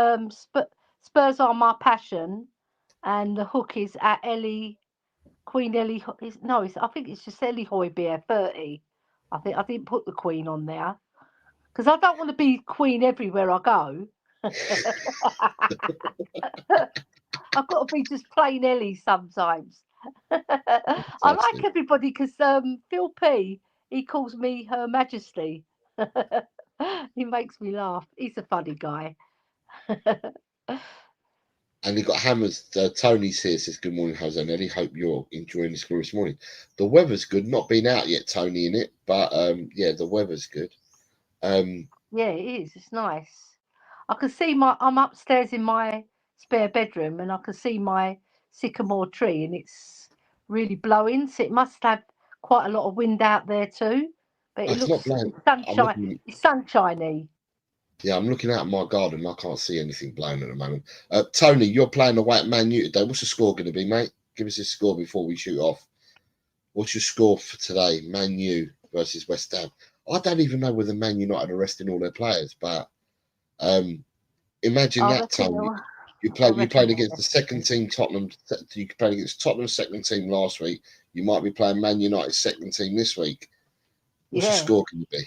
Spurs are my passion, and the hook is at Queen Ellie. I think it's just Ellie Hoybeer 30. I didn't put the Queen on there because I don't want to be Queen everywhere I go. I've got to be just plain Ellie sometimes. I like everybody because Phil P, he calls me Her Majesty. He makes me laugh. He's a funny guy. And he got hammers. Tony's here, says good morning, Jose and Eddie. Hope you're enjoying this glorious morning. The weather's good. Not been out yet, Tony, in it, but yeah, the weather's good. Yeah, it is. It's nice. I can see I'm upstairs in my spare bedroom, and I can see my sycamore tree, and it's really blowing. So it must have quite a lot of wind out there too. But it looks sunshine. It's sunshiny. Yeah, I'm looking out at my garden. I can't see anything blowing at the moment. Tony, you're playing away at Man U today. What's the score going to be, mate? Give us a score before we shoot off. What's your score for today? Man U versus West Ham. I don't even know whether Man United are resting all their players, but imagine that, Tony. You played against the second team, Tottenham. You played against Tottenham's second team last week. You might be playing Man United's second team this week. What's your score going to be?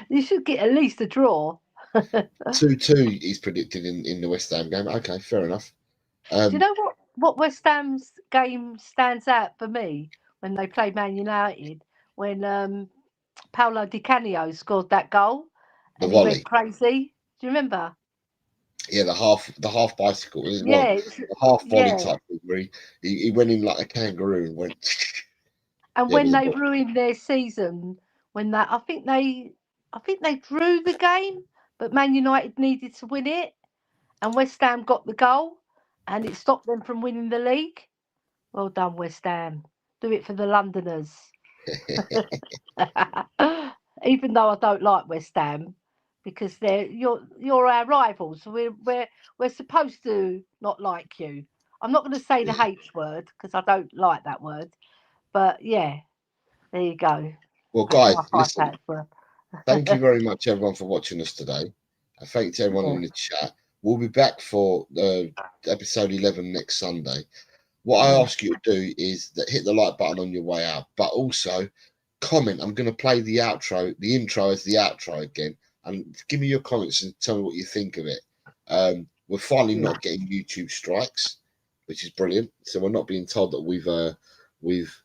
You should get at least a draw. 2-2 is predicted in the West Ham game. Okay, fair enough. Do you know what West Ham's game stands out for me when they played Man United? When Paolo Di Canio scored that goal and he went crazy. Do you remember? Yeah, the half bicycle. Yeah, the half volley type thing where he went in like a kangaroo and went. And when they ruined their season, I think they drew the game, but Man United needed to win it, and West Ham got the goal, and it stopped them from winning the league. Well done, West Ham. Do it for the Londoners. Even though I don't like West Ham, because you're our rivals. We're supposed to not like you. I'm not going to say the H word because I don't like that word. But yeah, there you go. Well, guys, listen, thank you very much, everyone, for watching us today. I thank everyone in the chat. We'll be back for episode 11 next Sunday. What I ask you to do is hit the like button on your way out, but also comment. I'm going to play the intro as the outro again, and give me your comments and tell me what you think of it. We're finally not getting YouTube strikes, which is brilliant. So we're not being told that we've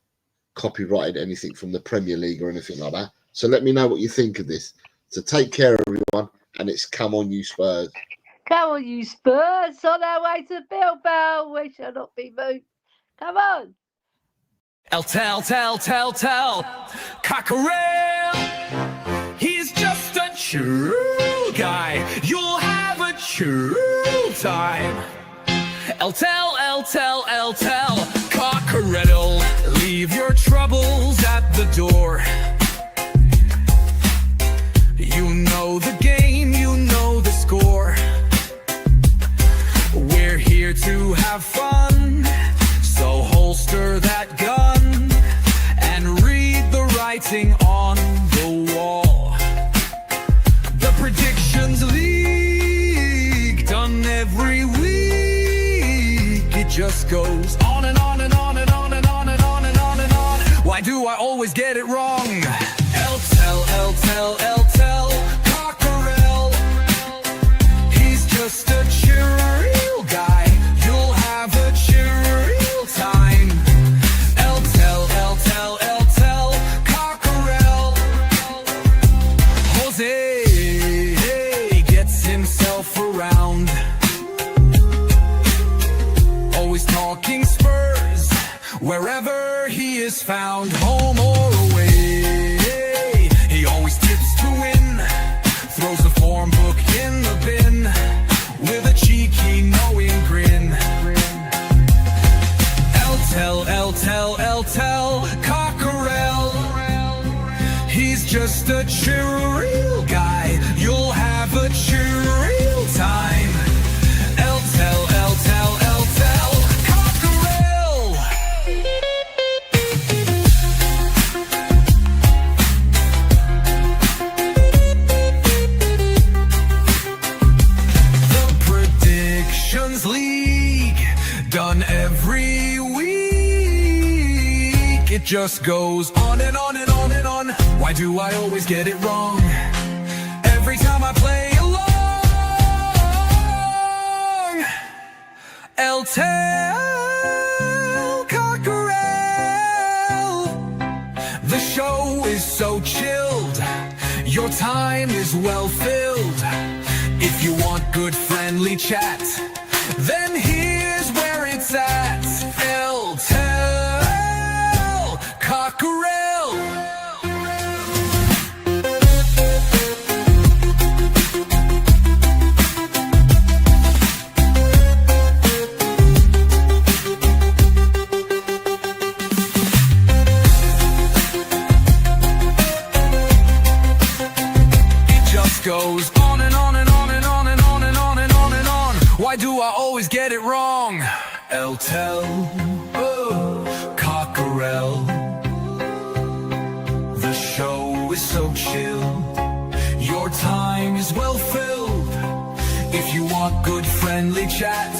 copyrighted anything from the Premier League or anything like that. So let me know what you think of this. So take care, everyone, and it's come on, you Spurs. Come on, you Spurs, on our way to Bilbao. We shall not be moved. Come on. Tel Cockerel. He's just a true guy. You'll have a true time. Tel Cockerel. Leave your troubles at the door. You know the game, you know the score. We're here to have fun, so holster that gun and read the writing on the wall. The predictions leak, done every week. It just goes on and on and on and on and on and on and on and on. Why do I always get it wrong? Tel Cockerel. He's just a chill guy. You'll have a chill time. Tel Cockerel. Jose gets himself around. he is found, home or away. He always tips to win, throws the form book in the bin with a cheeky knowing grin. El Cockerel, he's just a chill guy, you'll have a chill time. El Cockerel. The Predictions League, done every week. It just goes on and on and on and on. Why do I always get it wrong? Every time I play along. Tel Cockerel. The show is so chilled, your time is well filled. If you want good friendly chat, then here's where it's at. Tel Cockerel. Goes on and on and on and on and on and on and on and on. Why do I always get it wrong? Tel Cockerel. The show is so chill, your time is well filled. If you want good friendly chat,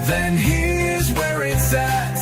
then here's where it's at.